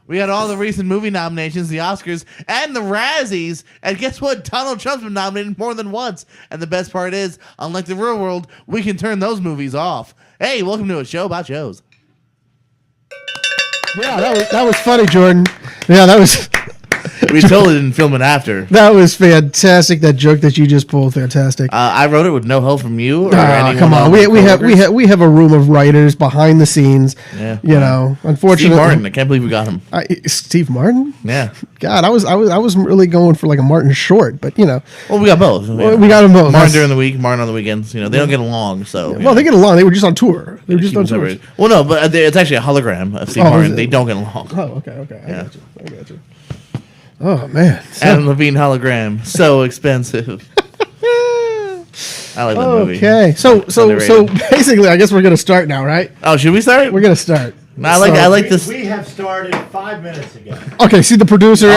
We had all the recent movie nominations, the Oscars, and the Razzies. And guess what? Donald Trump's been nominated more than once. And the best part is, unlike the real world, we can turn those movies off. Hey, welcome to a show about shows. Yeah, that was funny, Jordan. Yeah, that was. We totally didn't film it after. That was fantastic. That joke that you just pulled, fantastic. I wrote it with no help from you or anyone. Come on, we have a room of writers behind the scenes. Yeah, you know. Unfortunately, Steve Martin. I can't believe we got him. Steve Martin. Yeah. God, I was really going for like a Martin Short, but you know. Well, we got both. Well, we got them both. Martin during the week, Martin on the weekends. You know, they don't get along. So. Well, they get along. They were just on tour. They were just on tour. Well, no, but it's actually a hologram of Steve Martin. They don't get along. Oh, okay. I got you. Oh man, Adam Levine hologram, so expensive. I like that movie. Okay, so basically, I guess we're gonna start now, right? Oh, should we start? We're gonna start. I like this. We have started 5 minutes ago. Okay, see the producer.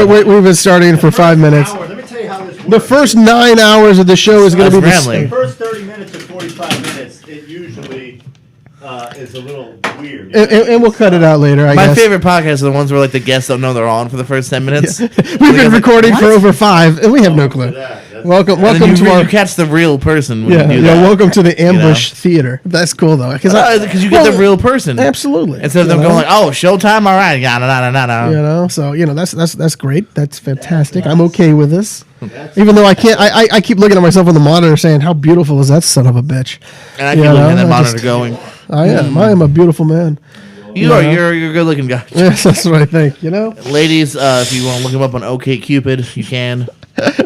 We've been starting for 5 minutes. Let me tell you how this works. The first 9 hours of the show is going to be rambling. The first 30 minutes or 45 minutes, it usually is a little weird. And we'll cut it out later, I My guess. favorite podcasts are the ones where like the guests don't know they're on for the first 10 minutes. We've been recording for over 5, and we have no clue. Welcome to our. You catch the real person when you do that. Welcome to the ambush theater. That's cool though, because you get the real person. Absolutely. Instead of them going like, "Oh, showtime, all right, So that's great. That's fantastic. I'm okay with this. Even though I can't, I keep looking at myself on the monitor saying, "How beautiful is that son of a bitch?" And I keep looking at that monitor going, I am a beautiful man. You're a good looking guy. Yes, that's what I think. Ladies, if you want to look him up on OkCupid, you can.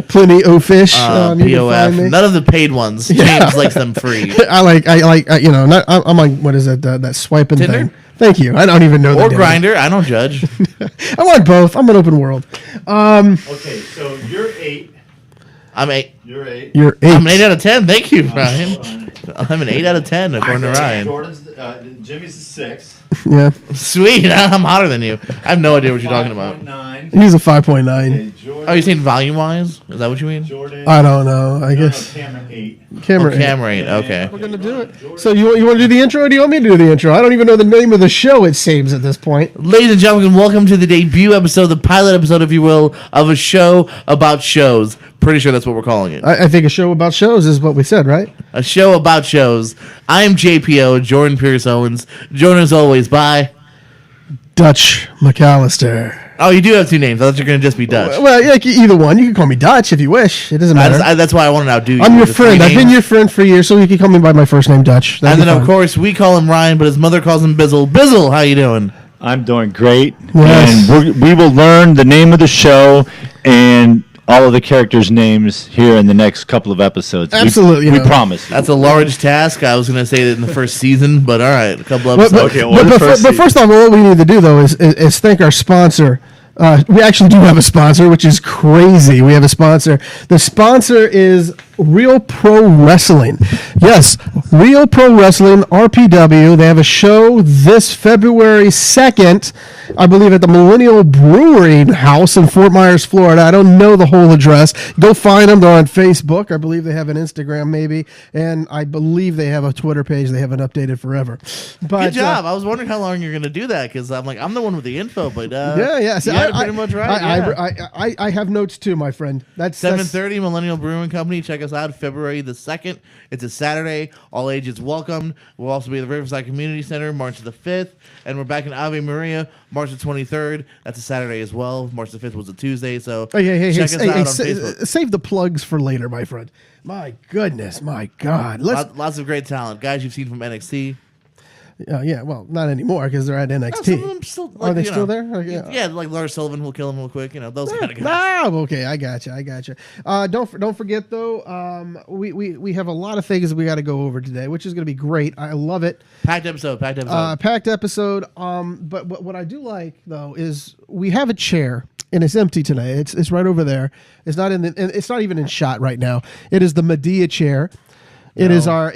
Plenty of fish. POF. None of the paid ones. James likes them free. I like. I'm on what is it? That swiping Tinder? thing. Thank you. I don't even know. Or Grindr. I don't judge. I'm on both. I'm an open world. Okay, so you're 8. I'm 8. You're 8. You're 8. I'm an 8 out of 10. Thank you, Ryan. I'm an 8 out of 10 according to Ryan. Jimmy's a 6. Yeah. Sweet. I'm hotter than you. I have no idea what you're talking about. 5.9. He's a 5.9. Oh, you're saying volume wise? Is that what you mean? Jordan. I don't know. I guess. Camera 8. Camera 8. Camera 8. Okay. We're gonna do it. So you want to do the intro, or do you want me to do the intro? I don't even know the name of the show. It seems at this point. Ladies and gentlemen, welcome to the debut episode, the pilot episode, if you will, of a show about shows. Pretty sure that's what we're calling it. I think a show about shows is what we said, right? A show about shows. I am JPO, Jordan Pierce Owens. Joined as always by Dutch McAllister. Oh, you do have 2 names. I thought you were going to just be Dutch. Well, yeah, either one. You can call me Dutch if you wish. It doesn't matter. That's why I want to outdo you. I'm your friend. I've been your friend for years, so you can call me by my first name, Dutch. And then, of course, we call him Ryan, but his mother calls him Bizzle. Bizzle, how you doing? I'm doing great. Yes. And we will learn the name of the show and all of the characters' names here in the next couple of episodes. Absolutely. We promise. That's a large task. I was going to say that in the first season, but all right, a couple But, episodes. but first off, what we need to do, though, is thank our sponsor. We actually do have a sponsor, which is crazy. We have a sponsor. The sponsor is Real Pro Wrestling. Yes, Real Pro Wrestling, RPW. They have a show this February 2nd, I believe, at the Millennial Brewery House in Fort Myers, Florida. I don't know the whole address. Go find them. They're on Facebook. I believe they have an Instagram, maybe. And I believe they have a Twitter page. They haven't updated forever. But, good job. I was wondering how long you're going to do that, because I'm the one with the info, but yeah. So pretty much right. I have notes too, my friend. That's 7:30 Millennial Brewing Company. Check us out February the 2nd. It's a Saturday. All ages welcome. We'll also be at the Riverside Community Center March the 5th, and we're back in Ave Maria March the 23rd. That's a Saturday as well. March the 5th was a Tuesday, so hey, check us out on Facebook. Save the plugs for later, my friend. My goodness, my God. Lots of great talent. Guys you've seen from NXT. Yeah, well, not anymore because they're at NXT. Some of them still, Are they still there? Yeah, like Lars Sullivan will kill him real quick. Those kind of guys. Okay, I got you. Don't forget though. We have a lot of things we got to go over today, which is going to be great. I love it. Packed episode. Packed episode. But what I do like though is we have a chair. And it's empty today. It's right over there. It's not it's not even in shot right now. It is the Medea chair. It is our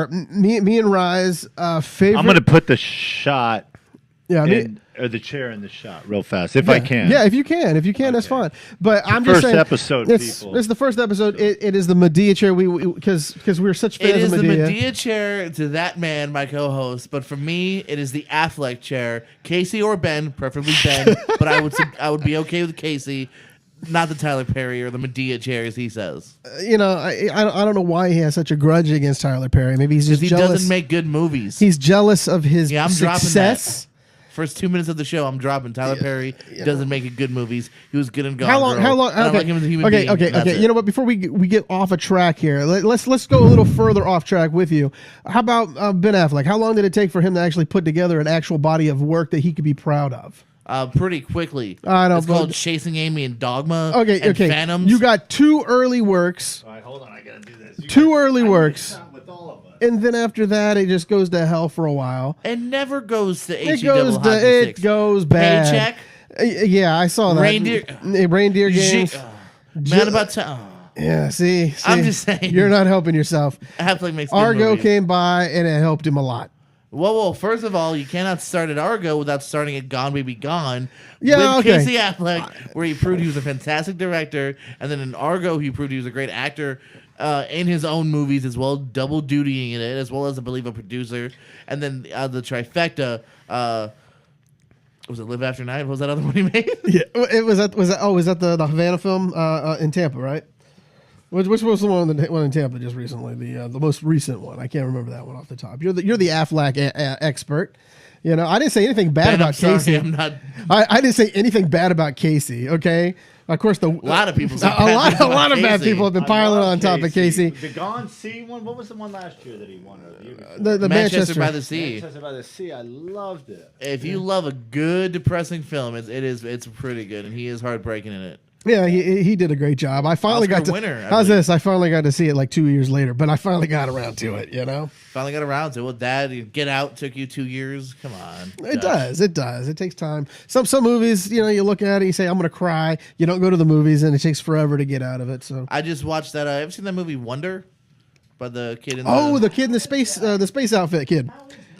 me and Rye's favorite. I'm going to put the shot Yeah, I mean, or the chair in the shot real fast, if I can. Yeah, if you can, that's Okay. fine. But I'm just First saying, episode, people. It's the first episode. It is the Medea chair. Because we're such It fans is of the Medea. Medea chair to that man, my co-host. But for me, it is the Affleck chair. Casey or Ben, preferably Ben. But I would be okay with Casey, not the Tyler Perry or the Medea chair, as he says. You know, I don't know why he has such a grudge against Tyler Perry. Maybe he's just He jealous. doesn't make good movies. He's jealous of his Yeah, I'm dropping success. First 2 minutes of the show, I'm dropping. Tyler Perry doesn't make good movies. He was good and gone. How long? Girl. How long? I Okay, like him as a human okay, being. okay, That's okay. it. You know what? Before we get off a track here, let's go a little further off track with you. How about Ben Affleck? How long did it take for him to actually put together an actual body of work that he could be proud of? Pretty quickly. I don't It's called know. Chasing Amy and Dogma. Okay, and okay. Phantoms. You got two early works, All right, hold on. I got to do this. two early works, With all of us. and then after that, it just goes to hell for a while. It never goes to It HE goes double hockey it sticks. goes bad. Paycheck. Yeah, I saw that. Reindeer games. Man about time. Yeah, see, I'm just saying. you're not helping yourself. Affleck makes good Argo movies. came by and it helped him a lot. Well, first of all, you cannot start at Argo without starting at Gone Baby Gone. Yeah, with okay. Casey Affleck, where he proved he was a fantastic director, and then in Argo, he proved he was a great actor in his own movies as well, double dutying in it, as well as, I believe, a producer. And then the trifecta. Was it Live After Night? What was that other one he made? Yeah, it was that. Was that the Havana film in Tampa, right? Which was the one in Tampa just recently? The most recent one. I can't remember that one off the top. You're the Affleck expert. You know, I didn't say anything bad Ben, about I'm sorry, Casey. I'm not. I didn't say anything bad about Casey. Okay, of course a lot of people said a bad lot things about of bad Casey. people have been piling on top of Casey. The Gone Sea one. What was the one last year that he won? Or the year before? The Manchester by the Sea. Manchester by the Sea. I loved it. If you love a good depressing film, it's pretty good, and he is heartbreaking in it. Yeah, he did a great job. I finally Oscar got to. winner, I How's believe. this? I finally got to see it like 2 years later, but I finally got around to it. You know, Finally got around to it. Well, Dad, Get Out took you 2 years. Come on. it does. It does. It takes time. Some movies, you know, you look at it, you say, "I'm going to cry." You don't go to the movies, and it takes forever to get out of it. So, I just watched that. Have you seen that movie Wonder? By the kid in the kid in the space outfit kid.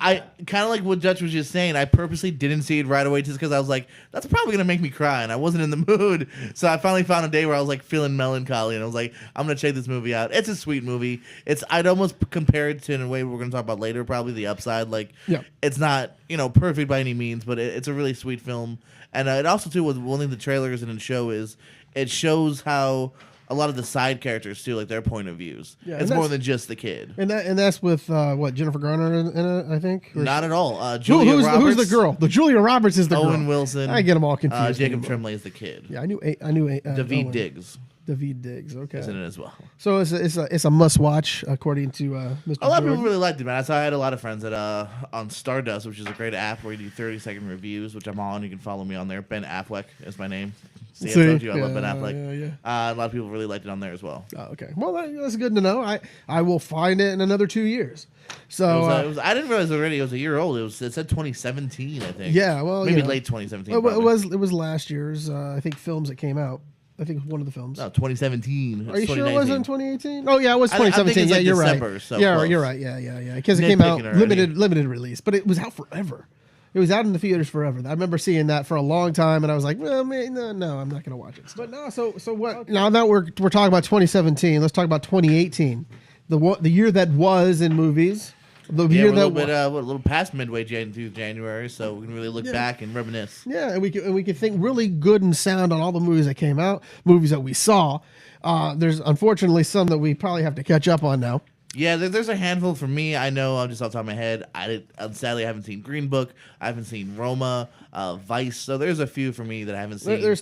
I kind of like what Dutch was just saying. I purposely didn't see it right away just because I was like, that's probably gonna make me cry, and I wasn't in the mood. So I finally found a day where I was like feeling melancholy, and I was like, I'm gonna check this movie out. It's a sweet movie. I'd almost compare it to in a way we're gonna talk about later, probably The Upside. Like, Yeah. it's not perfect by any means, but it's a really sweet film. And it also too with one thing the trailers and the show is it shows how a lot of the side characters too, like their point of views. Yeah, It's and more that's- than just the kid. And that's with what, Jennifer Garner in it, I think. Or- Not at all. Julia who's Roberts. the girl? The Julia Roberts is the girl. Owen Wilson. I get them all confused. Jacob anymore. Tremblay is the kid. Yeah, I knew. David Owen. Diggs David Diggs. Okay. is in it as well. So it's a must watch according to Mr. A lot of Jordan. people really liked it, man. I had a lot of friends that on Stardust, which is a great app where you do 30-second reviews, which I'm on. You can follow me on there. Ben Affleck is my name. See, I told you I love Ben Affleck. Yeah. A lot of people really liked it on there as well. Oh, okay. Well, that's good to know. I will find it in another 2 years. So I didn't realize already it was a year old. It said 2017, I think. yeah, well, maybe you know, late 2017. It probably. was last year's I think films that came out. I think it was one of the films. No, 2017. Are you sure it 2019. wasn't 2018? Oh yeah, it was I think it's 2017. Yeah, like you're December, right. so yeah, close. you're right. Yeah. Because it came out Nitpicking already. limited release, but it was out forever. It was out in the theaters forever. I remember seeing that for a long time, and I was like, well, man, no, I'm not going to watch it. But no, so what? Now that we're talking about 2017, let's talk about 2018, the year that was in movies. The Yeah, year we're a that little bit a little past midway through January, so we can really look back and reminisce. yeah, and we can think really good and sound on all the movies that came out, movies that we saw. There's unfortunately some that we probably have to catch up on now. Yeah, there's a handful for me. I know I'm just off the top of my head. Sadly, I haven't seen Green Book. I haven't seen Roma, Vice. So there's a few for me that I haven't seen. There's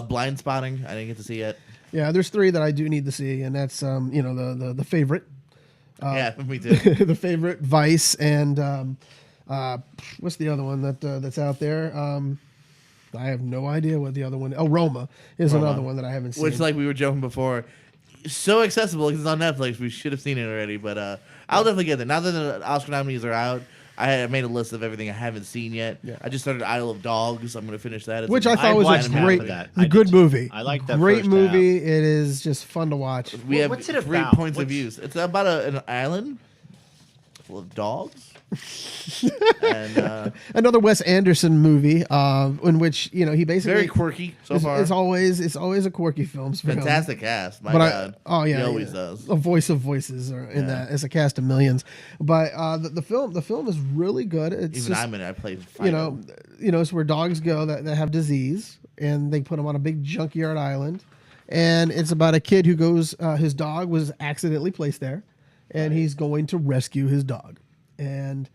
Blind Spotting. I didn't get to see yet. Yeah, there's three that I do need to see, and that's the favorite, Yeah, me too. the favorite, Vice, and what's the other one that's out there? I have no idea what the other one. Oh, Roma is Roma. another one that I haven't seen. Which, like we were joking before, so accessible because it's on Netflix. We should have seen it already, but I'll definitely get there. Now that the Oscar nominees are out, I made a list of everything I haven't seen yet. Yeah. I just started Isle of Dogs. I'm going to finish that. It's Which a- I thought was watched a half great, of that. a I good did. movie. I like that great first movie. It is just fun to watch. We have What's it 3 about? points of views. It's about an island. full of dogs. And Another Wes Anderson movie, in which he basically very quirky so far. It's always a quirky film. For him. Fantastic cast. My But God. he always does. A voice of voices are in that. It's a cast of millions. But the film is really good. It's Even just, I'm in it. I played Fido. it's where dogs go that have disease, and they put them on a big junkyard island, and it's about a kid who goes. His dog was accidentally placed there, and he's going to rescue his dog, and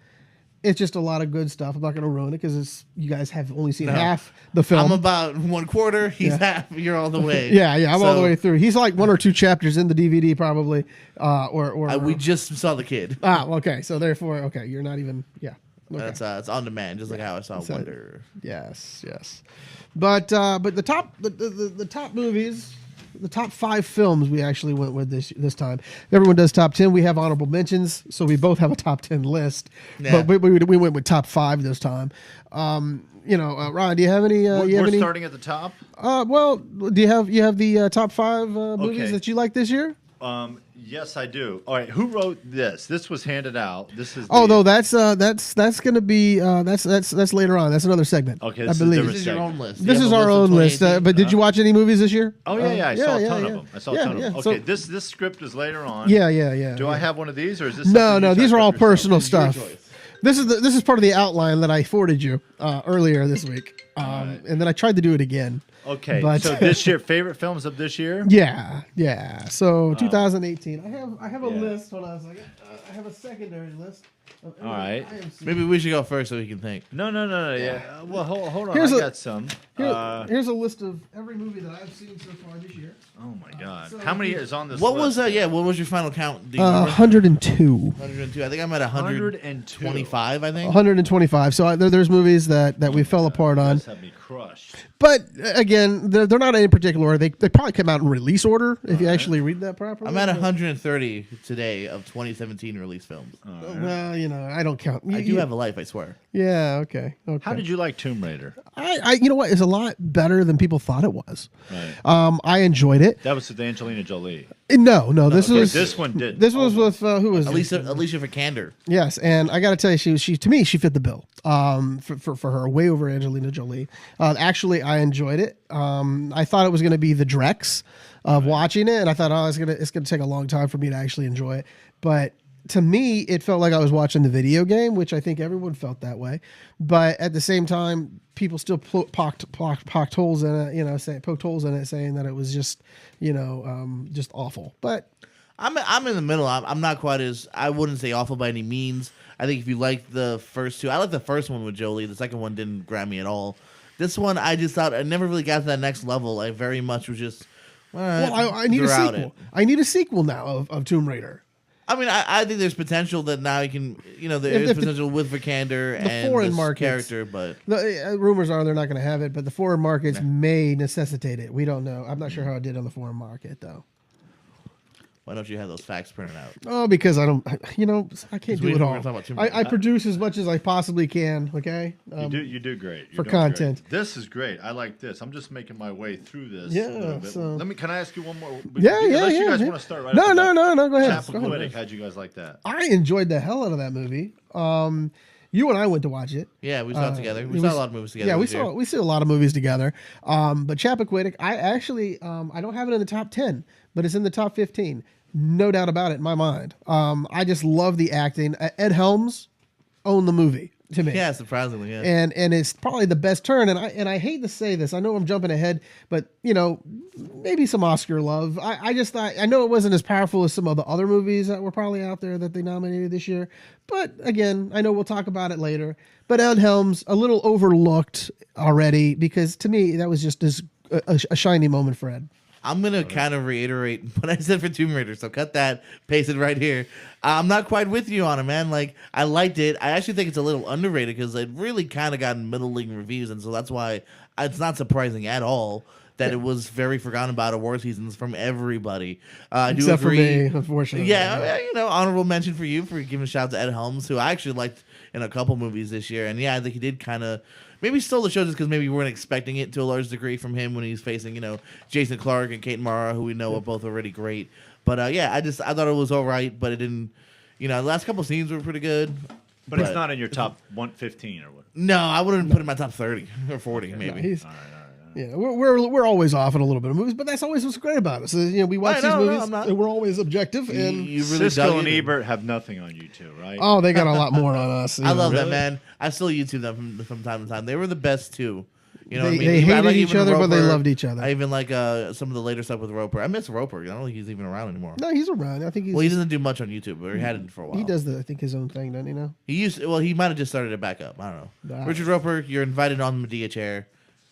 it's just a lot of good stuff. I'm not going to ruin it because you guys have only seen half the film. I'm about 1/4. He's half. You're all the way. Yeah, I'm all the So, way through. He's like 1 or 2 chapters in the DVD, probably. we just saw the kid. Okay. So therefore, okay, you're not even. Yeah. Okay. That's it's on demand, just like how I saw So- Wonder. Yes. But the top movies, the top 5 films we actually went with this time. Everyone does top 10. We have honorable mentions, so we both have a top 10 list. Yeah. But we went with top 5 this time. Ryan, do you have any? We're starting at the top. Well, do you have the top 5 movies Okay. that you like this year? Yes, I do. All right, who wrote this? This was handed out. This is. Oh no, that's going to be that's later on. That's another segment. Okay, I this is believe. different. This is your own list. This You is have a our of own list. 2018? But did you watch any movies this year? Oh yeah, I saw a ton yeah. of them. I saw a ton of them. Yeah. Okay, So- this script is later on. Yeah. Do I have one of these, or is this? No, something you these typed are up all yourself? personal It's your stuff. choice. This is part of the outline that I forwarded you earlier this week, and then I tried to do it again. Okay, But- so this year, favorite films of this year? Yeah. So 2018. I have a Yeah. list. Hold on a second. I have a secondary list. Of All right. IMC. Maybe we should go first so we can think. No. Yeah. Well, hold on. Here's I a- got some. Here's a list of every movie that I've seen so far this year. Oh my God. so How many is on this? What list? was what was your final count? Do you remember? 102. 102. I think I'm at 125, I think. 125. So there's movies that we fell apart on. This had me crushed. But again, they're not in any particular order. They probably come out in release order if you actually read that properly. I'm at 130 today of 2017 release films. Well, I don't count. I do have a life, I swear. Yeah. Okay. How did you like Tomb Raider? You know what? It's a lot better than people thought it was. Right. I enjoyed it. That was with Angelina Jolie. No. This Okay, was this one did. This was with who was it? Alicia Vikander. Yes, and I got to tell you, she to me she fit the bill. For her, way over Angelina Jolie. Actually, I enjoyed it. I thought it was going to be the Drex of watching it, and I thought, it's gonna take a long time for me to actually enjoy it. But to me, it felt like I was watching the video game, which I think everyone felt that way. But at the same time, people still poked holes in it. Poked holes in it, saying that it was just just awful. But I'm in the middle. I'm not quite as, I wouldn't say awful by any means. I think if you like the first two, I like the first one with Jolie. The second one didn't grab me at all. This one, I just thought I never really got to that next level. I very much was just. well, I need a throughout sequel. it. I need a sequel now of Tomb Raider. I mean, I think there's potential that now you can, there's if the- potential with Vikander and foreign this markets- character, but The rumors are they're not going to have it, but the foreign markets may necessitate it. We don't know. I'm not sure how it did on the foreign market, though. why don't you have those facts printed out? Oh, because I don't. I can't we do it were all. gonna talk about Tomb I Raider. produce as much as I possibly can. Okay. You do great. You're for doing content. great. This is great. I like this. I'm just making my way through this. Yeah, a little bit. so- Can I ask you one more? Yeah. Unless you guys yeah. want to start right. No, off the no, bat. no, no. Go ahead. Go ahead. Chappaquiddick. How'd you guys like that? I enjoyed the hell out of that movie. You and I went to watch it. Yeah, we saw it together. We it saw was- a lot of movies together. Yeah, we this year. see a lot of movies together. But Chappaquiddick, I actually I don't have it in the top 10, but it's in the top 15. No doubt about it in my mind. I just love the acting. Ed Helms owned the movie to me. Yeah, surprisingly, yeah. And it's probably the best turn. And I hate to say this. I know I'm jumping ahead, but maybe some Oscar love. I just thought, I know it wasn't as powerful as some of the other movies that were probably out there that they nominated this year. But again, I know we'll talk about it later. But Ed Helms, a little overlooked already, because to me that was just a shiny moment for Ed. I'm going to kind of reiterate what I said for Tomb Raider, so cut that, paste it right here. I'm not quite with you on it, man. Like, I liked it. I actually think it's a little underrated because it really kind of got middling reviews, and so that's why it's not surprising at all that it was very forgotten about award seasons from everybody. I do Except agree. for me, unfortunately. Yeah, honorable mention for you for giving a shout out to Ed Helms, who I actually liked in a couple movies this year. And yeah, I think he did kind of maybe stole the show just because maybe we weren't expecting it to a large degree from him when he's facing, Jason Clarke and Kate Mara, who we know are both already great. But yeah, I thought it was all right, but it the last couple scenes were pretty good. But it's not in your top 115 or what? No, I wouldn't put it in my top 30 or 40 maybe. He's- Yeah, we're always off in a little bit of movies, but that's always what's great about us. We watch these movies, I'm not. and we're always objective. And You really Siskel dug and in. Ebert have nothing on you two, right? oh, they got a lot more on us. I love that, Really? man. I still YouTube them from time to time. They were the best too. You know what I They mean? Even- I hated like each even other, but they Roper. loved each other. I even like some of the later stuff with Roper. I miss Roper. I don't think he's even around anymore. No, he's around. I think he's. Well, he doesn't do much on YouTube, but he had it for a while. He does I think his own thing, doesn't he? Now. He used. Well, he might have just started it back up. I don't know. Nah. Richard Roper, you're invited on the Medea chair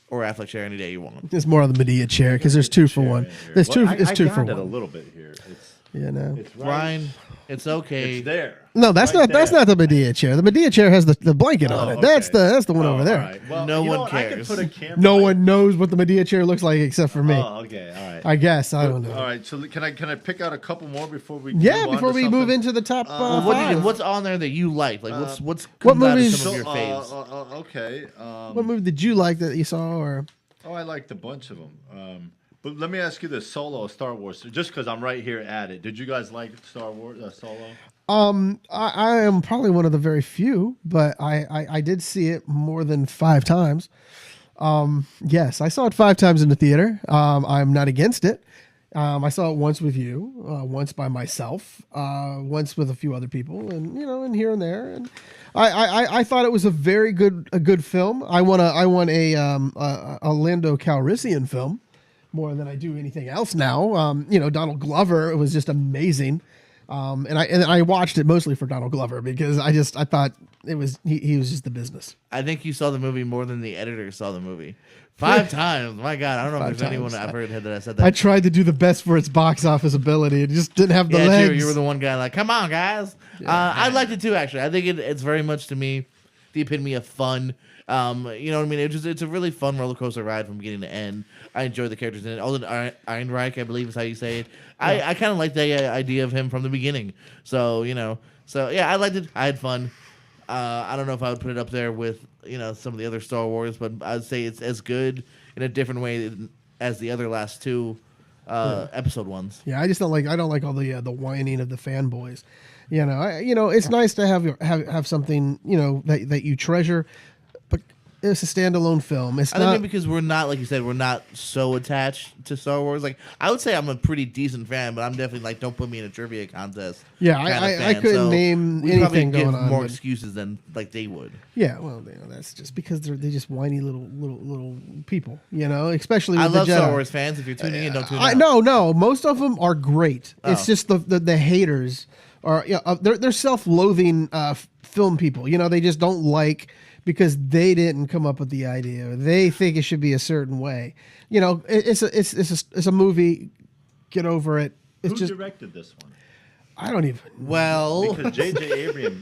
or Affleck chair any day you want. It's more on the Medea chair because there's 2 for 1. There's two. It's 2 for I got it a 1. little bit here. It's Yeah, no. it's right. Ryan, it's okay. It's there. No, that's Right not there. the Medea chair. The Medea chair has the blanket on it. okay. That's the one over Oh, there. all right. Well, No you know one what? I cares. could put a camera. No one knows what the Medea chair looks like except for me. Oh, okay. All right. I guess I don't know. All right. So can I pick out a couple more before we? Yeah, move on before to we move something? into the top Well, what do you, 5. what's on there that you like? Like, what's what comes out of movies- some of your So, faves? okay. What movie did you like that you saw? Or Oh, I liked a bunch of them. But let me ask you this: Solo, Star Wars. Just because I'm right here at it, did you guys like Star Wars Solo? I am probably one of the very few, but I did see it more than 5 times. Yes, I saw it 5 times in the theater. I'm not against it. I saw it once with you, once by myself, once with a few other people, and and here and there. And I thought it was a very good film. I want a Lando Calrissian film more than I do anything else now. Donald Glover, it was just amazing. And I watched it mostly for Donald Glover because I thought it was he was just the business. I think you saw the movie more than the editor saw the movie. 5 times. My God, I don't know 5 if there's anyone times. I've heard that said that. I tried to do the best for its box office ability. It just didn't have the yeah, legs. true. You were the one guy like, come on, guys. I liked it too, actually. I think it's very much to me the epitome of fun. You know what I mean? It's a really fun roller coaster ride from beginning to end. I enjoy the characters in it. Alden Ehrenreich, I believe is how you say it. I kind of like the idea of him from the beginning. So yeah, I liked it. I had fun. I don't know if I would put it up there with some of the other Star Wars, but I'd say it's as good in a different way as the other last 2 episode ones. Yeah, I don't like all the whining of the fanboys. It's nice to have something that you treasure, but it's a standalone film. It's I not think because we're not, like you said, we're not so attached to Star Wars. Like, I would say I'm a pretty decent fan, but I'm definitely like, don't put me in a trivia contest. Yeah, kinda I fan. couldn't name we probably anything give going on, more but- excuses than like they would. Yeah, well, that's just because they're just whiny little people, especially with I the love Jedi. Star Wars fans. If you're tuning in, don't tune out. No, most of them are great. It's Oh. just the haters are they're self-loathing film people. They just don't like because they didn't come up with the idea. Or they think it should be a certain way. It's a movie. Get over it. It's Who just directed this one? I don't even. Well, Because J.J.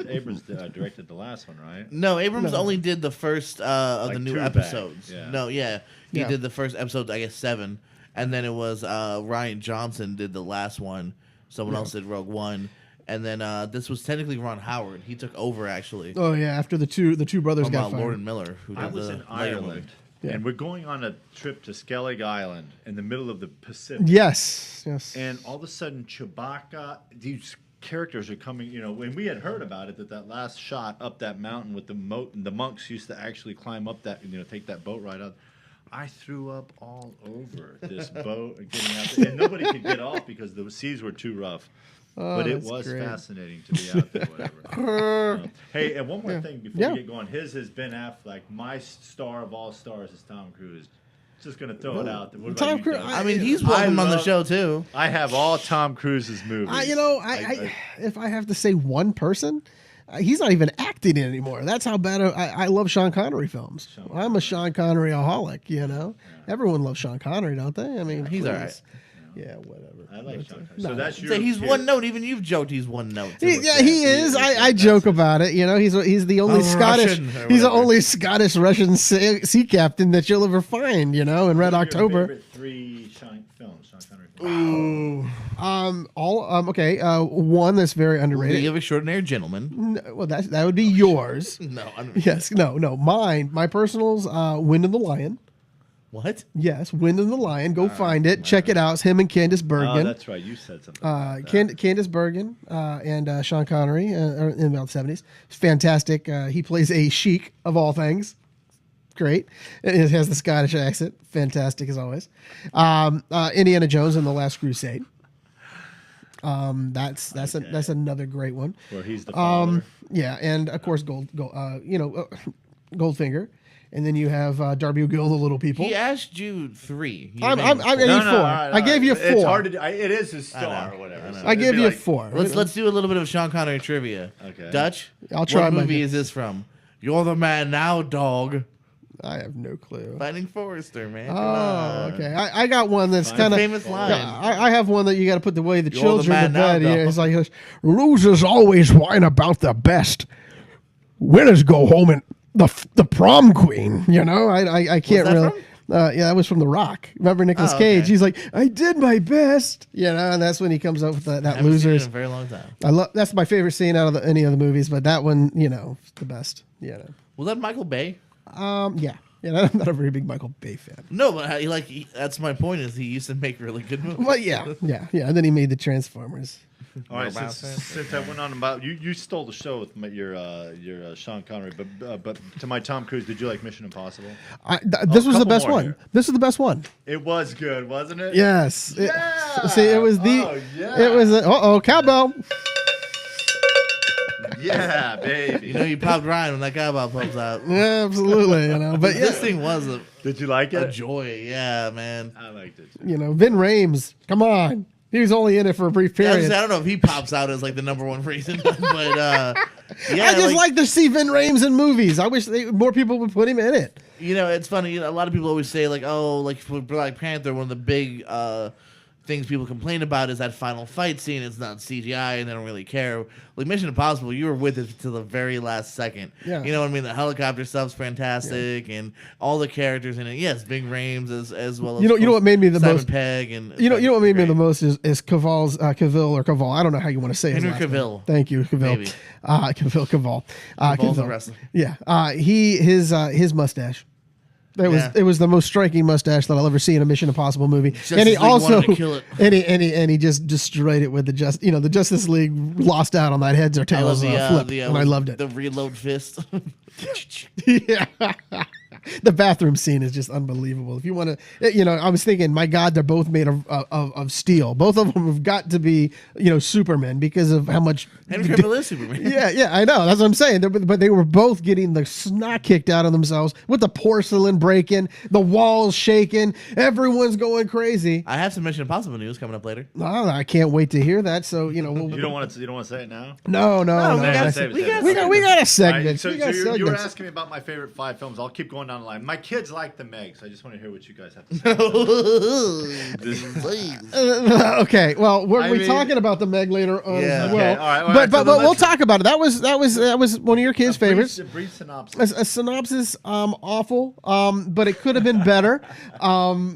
Abrams directed the last one, right? no, Abrams No. only did the first of Like the new 2 back, episodes. yeah. No, yeah, he Yeah. did the first episode, I guess 7, and then it was Ryan Johnson did the last one. Someone else did Rogue One, and then this was technically Ron Howard. He took over actually. Oh yeah, after the two brothers From got fired. Lord and Miller, who did I was the in Lego Ireland, movie. Yeah. and we're going on a trip to Skellig Island in the middle of the Pacific. Yes. And all of a sudden, Chewbacca, these characters are coming. When we had heard about it, that last shot up that mountain with the monks used to actually climb up that, take that boat ride up. I threw up all over this boat and getting out there, and nobody could get off because the seas were too rough. But it that's was great. fascinating to be out there. Whatever. Hey, and one more thing before Yeah. we get going. His has Ben Affleck. My star of all stars is Tom Cruise. Just gonna throw it out there. What about Tom you, Cruise- Doug? I mean, he's welcome on the love- show too. I have all Tom Cruise's movies. If I have to say one person, he's not even acting anymore. That's how bad I love Sean Connery films. I'm a Sean Connery-aholic, Everyone loves Sean Connery, don't they? I mean, He's please. all right. Yeah, whatever. I like Sean Connery. No. So that's your. So he's kid. one note. Even you've joked he's one note. too. He is. I joke about it. He's the only A Scottish. Russian or He's the whatever. only Scottish Russian sea captain that you'll ever find. In Red Your October. favorite 3 Sean Connery films. Okay. One that's very The underrated. of Extraordinary Gentleman. Well, that would be yours. No, I'm, Yes. No. Mine. My personals. Wind of the Lion. What? Yes, Wind of the Lion. Go find it. Check it out. It's him and Candice Oh, Bergen. that's right. You said something. About that. Candice Bergen and Sean Connery are in about the 70s. It's fantastic. He plays a sheik of all things. Great. It has the Scottish accent. Fantastic as always. Indiana Jones and the Last Crusade. That's another great one. Where he's the father. Yeah, and of course Goldfinger, and then you have Darby O'Gill, The Little People. He asked you 3. You I named gave four. you 4. I gave you 4. It's hard to do. It is his star or whatever. so I it'd gave be you like- 4. Let's do a little bit of Sean Connery trivia. Okay. Dutch. I'll try What my movie best. is this from? You're the man now, dog. I have no clue. Finding Forrester, man. Come Oh, on. okay. I got one that's Fine. kind of Famous line. I have one that you got to put away the You're the children man to now, bed. Yeah, dog. it's like losers always whine about the best. Winners go home and the prom queen. You know, I can't that really. Yeah, that was from The Rock. Remember Nicolas Oh, Cage? okay. He's like, I did my best. You know, and that's when he comes up with that Haven't seen it losers. in a very long time. I love that's my favorite scene out of any of the movies, but that one, you know, is the best. You know, Was that Michael Bay? yeah. I'm not a very big Michael Bay fan. No, but that's my point. Is he used to make really good movies? But yeah. And then he made the Transformers. All right, About since I went on about you stole the show with your Sean Connery, but to my Tom Cruise, did you like Mission Impossible? This was the couple best more one. here. This is the best one. It was good, wasn't it? Yes. Yeah! See, it was the. Oh, yeah. It was. Cowbell. Yeah, baby. You know, you popped Ryan when that cowbell pops out. Yeah, absolutely. You know, but This yeah, thing was a Did you like it? joy. Yeah, man. I liked it. you know, Vin Rames. Come on, he was only in it for a brief I period. don't know if he pops out as like the number one reason, but yeah, I just like to see Vin Rames in movies. I wish more people would put him in it. you know, it's funny. You know, a lot of people always say like, oh, like for Black Panther, one of the big things people complain about is that final fight scene. It's not CGI, and they don't really care. Like Mission Impossible, you were with it to the very last second. Yeah. You know what I mean? The helicopter stuff's fantastic, and all the characters in it. Yes, Big Rames as well as You know what made me the Simon most. Pegg and You know what made me great. the most is Cavill or Cavill. I don't know how you want to say his Henry last name. Cavill. Thank you, Cavill. Maybe. Cavill. Cavill's a Cavill. wrestler. Yeah. His mustache. Yeah. It was the most striking mustache that I'll ever see in a Mission Impossible movie. And he Justice League also wanted to kill it. and he just destroyed it with the Justice League lost out on that heads or I love tails the flip, and I loved it. The reload fist. Yeah. The bathroom scene is just unbelievable. If you want to, I was thinking, my God, they're both made of steel. Both of them have got to be, Superman because of how much. Henry Cavill is Superman. Yeah, I know. That's what I'm saying. But they were both getting the snot kicked out of themselves with the porcelain breaking, the walls shaking. Everyone's going crazy. I have some Mission Impossible news coming up later. Oh, I can't wait to hear that. So You don't want to say it now. No. we gotta save it, we save it. gotta We got a All segment. right, so We got you were segments. asking me about my favorite 5 films. I'll keep going down the line. My kids like the Meg, so I just want to hear what you guys have to say. Please. Okay, well, we're I we mean- talking about the Meg later on Yeah. as well. Okay, all right, all but right, so but then we'll let's- talk about it. That was one of your kids' favorites. Brief synopsis. A synopsis, awful, but it could have been better.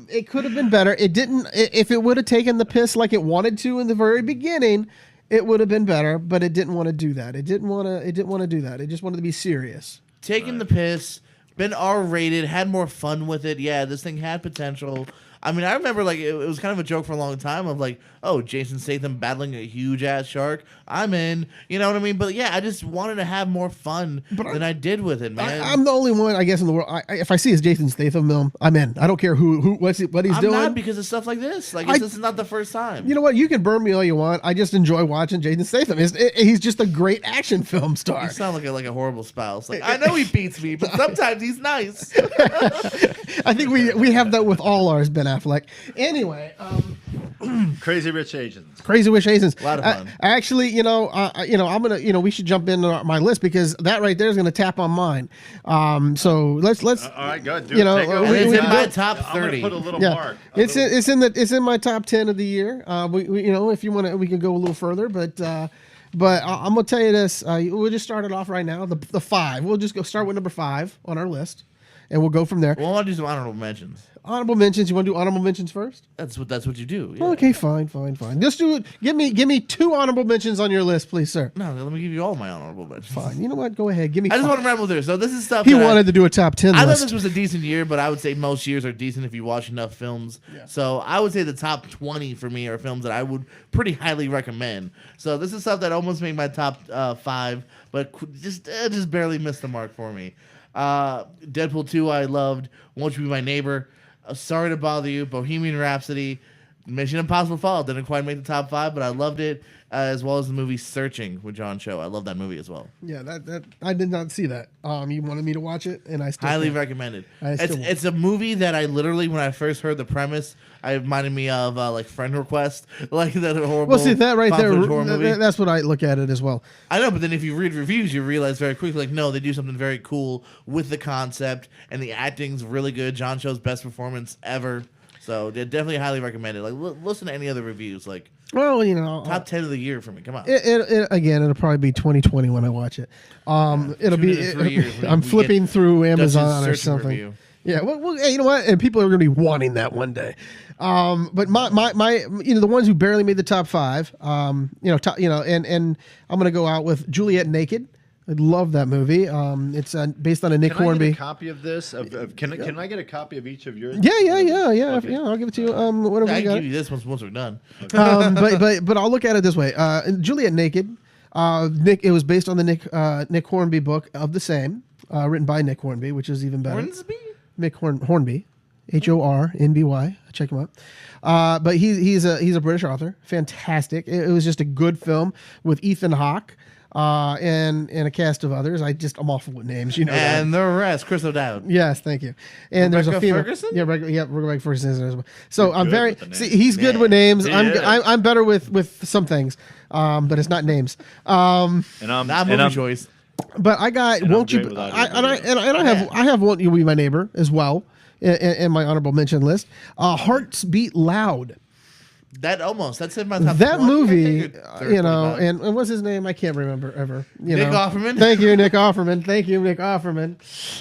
It could have been better. It didn't. If it would have taken the piss like it wanted to in the very beginning, it would have been better. But it didn't want to do that. It didn't want to do that. It just wanted to be serious. Taking the piss, been R-rated, had more fun with it. Yeah, this thing had potential. I mean, I remember like it was kind of a joke for a long time of like, oh, Jason Statham battling a huge ass shark. I'm in. You know what I mean? But yeah, I just wanted to have more fun than I did with it, man. I'm the only one, I guess, in the world. If I see his Jason Statham film, I'm in. I don't care what he's I'm doing. not because of stuff like this. Like this is not the first time. You know what? You can burn me all you want. I just enjoy watching Jason Statham. He's just a great action film star. You sound like a horrible spouse. Like I know he beats me, but sometimes he's nice. I think we have that with all ours, Ben Affleck. Anyway, Crazy Rich Asians. Crazy Rich Asians. A lot of fun. Actually, I'm gonna, we should jump into my list because that right there is gonna tap on mine. So let's. All right, go ahead. You know, take over. we- it's we- in my we- top I'm gonna 30. put a little Yeah, mark. it's in my top 10 of the year. We if you want to, we can go a little further, but I'm gonna tell you this. We'll just start it off right now. The 5. We'll just go start with number 5 on our list, and we'll go from there. Well, I'll do some honorable mentions. Honorable mentions. You want to do honorable mentions first? That's what you do. Yeah. Okay, fine. Just do it. Give me 2 honorable mentions on your list, please, sir. No, let me give you all my honorable mentions. Fine. You know what? Go ahead. Give me. I just 5. want to ramble through. So this is stuff He that wanted to do a top 10 I thought list. this was a decent year, but I would say most years are decent if you watch enough films. Yeah. So I would say the top 20 for me are films that I would pretty highly recommend. So this is stuff that almost made my top 5, but just barely missed the mark for me. Deadpool 2 I loved. Won't You Be My Neighbor? Sorry to Bother You. Bohemian Rhapsody. Mission Impossible Fallout didn't quite make the top 5, but I loved it, as well as the movie Searching with John Cho. I love that movie as well. Yeah, that I did not see that. You wanted me to watch it, and I still Highly can't. recommended. I still won't. It's a movie that I literally, when I first heard the premise, it reminded me of like Friend Request, like that horrible. Well, see that right found there. footage horror movie. That's what I look at it as well. I know, but then if you read reviews, you realize very quickly, like, no, they do something very cool with the concept, and the acting's really good. John Cho's best performance ever. So they definitely highly recommended. Like, listen to any other reviews. Like, Well, you know, top 10 of the year for me. Come on. again, it'll probably be 2020 when I watch it. It'll Tune be. in in 3 years when I'm we flipping get through Dutch's Amazon or search something. review. Yeah, well, hey, you know what? And people are going to be wanting that one day. But my the ones who barely made the top 5, and I'm going to go out with Juliet Naked. I love that movie. It's based on a Nick Can I Hornby. get a copy of this? Can I get a copy of each of yours? Yeah. Okay. I'll give it to you. Whatever I you can got. give you this once we're done. But I'll look at it this way. Juliet Naked. It was based on the Nick Hornby book of the same, written by Nick Hornby, which is even better. Hornsby? Nick Hornby, Hornby. Check him out. But he's a British author. Fantastic. It was just a good film with Ethan Hawke. And a cast of others. I'm awful with names, you know. And that. the rest, Chris O'Dowd. Yes, thank you. And there's a Rebecca female. Ferguson? Yeah, Rebecca Ferguson is there as well. So You're I'm good very with the names. see. He's good with names. Yeah. I'm better with some things, but it's not names. And Not I'm movie choice. But I got And I'm won't you? great without I have Won't You Be My Neighbor as well in my honorable mention list. Hearts Beat Loud. That's in my top That 20, I movie, think, or 30, and what's his name? I can't remember ever. Nick Offerman? Thank you, Nick Offerman.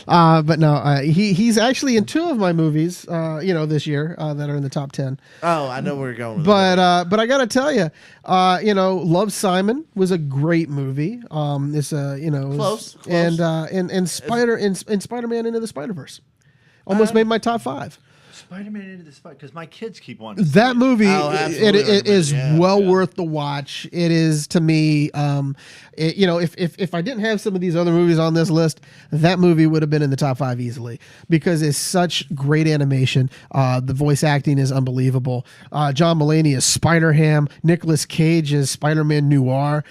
But no, he's actually in 2 of my movies, this year that are in the top 10. Oh, I know where you're going with But I gotta tell you, Love, Simon was a great movie. It's Close. and Spider-Man Into the Spider-Verse almost made my top 5. Spider-Man Into the Spider because my kids keep wanting to see That it. movie, I'll absolutely it is recommend it, well worth the watch. It is to me, if I didn't have some of these other movies on this list, that movie would have been in the top 5 easily because it's such great animation. The voice acting is unbelievable. John Mulaney is Spider-Ham. Nicolas Cage is Spider-Man Noir.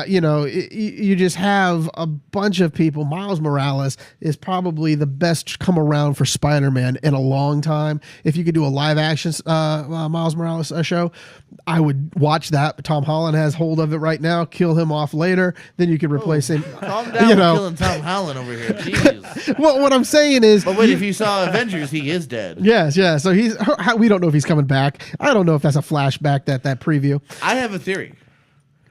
You just have a bunch of people. Miles Morales is probably the best come around for Spider-Man in a long time. If you could do a live action Miles Morales show, I would watch that. Tom Holland has hold of it right now. Kill him off later, then you could replace him. Calm down with killing Tom Holland over here. Jeez. Well, what I'm saying is, But wait, if you saw Avengers, he is dead. yes. So we don't know if he's coming back. I don't know if that's a flashback. That preview. I have a theory.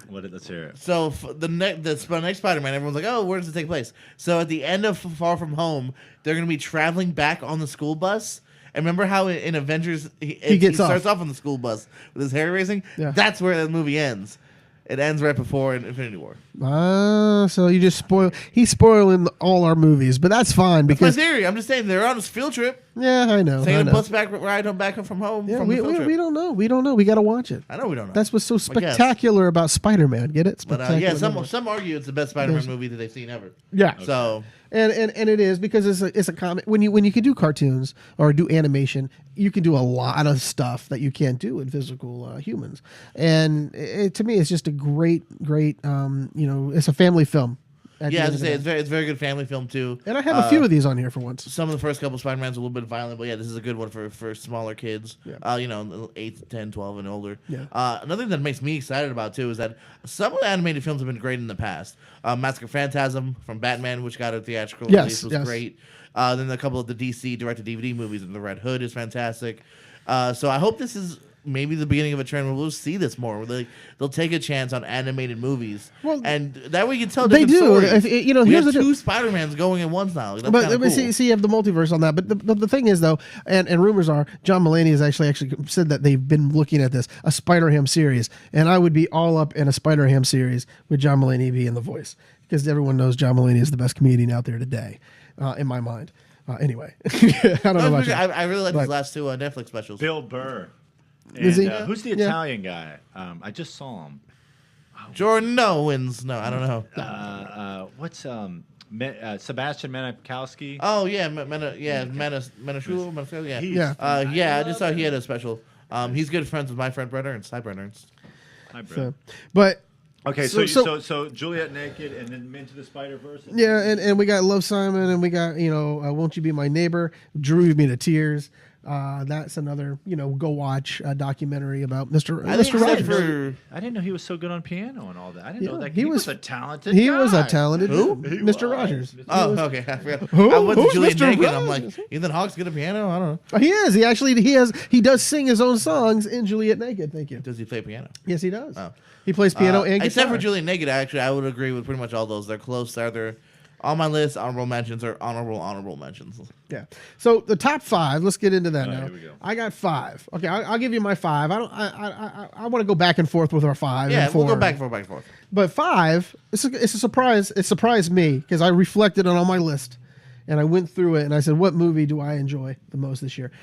Let's hear it. So the next Spider-Man, everyone's like, "Oh, where does it take place?" So at the end of Far From Home, they're going to be traveling back on the school bus. And remember how in Avengers he starts off on the school bus with his hair raising? Yeah. That's where the movie ends. It ends right before Infinity War. So you just he's spoiling all our movies, but that's fine That's my because theory. I'm just saying they're on this field trip. yeah, I know. Taking a bus ride home back from home. Yeah, from we the field trip. don't know. We don't know. We got to watch it. I know we don't know. That's what's so I guess. spectacular about Spider-Man. Get it? But Spectacular. some argue it's the best Spider-Man movie that they've seen ever. Yeah. So And it is because it's a comic. When you can do cartoons or do animation, you can do a lot of stuff that you can't do in physical humans. And to me, it's just a great. It's a family film. yeah, as I say, it's very good family film too. And I have a few of these on here for once. Some of the first couple Spider-Mans are a little bit violent, but yeah, this is a good one for smaller kids. Yeah. 8, 10, 12, and older. Yeah. Another thing that makes me excited about too is that some of the animated films have been great in the past. Mask of Phantasm from Batman, which got a theatrical release, was great. Then a couple of the DC direct-to-DVD movies, The Red Hood is fantastic. So I hope this is maybe the beginning of a trend where we'll see this more. Where they'll take a chance on animated movies, and that way you can tell They different do. stories. If, you know, we here's have the two Spider-Mans going at once now. That's but kinda cool. see, you have the multiverse on that. But the thing is, though, and rumors are, John Mulaney has actually said that they've been looking at this, a Spider-Ham series. And I would be all up in a Spider-Ham series with John Mulaney being the voice. Because everyone knows John Mulaney is the best comedian out there today, in my mind. Anyway, I don't know about you. I really like Right. these last two Netflix specials. Bill Burr. Is he? Who's the Yeah. Italian guy? I just saw him. Jordan Owens. No, I don't know. What's Sebastian Maniscalco? Oh yeah, Menashulo, yeah. Yeah. Yeah, I just saw he had a special. He's good friends with my friend Brett Ernst. Hi, Brett Ernst. Hi, Brett. So, but Okay, So- so Juliet Naked and then Into the Spider-Verse. yeah, and we got Love Simon, and we got Won't You Be My Neighbor, drew me to tears. That's another go watch documentary about Mr. I think Mr. except Rogers. for I didn't know he was so good on piano and all that. I didn't know Yeah, that he he was- was a talented. He guy. was a talented Who? dude, He Mr. was. Rogers. oh, okay, I forgot. Who? I went to Who's Julian Mr. Naked. I'm Rogers? like, Ethan Hawke's good at piano. I don't know. He is. He does sing his own songs in Juliet Naked. Thank you. Does he play piano? Yes, he does. Oh. He plays piano and guitar. Except for Julian Naked, actually, I would agree with pretty much all those. They're close. They're either on my list, honorable mentions, or honorable mentions. Yeah. So the top 5. Let's get into that All right, now. here we go. I got 5. Okay, I'll give you my 5. I want to go back and forth with our 5. Yeah, and we'll 4. go back and forth. But 5, it's a surprise. It surprised me because I reflected on my list, and I went through it and I said, what movie do I enjoy the most this year?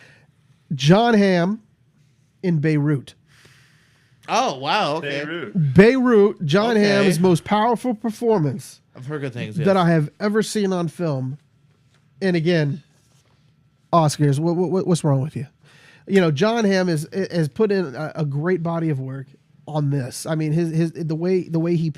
John Hamm in Beirut. Oh wow, okay. Beirut. Beirut, John Okay. Hamm's most powerful performance I've heard good things. Yes. that I have ever seen on film. And again, Oscars, what's wrong with you? John Hamm has put in a great body of work on this. I mean, the way he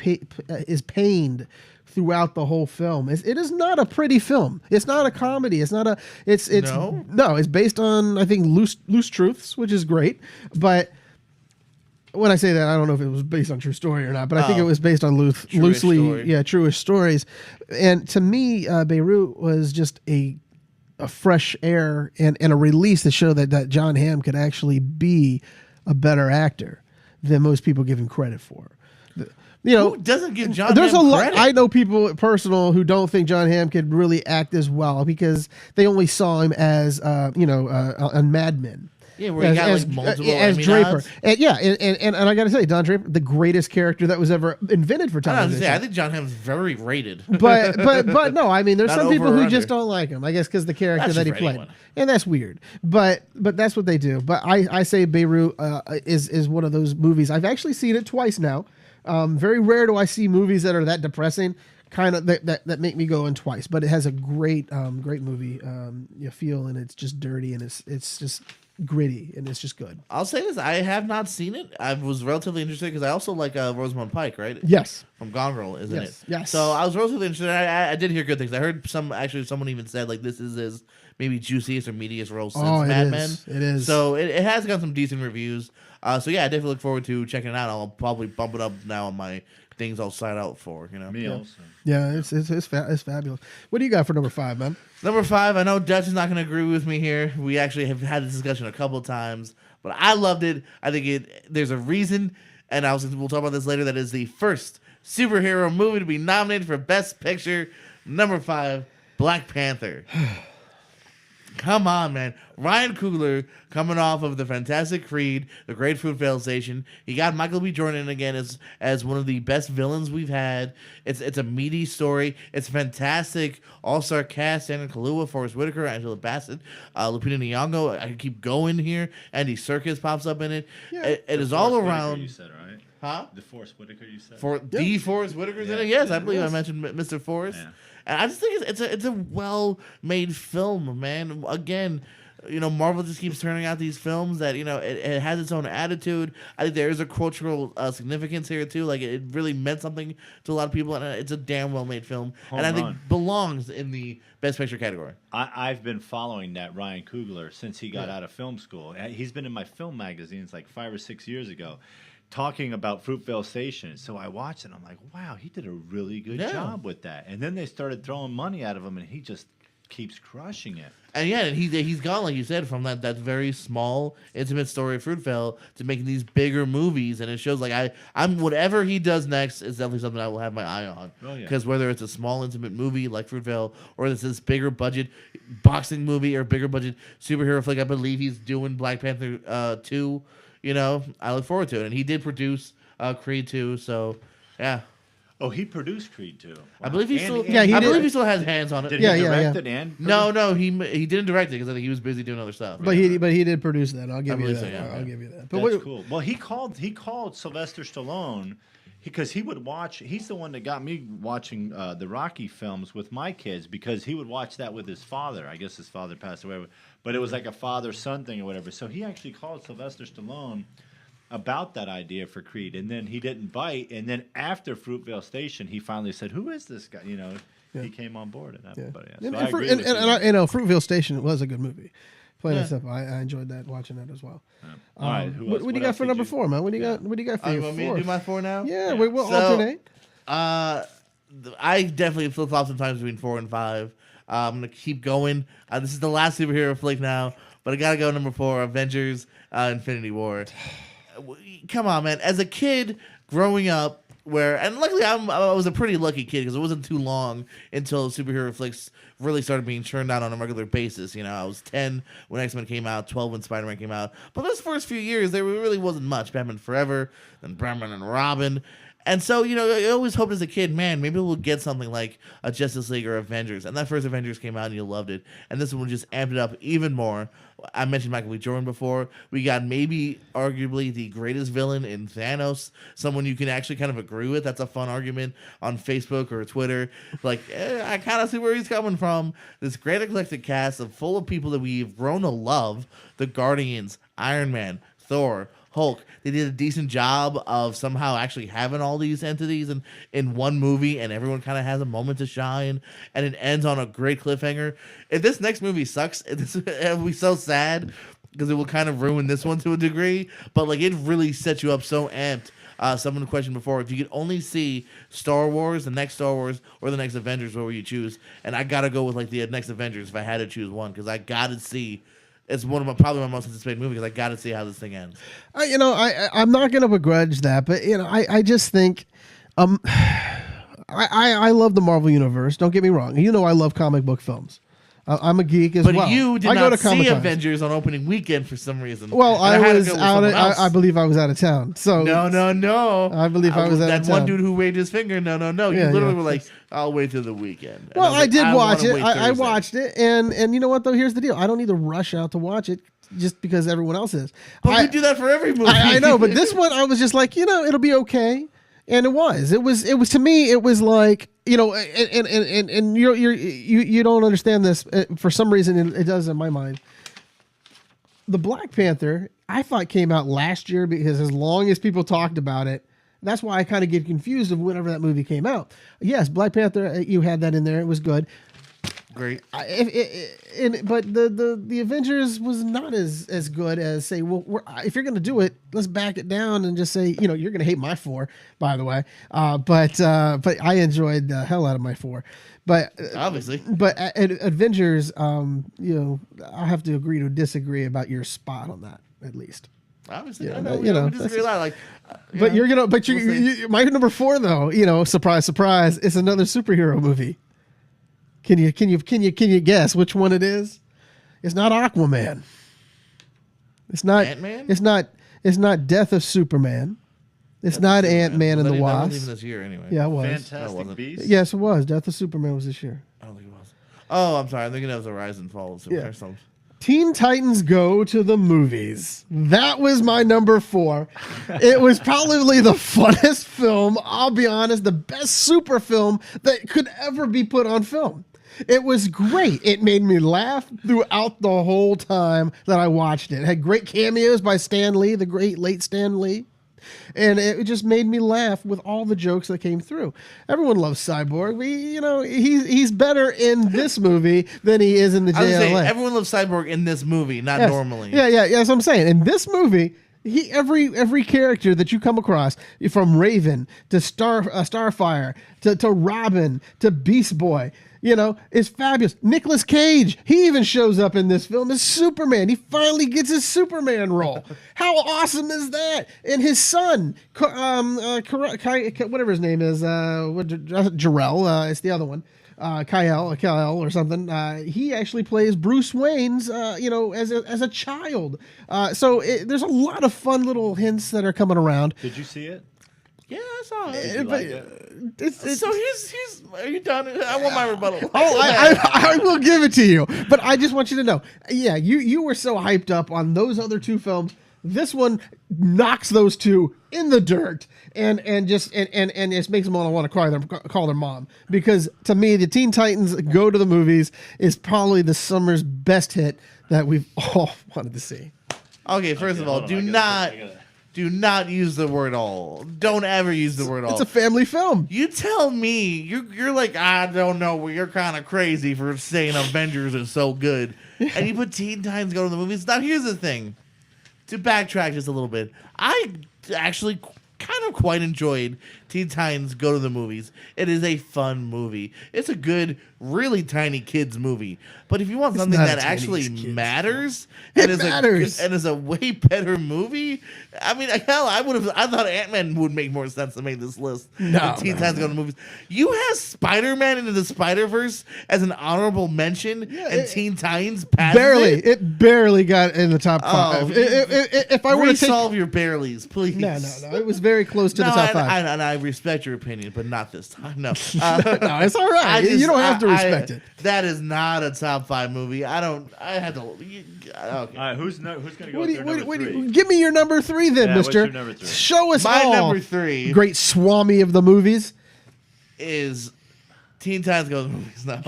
is pained throughout the whole film. It is not a pretty film. It's not a comedy. It's not a. It's No? no. It's based on, I think, loose truths, which is great, but. When I say that, I don't know if it was based on true story or not, but I think it was based on loosely, story. truish stories. And to me, Beirut was just a fresh air and a release to show that John Hamm could actually be a better actor than most people give him credit for. Who doesn't give John There's Hamm a lot. credit? I know people personal who don't think John Hamm could really act as well because they only saw him as on Mad Men. Yeah, where he got like multiple as Emmy Draper. nods. And yeah, and I got to say, Don Draper, the greatest character that was ever invented for I don't know, television. I think John Hamm's very rated. but no, I mean, there's Not some people over or who just under. don't like him. I guess because the character That's that he just for played, anyone. and that's weird. But that's what they do. But I say Beirut is one of those movies. I've actually seen it twice now. Very rare do I see movies that are that depressing, kind of that make me go in twice. But it has a great movie feel, and it's just dirty, and it's just gritty, and it's just good. I'll say this: I have not seen it. I was relatively interested because I also like Rosamund Pike, right? Yes. From Gone Girl, isn't Yes, it? yes. So I was relatively interested. I did hear good things. I heard someone even said like this is his maybe juiciest or meatiest role since Oh, it Mad is. Men. It is. So it has got some decent reviews. So yeah, I definitely look forward to checking it out. I'll probably bump it up now on my things I'll sign out for. Me also. Yeah, it's fabulous. What do you got for number 5, man? Number 5, I know Dutch is not going to agree with me here. We actually have had this discussion a couple of times, but I loved it. I think there's a reason, and we'll talk about this later, that is the first superhero movie to be nominated for Best Picture. Number 5, Black Panther. Come on, man. Ryan Coogler coming off of the Fantastic Creed, the Great Fruitvale Station. He got Michael B. Jordan again as one of the best villains we've had. It's a meaty story. It's fantastic. All-star cast: Sandra Kaluuya, Forrest Whitaker, Angela Bassett, Lupita Nyong'o. I can keep going here. Andy Serkis pops up in it. It is all Forrest Whitaker, around. you said, right? Huh? The Forrest Whitaker, you said. The Forrest Whitaker's in Yeah. it. Yes, I Yeah, believe I yes. mentioned Mr. Forrest. Yeah. And I just think it's a well-made film, man. Again, Marvel just keeps turning out these films that it has its own attitude. I think there is a cultural significance here too. Like it really meant something to a lot of people, and it's a damn well-made film, and I think run. belongs in the Best Picture category. I've been following that Ryan Coogler since he got out of film school. He's been in my film magazines like 5 or 6 years ago, talking about Fruitvale Station. So I watched it. I'm like, wow, he did a really good Yeah. job with that. And then they started throwing money at him, and he just keeps crushing it. And yeah, and he's gone, like you said, from that very small, intimate story of Fruitvale to making these bigger movies, and it shows like I'm whatever he does next is definitely something I will have my eye on. Oh, yeah. Because whether it's a small, intimate movie like Fruitvale, or it's this bigger budget boxing movie or bigger budget superhero flick, I believe he's doing Black Panther 2. You know, I look forward to it, and he did produce Creed 2, so yeah. Oh, he produced Creed too. I believe he still. Yeah, he I did. believe he still has hands on it. Did Yeah, he yeah, direct yeah. it and No, he didn't direct it because I think he was busy doing other stuff. But he did produce that. I'll give you believe that. so, yeah, I'll yeah. give you that. But That's what, cool. Well, he called Sylvester Stallone because he would watch. He's the one that got me watching the Rocky films with my kids because he would watch that with his father. I guess his father passed away, but it was like a father-son thing or whatever. So he actually called Sylvester Stallone about that idea for Creed, and then he didn't bite. And then after Fruitvale Station, he finally said, "Who is this guy?" You know, he came on board, and yeah. but yeah. And, So and, I Fru- agree and, with and, you. and I, you know, Fruitvale Station was a good movie. Plain and Yeah. simple. I enjoyed that, watching that as well. All right, who What else? do you What got else for did number you- 4, man? What do you got? What do you got for You your want me to 4? do my 4 now? Yeah, Yeah. we'll So- alternate. I definitely flip flop sometimes between 4 and 5. I'm gonna keep going. This is the last superhero flick now, but I gotta go number 4, Avengers: Infinity War. Come on, man. As a kid growing up, and luckily I was a pretty lucky kid because it wasn't too long until superhero flicks really started being churned out on a regular basis. You know, I was 10 when X-Men came out, 12 when Spider-Man came out. But those first few years, there really wasn't much. Batman Forever, then Batman and Robin. And so, you know, I always hoped as a kid, man, maybe we'll get something like a Justice League or Avengers. And that first Avengers came out and you loved it. And this one just amped it up even more. I mentioned Michael B. Jordan before. We got maybe arguably the greatest villain in Thanos, someone you can actually kind of agree with. That's a fun argument on Facebook or Twitter. Like, I kind of see where he's coming from. This great eclectic cast full of people that we've grown to love. The Guardians, Iron Man, Thor, Hulk. They did a decent job of somehow actually having all these entities in one movie, and everyone kind of has a moment to shine, and it ends on a great cliffhanger. If this next movie sucks, it'll be so sad because it will kind of ruin this one to a degree. But like, it really sets you up so amped. Someone questioned before, if you could only see Star Wars, the next Star Wars, or the next Avengers, what would you choose? And I gotta go with like the next Avengers if I had to choose one, because I gotta see. It's one of probably my most anticipated movies because I got to see how this thing ends. I'm not going to begrudge that, but I just think, I love the Marvel universe. Don't get me wrong. You know I love comic book films. I'm a geek as But well. you did I go not to see Comic-Cons. Avengers on opening weekend for some reason. Well, And had I to was go with out. someone else. I believe I was out of town. So No. I believe I was out that of one town. dude who waved his finger. No. Yeah, You literally yeah. were like, "I'll wait till the weekend." And Well, was I like, did watch wanna it. wait I Thursday. watched it, and you know what though? Here's the deal. I don't need to rush out to watch it just because everyone else is. But we do that for every movie. I know, but this one I was just like, it'll be okay, and it was. It was to me. It was like, and you don't understand this for some reason. It does in my mind. The Black Panther, I thought came out last year because as long as people talked about it, that's why I kind of get confused of whenever that movie came out. Yes, Black Panther, you had that in there. It was good. Great. But the Avengers was not as good as say, well, if you're going to do it, let's back it down and just say, you're going to hate my 4, by the way. But I enjoyed the hell out of my 4. But Obviously. but at Avengers, I have to agree to disagree about your spot on that at least. Obviously, Yeah, I know. you We know, disagree a lot. Like, But you're gonna, but we'll see. you my number 4 though, surprise, surprise, it's another superhero movie. Can you guess which one it is? It's not Aquaman. It's not Ant-Man? It's not Death of Superman. It's not Ant-Man and the That wasn't Wasp. even this year anyway. Yeah, it was. Fantastic wasn't. Beasts. Yes, it was. Death of Superman was this year. I don't think it was. Oh, I'm sorry. I'm thinking that was a Rise and Fall of Super Yeah. or something. Teen Titans Go to the Movies. That was my number 4. It was probably the funnest film. I'll be honest, the best super film that could ever be put on film. It was great. It made me laugh throughout the whole time that I watched it. It had great cameos by Stan Lee, the great late Stan Lee. And it just made me laugh with all the jokes that came through. Everyone loves Cyborg. He's better in this movie than he is in the I was saying, JLA. everyone loves Cyborg in this movie, not Yes. normally. Yeah. That's what I'm saying. In this movie, Every character that you come across, from Raven to Starfire to Robin to Beast Boy, is fabulous. Nicolas Cage, he even shows up in this film as Superman. He finally gets his Superman role. How awesome is that? And his son, whatever his name is, Jarrell, it's the other one. Kyle or something. He actually plays Bruce Wayne's, as a child. So there's a lot of fun little hints that are coming around. Did you see it? Yeah, I saw it. Did you like it? So he's. Are you done? I want my rebuttal. Oh, I will give it to you, but I just want you to know. Yeah, you were so hyped up on those other two films. This one knocks those two in the dirt and just makes them want to call their mom, because to me the Teen Titans Go to the Movies is probably the summer's best hit that we've all wanted to see. Okay, first of all, hold on, do not use the word all. Don't ever use the word all. It's a family film. You tell me, you're like, I don't know, well, you're kind of crazy for saying Avengers is so good, and you put Teen Titans Go to the Movies. Now here's the thing. To backtrack just a little bit, I actually kind of quite enjoyed Teen Titans Go to the Movies. It is a fun movie. It's a good, really tiny kids movie. But if you want something not that a actually tiny kids matters, It and matters. is a way better movie, I mean, hell, I thought Ant-Man would make more sense to make this list No, than Teen Titans Go to the Movies. You have Spider-Man Into the Spider-Verse as an honorable mention, and Teen Titans passes It barely got in the top five. If I were to take, Resolve your bareleys, please. no, it was very close to the top five. And I respect your opinion, but not this time. No, No, it's all right. You don't have to respect it. That is not a top 5 movie. I had to. Okay. All right, who's going to go What with do their you, number three? give me your number 3 then, Yeah, what's mister. your number 3? Show us My all. number 3 Great Swami of the movies. is Teen Titans Go to the Movies. No,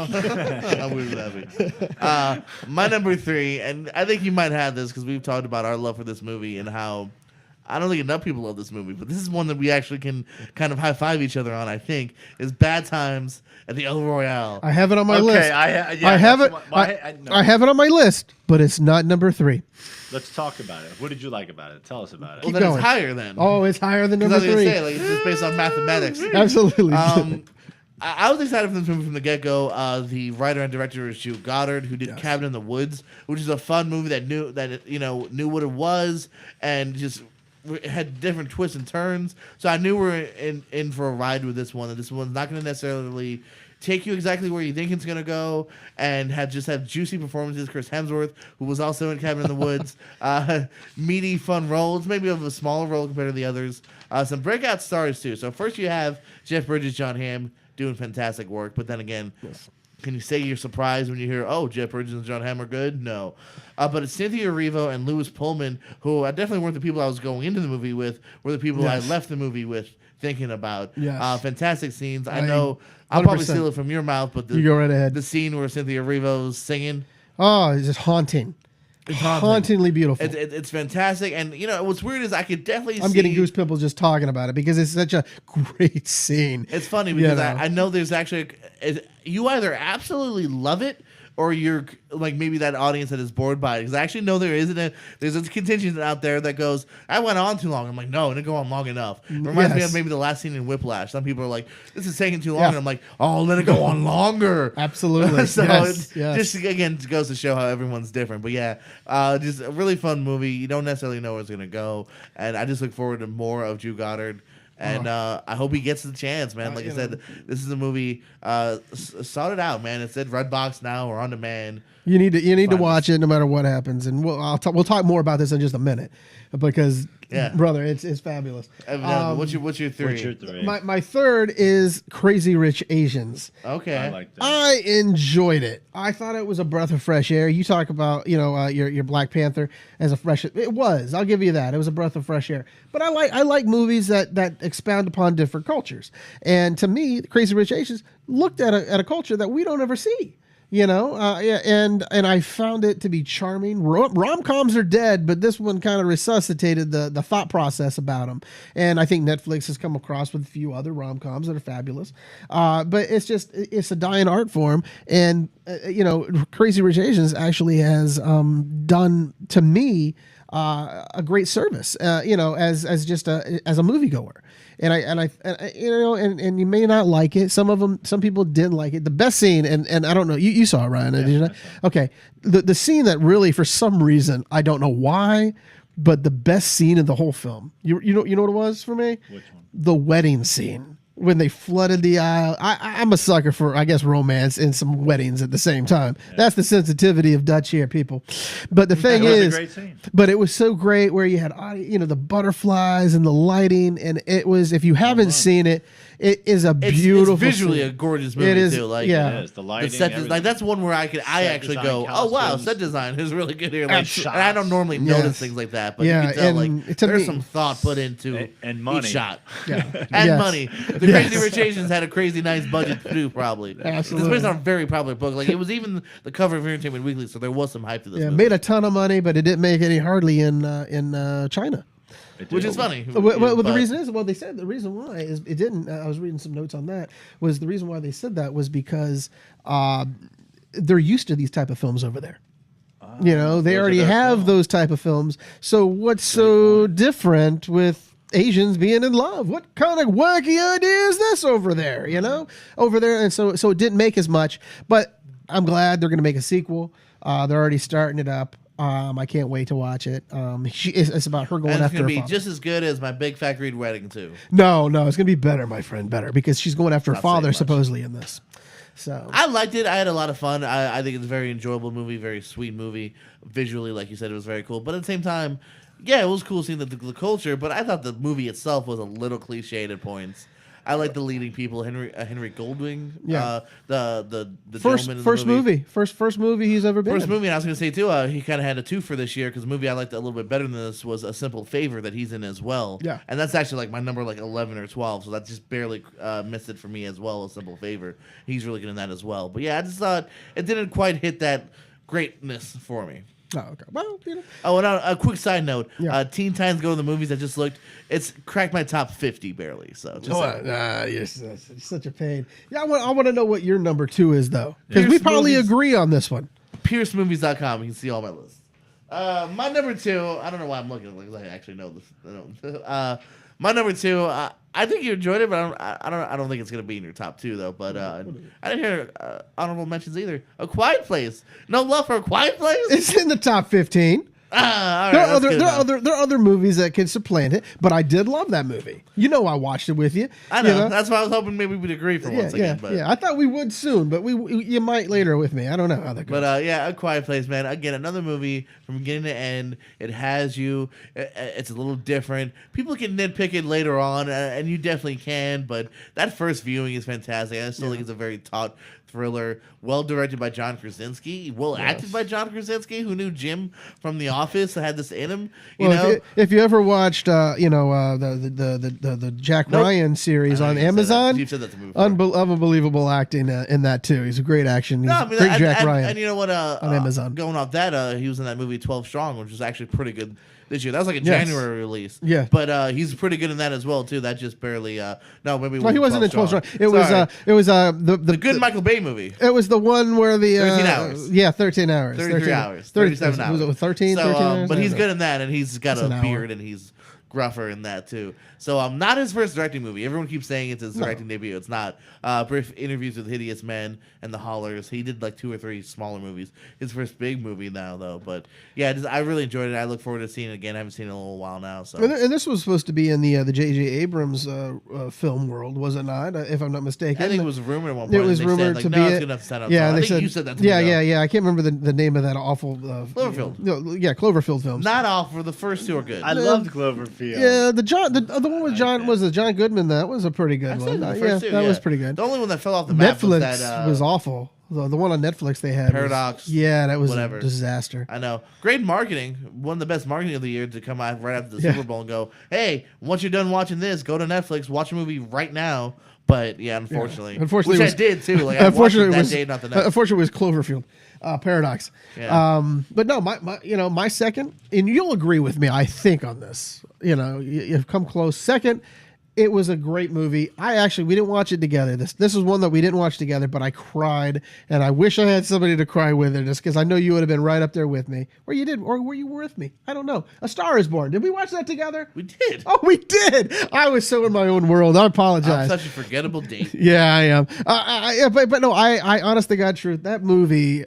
I'm weird with that. My number 3, and I think you might have this because we've talked about our love for this movie and how I don't think enough people love this movie, but this is one that we actually can kind of high five each other on. I think is Bad Times at the El Royale. I have it on my list. I have it. No. I have it on my list, but it's not number 3. Let's talk about it. What did you like about it? Tell us about it. Well, Keep then going. it's higher then. Oh, it's higher than Because I number was 3. gonna say, like, it's just based on mathematics. Absolutely. I was excited for this movie from the get-go. The writer and director is Drew Goddard, who did Cabin in the Woods, which is a fun movie that knew what it was and just had different twists and turns. So I knew we were in for a ride with this one, and this one's not going to necessarily take you exactly where you think it's going to go, and have juicy performances. Chris Hemsworth, who was also in Cabin in the Woods, meaty, fun roles, maybe of a smaller role compared to the others. Some breakout stars, too. So first you have Jeff Bridges, John Hamm, doing fantastic work, but then again, can you say you're surprised when you hear, oh, Jeff Bridges and John Hamm are good? No. But it's Cynthia Erivo and Lewis Pullman, who definitely weren't the people I was going into the movie with, were the people I left the movie with thinking about. Yes. Fantastic scenes. I know I'll 100%. probably steal it from your mouth, but You go right ahead. the scene where Cynthia Erivo's singing, Oh, it's just haunting. it's haunting. Hauntingly beautiful. It's fantastic. And, what's weird is I could definitely I'm see... getting goose pimples just talking about it because it's such a great scene. It's funny because know. I know there's actually you either absolutely love it or you're like maybe that audience that is bored by it. Because I actually know there's a contingent out there that goes, I went on too long. I'm like, no, it didn't go on long enough. It reminds me Yes. of maybe the last scene in Whiplash. Some people are like, this is taking too long. Yeah. And I'm like, oh, let it go on longer. Absolutely. So Yes, it yes. just again goes to show how everyone's different. But yeah, just a really fun movie. You don't necessarily know where it's gonna go, and I just look forward to more of Drew Goddard. And I hope he gets the chance, man. Like I said, this is a movie. Sought it out, man. It said Redbox now or on demand. You need to Fun. watch it no matter what happens, and we'll talk more about this in just a minute because brother, it's fabulous. What's your 3? What's your 3? My third is Crazy Rich Asians. Okay. I like that. I enjoyed it. I thought it was a breath of fresh air. You talk about your Black Panther as a fresh. It was. I'll give you that. It was a breath of fresh air. But I like movies that expound upon different cultures. And to me, Crazy Rich Asians looked at a culture that we don't ever see. And I found it to be charming. Rom-coms are dead, but this one kind of resuscitated the thought process about them. And I think Netflix has come across with a few other rom-coms that are fabulous. But it's a dying art form. And, Crazy Rich Asians actually has done, to me, a great service, as just as a moviegoer. And you may not like it. Some people didn't like it. The best scene, and I don't know, you saw it, Ryan, did you not? Okay. The scene that really, for some reason, I don't know why, but the best scene in the whole film. You know what it was for me? Which one? The wedding scene. When they flooded the aisle. I'm a sucker for, I guess, romance and some weddings at the same time. Yeah. That's the sensitivity of Dutch here, people. But the thing is, a great scene. But it was so great where you had, the butterflies and the lighting, and it was, if you haven't seen it, it is a beautiful. It's visually scene. a gorgeous movie it is, too. Like, yeah, it is. The lighting, the set like that's one where I actually go, oh wow, set design is really good here. Like, and I don't normally notice things like that, but you can tell like there's some thought put into and money. each shot. Yeah. And money. The Crazy Rich Asians had a crazy nice budget too, probably. Absolutely. It's based on a very popular book. Like it was even the cover of Entertainment Weekly, so there was some hype to this. Yeah, movie. made a ton of money, but it didn't make any hardly in China. Which is funny. Well, the reason is, they said the reason why is it didn't. I was reading some notes on that. Was the reason why they said that was because they're used to these type of films over there. They already have those type of films. So what's so different with Asians being in love? What kind of wacky idea is this over there? Over there, and so it didn't make as much. But I'm glad they're going to make a sequel. They're already starting it up. I can't wait to watch it. It's about her going and it's after gonna her be father. just as good as My Big Fat Greek Wedding too. No, it's gonna be better, my friend. Better because she's going after her father supposedly in this. So I liked it. I had a lot of fun. I think it's a very enjoyable movie, very sweet movie. Visually, like you said, it was very cool. But at the same time, yeah, it was cool seeing the culture. But I thought the movie itself was a little cliched at points. I like the leading people, Henry Goldwing. Yeah. The first gentleman in the movie. First movie he's ever been. First in. movie, and I was going to say too, he kind of had a two for this year because the movie I liked a little bit better than this was A Simple Favor that he's in as well. Yeah. And that's actually like my number 11 or 12, so that just barely missed it for me as well. A Simple Favor, he's really good in that as well. But yeah, I just thought it didn't quite hit that greatness for me. Oh, okay. Well, Oh, and a quick side note: Yeah. Teen Titans Go to the Movies. I just looked; it's cracked my top 50 barely. So just yes, it's such a pain. Yeah, I want to know what your number 2 is though, because we Pierce probably Movies. agree on this one. PierceMovies.com. You can see all my lists. My number 2. I don't know why I'm looking like I actually know this. My number 2. I think you enjoyed it, but I don't think it's gonna be in your top 2 though. But I didn't hear honorable mentions either. A Quiet Place. No love for A Quiet Place. It's in the top 15. All right, There are other movies that can supplant it, but I did love that movie. I watched it with you. I know. That's why I was hoping maybe we'd agree for once again. But I thought we would soon, but you might later with me. I don't know how that goes. But A Quiet Place, man. Again, another movie from beginning to end. It has you. It's a little different. People can nitpick it later on, and you definitely can. But that first viewing is fantastic. I still think it's a very taut thriller. Well directed by John Krasinski. Well acted by John Krasinski, who knew Jim from The Office. Had this in him. If you ever watched, the Jack Ryan series on Amazon, you've said that to me before. Unbelievable acting in that too. He's a great action. He's great Jack Ryan. And you know what? On Amazon. Going off that, he was in that movie 12 Strong, which was actually pretty good this year. That was like a Yes. January release. Yeah. But he's pretty good in that as well too. That just barely. No, maybe. No, he wasn't in 12 Strong. It Sorry. was the good Michael Bay movie. It was the one where the 13 hours. Yeah, 13 hours. 33 hours. 37 hours. Was it 13? So, 13 hours? but he's good in that, and he's got That's a an beard, hour. and he's gruffer in that too. So not his first directing movie. Everyone keeps saying it's his directing debut. It's not. Brief Interviews with Hideous Men and The Haulers. He did like 2 or 3 smaller movies. His first big movie now though. But yeah, I really enjoyed it. I look forward to seeing it again. I haven't seen it in a little while now. So And this was supposed to be in the J.J. Abrams film world, was it not? If I'm not mistaken. I think it was rumored at one point. It was and they rumored said, to like, be no, it's it. gonna have to stand up. Yeah, I they think said, you said that to me. though. yeah. I can't remember the name of that awful Cloverfield. Cloverfield films. Not all for the first 2 are good. I loved Cloverfield. Yeah, the one with John was John Goodman. That was a pretty good I said one. the Yeah, first 2, that was pretty good. The only one that fell off the map Netflix was that was awful. The one on Netflix they had Paradox, yeah, that was whatever. a disaster. I know. Great marketing. One of the best marketing of the year to come out right after the Yeah. Super Bowl and go, hey, once you're done watching this, go to Netflix, watch a movie right now. But yeah, unfortunately. Unfortunately, which it was- I did too. Like I watched it that day, not the next. Unfortunately, it was Cloverfield Paradox. Yeah. But no, my second, and you'll agree with me, I think on this. You've come close. Second It was a great movie. We didn't watch it together. This was one that we didn't watch together, but I cried, and I wish I had somebody to cry with it, just because I know you would have been right up there with me, or you did, or were you with me? I don't know. A Star Is Born. Did we watch that together? We did. Oh, we did. I was so in my own world. I I'm apologize. such a forgettable date. Yeah, I am. But no, I honest to God truth, that movie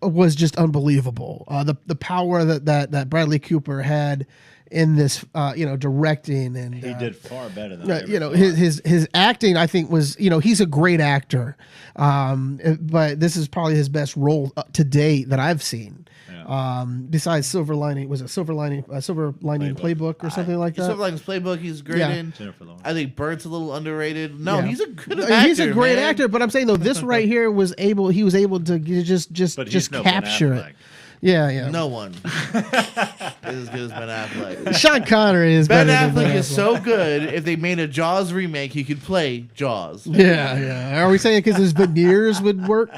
was just unbelievable. The power that Bradley Cooper had in this, directing, and He did far better than I ever thought. his acting. I think was, he's a great actor, but this is probably his best role to date that I've seen. Yeah. Besides Silver Lining, was it Silver Lining Playbook or something like that? Silver Linings Playbook, he's great Yeah. in. Jennifer Lawrence. I think Bert's a little underrated. No, Yeah. he's a good actor. He's a great man. actor, but I'm saying though, this right here was able to just But he's no Ben capture it. Affleck. Yeah. No one is as good as Ben Affleck. Sean Connery is Ben better than Affleck is so good. If they made a Jaws remake, he could play Jaws. Yeah. Are we saying because his veneers would work?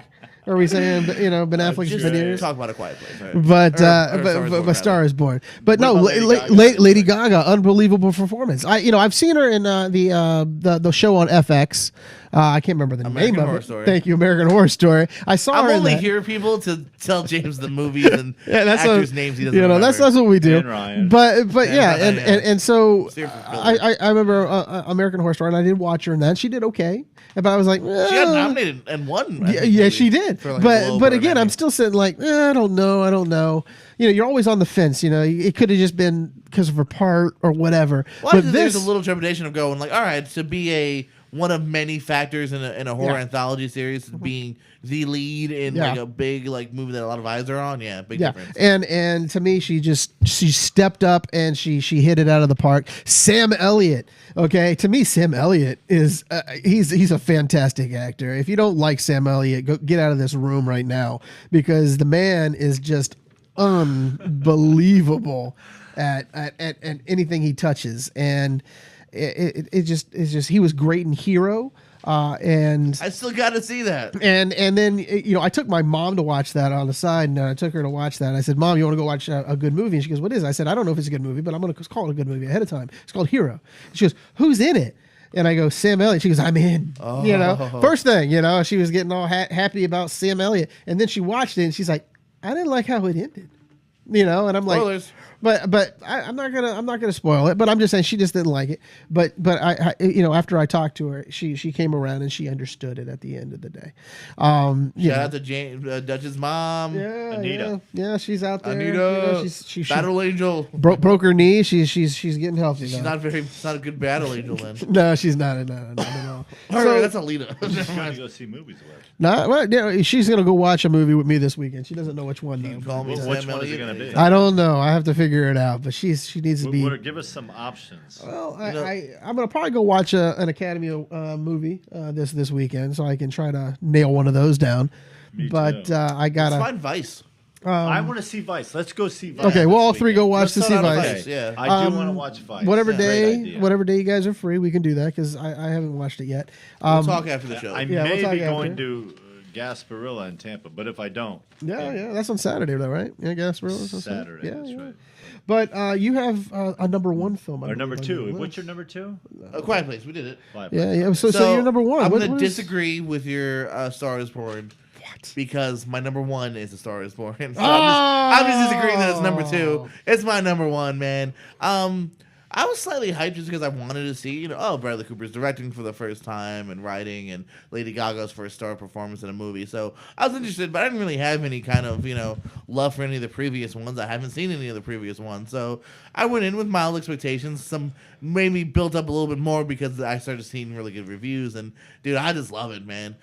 Or are we saying Ben Affleck's Just veneers? talk about A Quiet Place. Right? But Or Star Is Born. But no, about Lady Lady Gaga? Gaga, unbelievable performance. I've seen her in the show on FX. I can't remember the American name of Horror it. Story. Thank you, American Horror Story. I saw I'm her in only that. here, people, to tell James the movies and That's actors' what, names he doesn't remember. that's what we do. And Ryan. But yeah, Ryan, and so Steer for Philly. I remember American Horror Story, and I did watch her in that. She did okay, but I was like, She got nominated and won. I think, Yeah, maybe, she did. for like a But Globe or an again, Emmy. I'm still sitting like, I don't know. You're always on the fence. It could have just been because of her part or whatever. Well, I but think there's this, a little trepidation of going like, all right, to be one of many factors in a horror Yeah. anthology series, being the lead in Yeah. like a big movie that a lot of eyes are on. Yeah, big yeah, difference. and to me, she stepped up and she hit it out of the park. Sam Elliott, okay, to me, Sam Elliott is he's a fantastic actor. If you don't like Sam Elliott, go get out of this room right now, because the man is just unbelievable at anything he touches, and it's just he was great in Hero. And I still got to see that. and then I took my mom to watch that on the side, and I took her to watch that. I said, "Mom, you want to go watch a good movie?" And she goes, "What is it?" I said, "I don't know if it's a good movie, but I'm going to call it a good movie ahead of time. It's called Hero." She goes, "Who's in it?" And I go, "Sam Elliott." She goes, "I'm in." First thing, she was getting all happy about Sam Elliott, and then she watched it and she's like, "I didn't like how it ended." And I'm like, Spoilers. But I'm not gonna spoil it. But I'm just saying she just didn't like it. But I after I talked to her, she came around and she understood it at the end of the day. Shout out to James, Dutch's mom. Yeah, Anita. yeah, she's out there. Anita, She Battle Angel. broke her knee. She's getting healthy. She's now. it's not a good Battle Angel then. No, she's not. No. All right, that's Alita. She's trying to go see movies with. She's gonna go watch a movie with me this weekend. She doesn't know which one though. Call me Which Sam one is it Elliott. gonna be? I don't know. I have to figure it out. But she needs to be. Give us some options. Well, I'm gonna probably go watch an Academy movie this weekend, so I can try to nail one of those down. Me But too. I Let's gotta. find Vice. I want to see Vice. Let's go see Vice. Okay, we'll all this three go weekend. watch to Let's see start on Vice. Vice, yeah. I do want to watch Vice. Whatever Great idea. whatever day you guys are free, we can do that because I haven't watched it yet. We'll talk after the show. I Yeah, we'll may talk be after. going to Gasparilla in Tampa, but if I don't, Yeah, that's on Saturday though, right? Yeah, Gasparilla. Saturday. That's right. But you have a number one film. I Or number believe, on two. your What's list. your number two? A Quiet Place. We did it. Yeah. So you're number one. I'm What- going to what is- disagree with your Star is Born. What? Because my number one is A Star is Born. So I'm just disagreeing that it's number two. It's my number one, man. I was slightly hyped just because I wanted to see, Bradley Cooper's directing for the first time and writing, and Lady Gaga's first star performance in a movie. So I was interested, but I didn't really have any kind of, love for any of the previous ones. I haven't seen any of the previous ones. So I went in with mild expectations. Some maybe built up a little bit more because I started seeing really good reviews. And, dude, I just love it, man.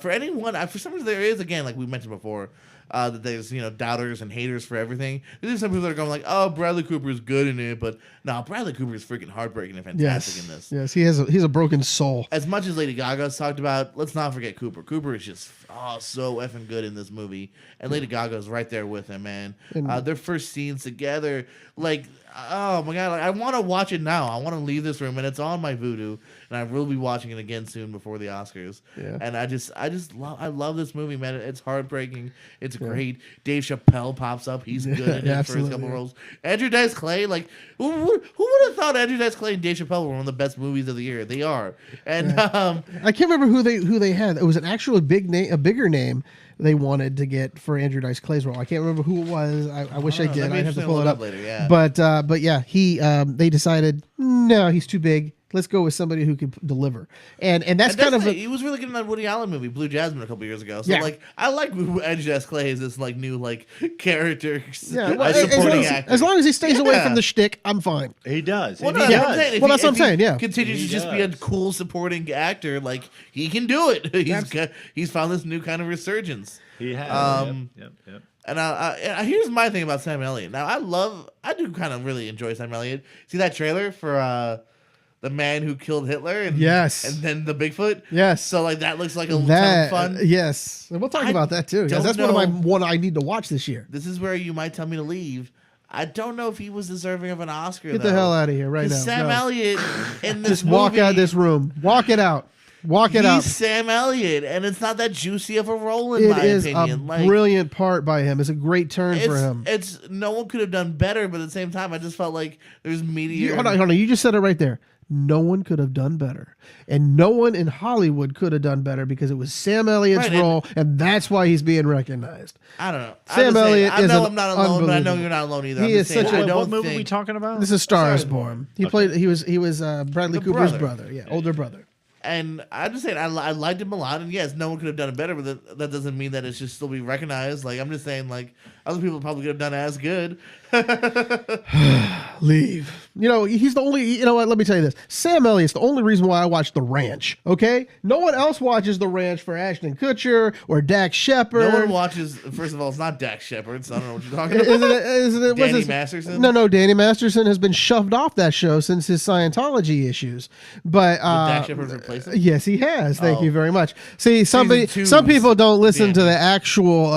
For anyone, for some reason, there is, again, like we mentioned before, that there's doubters and haters for everything. There's some people that are going like, "Oh, Bradley Cooper is good in it," but no, Bradley Cooper is freaking heartbreaking and fantastic in this. Yes, he's a broken soul. As much as Lady Gaga's talked about, let's not forget Cooper. Cooper is just so effing good in this movie, and Lady Gaga's right there with him, man. Their first scenes together, like, oh my god, like, I want to watch it now. I want to leave this room, and it's on my Vudu, and and I will be watching it again soon before the Oscars. Yeah. And I love this movie, man. It's heartbreaking. It's great. Dave Chappelle pops up. He's good in it for his absolutely, couple yeah. roles. Andrew Dice Clay, like who would have thought Andrew Dice Clay and Dave Chappelle were one of the best movies of the year? They are. And I can't remember who they had. It was an actual big name, a bigger name they wanted to get for Andrew Dice Clay's role. I can't remember who it was. I wish I That'd did. be I'd have to interesting to pull it look up up later, yeah. But yeah, they decided no, he's too big. Let's go with somebody who can deliver. And that's kind of he was really good in that Woody Allen movie, Blue Jasmine, a couple years ago. So Yeah. like I like Andrew Dice Clay as this like new like character. yeah, a well, supporting actor. as long as he stays away Yeah. from the shtick, I'm fine. He does. Well, He no, does. I'm saying, if Well, he- that's what I'm if he saying, yeah. continues He to just be a does. cool supporting actor, like he can do it. He's found this new kind of resurgence. He has. Yep. And here's my thing about Sam Elliott. Now I do kind of really enjoy Sam Elliott. See that trailer for the man who killed Hitler? And, Yes. And then the Bigfoot. Yes. So like that looks like a ton That of fun. yes, and we'll talk I about that too. 'Cause don't that's know. one I need to watch this year. This is where you might tell me to leave. I don't know if he was deserving of an Oscar. Get the hell out of here right 'Cause now. Sam No. Elliott in this Just walk movie, out of this room. Walk it out. Walk it he's out. Sam Elliott, and it's not that juicy of a role in It my is opinion. a brilliant part by him. It's a great turn for him. It's no one could have done better, but at the same time, I just felt like there's meteor. Hold on. You just said it right there. No one could have done better, and no one in Hollywood could have done better because it was Sam Elliott's Right, and- role, and that's why he's being recognized. I don't know. Sam I'm just saying, Elliott I is know an I'm not alone, but I know unbelievable- you're not alone either. He I'm is just saying, such a- I What don't movie are we think talking about? This is Star is Star is Born. He played. He was Bradley The Cooper's brother. brother. Yeah, older brother. And I'm just saying, I liked him a lot, and yes, no one could have done it better, but that doesn't mean that it should still be recognized. Like I'm just saying, like other people probably could have done as good. Leave. You know, he's the only. You know what? Let me tell you this. Sam Elliott's the only reason why I watch The Ranch. Okay, no one else watches The Ranch for Ashton Kutcher or Dax Shepard. No one watches. First of all, it's not Dax Shepard, so I don't know what you're talking Isn't about. it, what's Danny his- Masterson? No, Danny Masterson has been shoved off that show since his Scientology issues. But Dax Shepard replace him? yes, he has. Thank Oh. you very much. See, some Season 2's people don't listen to Danny. the actual,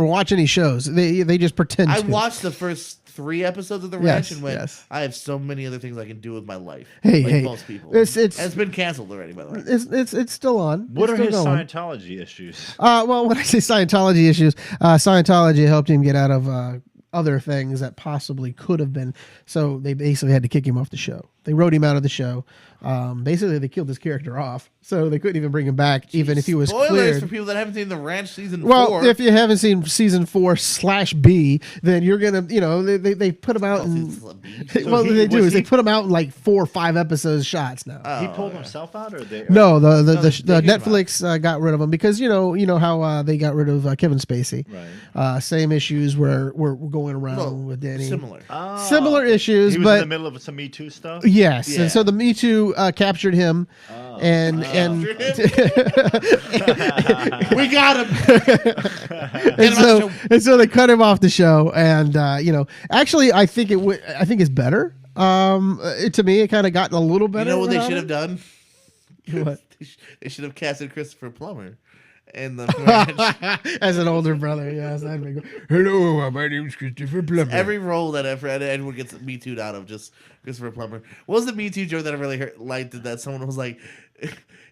watch any shows. They just pretend. I to. watched the first 3 episodes of The Yes, Ranch and went, yes. I have so many other things I can do with my life. Hey, like hey, most people. it's- And it's been canceled already, by the way. It's still on. What It's are still his going. Scientology issues? Well, when I say Scientology issues, Scientology helped him get out of other things that possibly could have been. So they basically had to kick him off the show. They wrote him out of the show. Basically, they killed his character off, so they couldn't even bring him back, even if he was Spoilers cleared. for people that haven't seen The Ranch season Well, 4. if you haven't seen season 4/B, then you're gonna, they put him out. In, well, he- they do was is they he- put him out in like 4 or 5 episodes shots now. He pulled himself out, or they? No, the they came out. Netflix got rid of him because you know how they got rid of Kevin Spacey. Right. Same issues were going around Well, with Danny. similar. Oh. Similar issues, He was but in the middle of some Me Too stuff. yes, Yeah. and so the Me Too captured him, and We got him. and so they cut him off the show, and actually I think I think it's better. To me, it kind of gotten a little You better. know what they without should have him. done? What? They should have casted Christopher Plummer in The Ranch. As an older brother, yes, that'd be good. Hello, my name's Christopher Plummer. Every role that Edward gets Me Too'd out of, just Christopher Plummer. What was the Me Too joke that I really liked? That someone was like,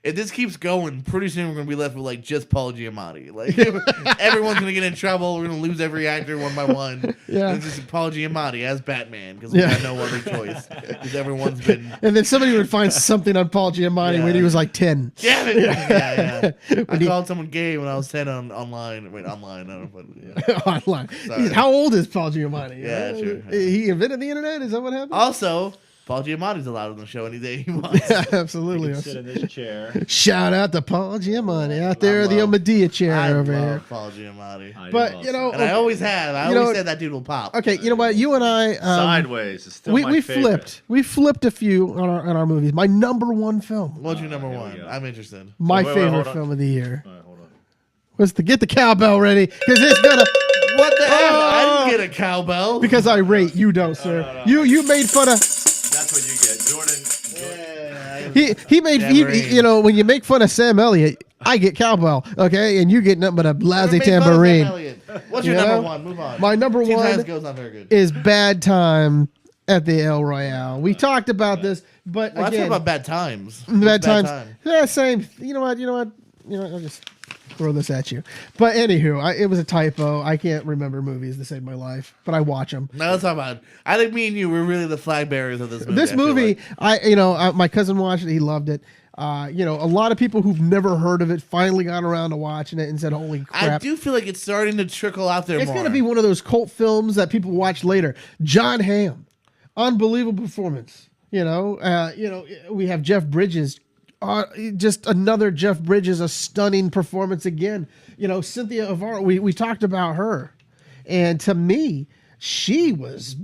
if this keeps going, pretty soon we're gonna be left with like just Paul Giamatti. Like everyone's gonna get in trouble. We're gonna lose every actor one by one. Yeah. It's just Paul Giamatti as Batman because we got no other choice because everyone's been. And then somebody would find something on Paul Giamatti when he was like 10. Damn it! Yeah. I called someone gay when I was 10 online. Wait, online. I don't know. But, yeah. Online. Sorry. How old is Paul Giamatti? Yeah, sure. He invented the internet? Is that what happened? Also, Paul Giamatti's allowed on the show any day he wants. Absolutely. Sit in this chair. Shout out to Paul Giamatti out there, the love- Medea chair I over love here. Paul Giamatti. I But, do you know, also. And I always have. I You know- always said that dude will pop. Okay, you know what? You and I, Sideways is still we my favorite. flipped a few on our movies. My number one film, What's your number here we one? go. I'm interested. my Wait, favorite hold on. film of the year, All right, hold on. was to get the cowbell ready because it's gonna. What the hell? Oh! I didn't get a cowbell. Because I rate, you don't, sir. no. You made fun of. That's what you get, Jordan. He made Tambourine. you know, when you make fun of Sam Elliott, I get cowbell, okay, and you get nothing but a lousy Never made fun of Sam tambourine. Elliott. What's your You know? number one? Move on. My number Teen one Titans Go's not very good. is Bad Time at the El Royale. We talked about this, but Well, let's talk again, about bad times. bad times. Time. Yeah, same. You know what? I'll just throw this at you. But anywho, it was a typo. I can't remember movies to save my life, but I watch them. Now let's talk about. I think me and you were really the flag bearers of this movie. This I feel movie, like. my cousin watched it. He loved it. A lot of people who've never heard of it finally got around to watching it and said, "Holy crap!" I do feel like it's starting to trickle out there It's more. going to be one of those cult films that people watch later. John Hamm, unbelievable performance. We have Jeff Bridges, just another Jeff Bridges, a stunning performance again. Cynthia Avara, we talked about her, and to me, she was.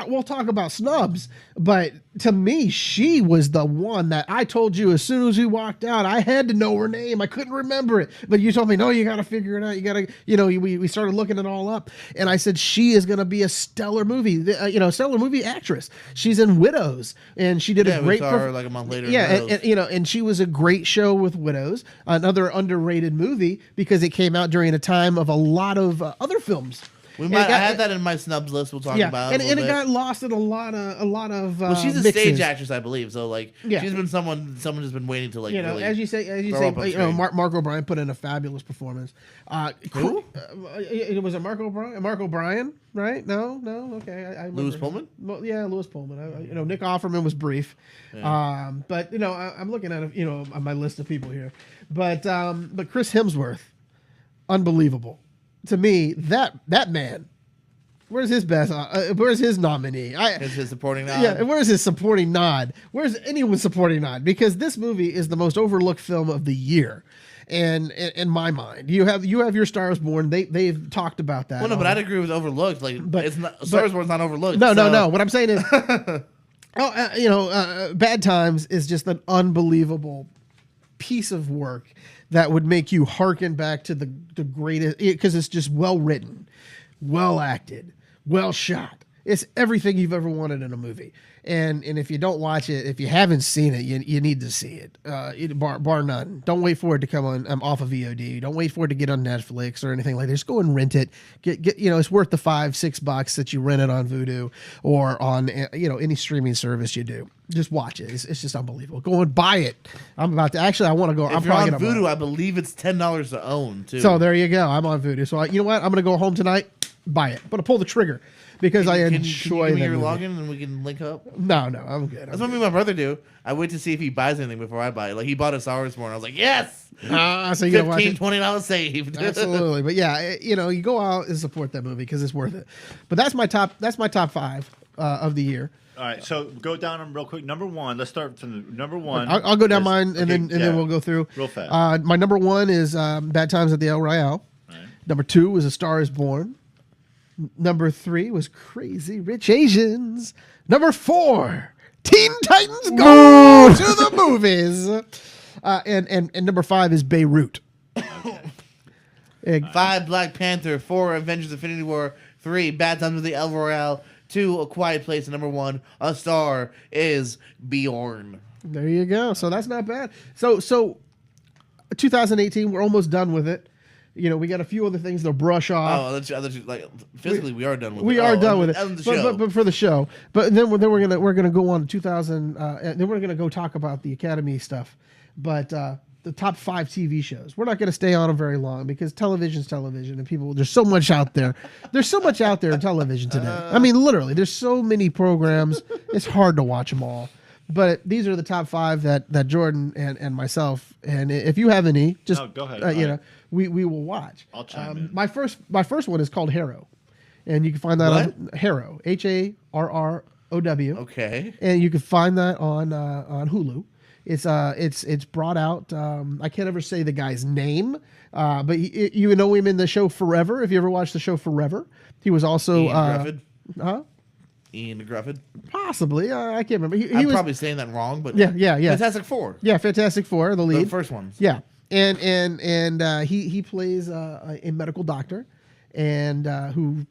We'll talk about snubs, but to me, she was the one that I told you as soon as we walked out, I had to know her name. I couldn't remember it, but you told me, no, you got to figure it out. You got to, we started looking it all up, and I said, she is going to be a stellar movie, stellar movie actress. She's in Widows, and she did a great. We saw her like a month later. Yeah, and she was a great show with Widows, another underrated movie because it came out during a time of a lot of other films. I had that in my snubs list. We'll talk about. And it got lost in a lot of. Well, she's a mixes. stage actress, I believe. So Yeah. she's been someone has been waiting to really as you say, grow up on screen. Mark O'Brien put in a fabulous performance. Who? It was a Mark O'Brien. Mark O'Brien, right? No, okay. I Lewis Pullman. Well, yeah, Lewis Pullman. Nick Offerman was brief, but I'm looking at on my list of people here, but Chris Hemsworth, unbelievable. To me, that man, where's his best? Where's his nominee? Is his supporting nod? Yeah, where's his supporting nod? Where's anyone's supporting nod? Because this movie is the most overlooked film of the year, and in my mind, you have your Stars Born. They've talked about that. Well, no, but I'd agree with overlooked. It's not Stars Born's not overlooked. No. What I'm saying is, Bad Times is just an unbelievable piece of work that would make you hearken back to the greatest, because it's just well written, well acted, well shot. It's everything you've ever wanted in a movie. And if you don't watch it, if you haven't seen it, you need to see it. Bar none. Don't wait for it to come on off of VOD. Don't wait for it to get on Netflix or anything like that. Just go and rent it. Get it's worth the $5-6 that you rent it on Vudu or on any streaming service you do. Just watch it. It's just unbelievable. Go and buy it. I'm about to I want to go. If I'm you're on probably Vudu, I believe it's $10 to own too. So there you go. I'm on Vudu. So you know what? I'm going to go home tonight. Buy it. I'm going to pull the trigger because I can enjoy you give me that your movie. login and we can link up? No, I'm good. That's what me and my brother do. I wait to see if he buys anything before I buy it. Like he bought a Star Wars more, and I was like, yes, So you gotta watch it. $15-$20 saved. Absolutely, but yeah, you go out and support that movie because it's worth it. But that's my top 5 of the year. All right, so go down them real quick. Number one, let's start from the number one. I'll go down is- mine and okay, then we'll go through real fast. My number 1 is Bad Times at the El Royale. Right. Number 2 was A Star Is Born. Number 3 was Crazy Rich Asians. Number 4, Teen Titans Go to the movies. And number 5 is Beirut. 5, Black Panther. 4, Avengers: Infinity War. 3, Bad Times with the El Royale. 2, A Quiet Place. And number 1, A Star Is Bjorn. There you go. So that's not bad. So 2018, we're almost done with it. We got a few other things to brush off. Oh, physically, we are done with it. We are done with On the it, show. but for the show. But then we're gonna go on to 2000. Then we're gonna go talk about the Academy stuff. But the top 5 TV shows. We're not gonna stay on them very long because television's television, and people. There's so much out there. There's so much out there in television today. I mean, literally, there's so many programs. It's hard to watch them all. But these are the top 5 that Jordan and myself. And if you have any, just No, go ahead. we will watch. I'll chime in. My first one is called Harrow, and you can find that on Harrow, HARROW. Okay. And you can find that on Hulu. It's brought out. I can't ever say the guy's name, but you know him in the show Forever. If you ever watched the show Forever, he was also Ian Grufford. huh? Ian Grufford. Possibly. I can't remember. He I'm was probably saying that wrong, but yeah. Fantastic Four. Yeah, Fantastic Four, the lead. The first ones. Yeah, and he plays a medical doctor, and who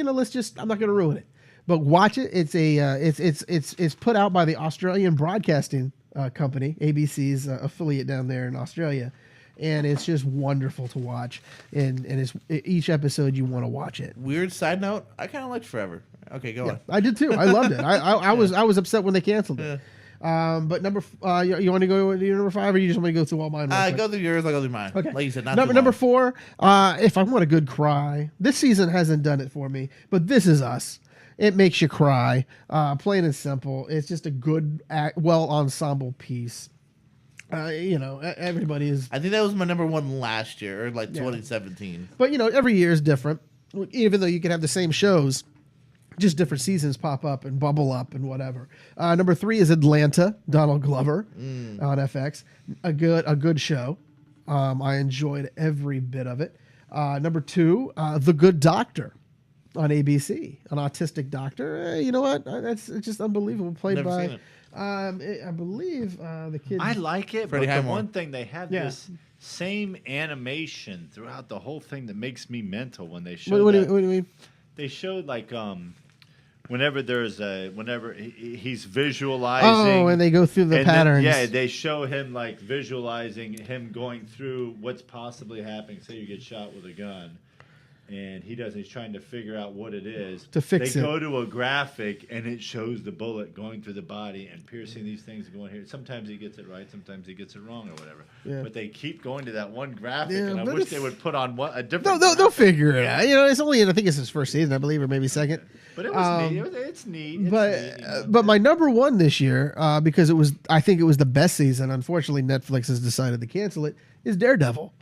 let's just I'm not going to ruin it, but watch it. It's it's put out by the Australian Broadcasting Company, ABC's affiliate down there in Australia, and it's just wonderful to watch. And it's each episode you want to watch it. Weird side note, I kind of liked Forever. Okay, go on. I did too. I loved it. I was upset when they canceled it. But you want to go to your number 5, or you just want to go through all mine? real quick? Go through yours, I'll go through mine. Okay. Like you said, not number too long. number 4. If I want a good cry, this season hasn't done it for me, but This Is Us. It makes you cry. Plain and simple. It's just a good, well ensemble piece. Everybody is. I think that was my number 1 last year, or like 2017. But every year is different. Even though you can have the same shows, just different seasons pop up and bubble up and whatever. Number 3 is Atlanta, Donald Glover on FX. A good show. I enjoyed every bit of it. Number 2, The Good Doctor on ABC, an autistic doctor. You know what? It's just unbelievable. Played Never by, seen it. I believe the kid. I like it, Freddie but the Highmore. one thing they have Yeah. this same animation throughout the whole thing that makes me mental when they show What do that. you mean? They showed like whenever he's visualizing. Oh, and they go through the and then, patterns. yeah, they show him like visualizing him going through what's possibly happening. Say you get shot with a gun, and he doesn't. He's trying to figure out what it is. To fix they it. go to a graphic, and it shows the bullet going through the body and piercing these things and going here. Sometimes he gets it right, sometimes he gets it wrong, or whatever. Yeah. But they keep going to that one graphic, Yeah, and I but wish it's- they would put on a No, different. they'll graphic. figure it out. It's only I think it's his first season, I believe, or maybe second. But it was neat. It's neat. It's But neat, you know. but my number 1 this year, because I think it was the best season. Unfortunately, Netflix has decided to cancel it. Is Daredevil.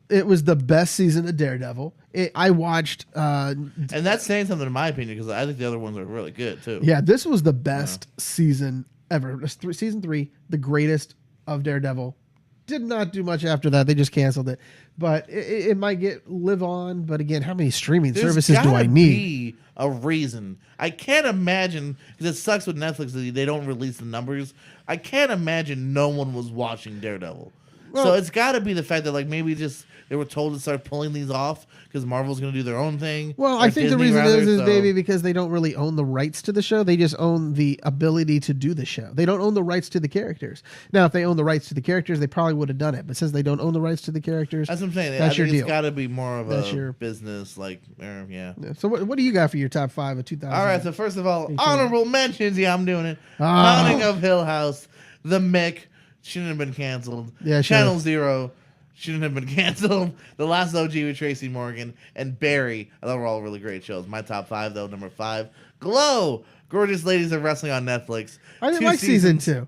It was the best season of Daredevil. I watched. And that's saying something in my opinion, because I think the other ones are really good too. Yeah, this was the best season ever. Season 3, the greatest of Daredevil. Did not do much after that. They just canceled it. But it might live on. But again, how many streaming There's services do gotta I need? be a reason. I can't imagine, because it sucks with Netflix that they don't release the numbers. I can't imagine no one was watching Daredevil. So Well- it's got to be the fact that like maybe just they were told to start pulling these off because Marvel's going to do their own thing. Well, or I think the Disney, reason rather, is so- maybe because they don't really own the rights to the show. They just own the ability to do the show. They don't own the rights to the characters. Now, if they own the rights to the characters, they probably would have done it. But since they don't own the rights to the characters, That's what I'm saying. That's I your think deal. It's got to be more of That's a your- business, like yeah. Yeah. So what do you got for your top 5 of 2000? All right. So first of all, honorable mentions. Yeah, I'm doing it. Ah. Haunting of Hill House, The Mick shouldn't have been canceled. Yeah, Channel should've. Zero shouldn't have been canceled. The Last OG with Tracy Morgan and Barry. I thought were all really great shows. My top 5 though. Number 5, Glow, Gorgeous Ladies of Wrestling on Netflix. I didn't 2 like season seasons. 2.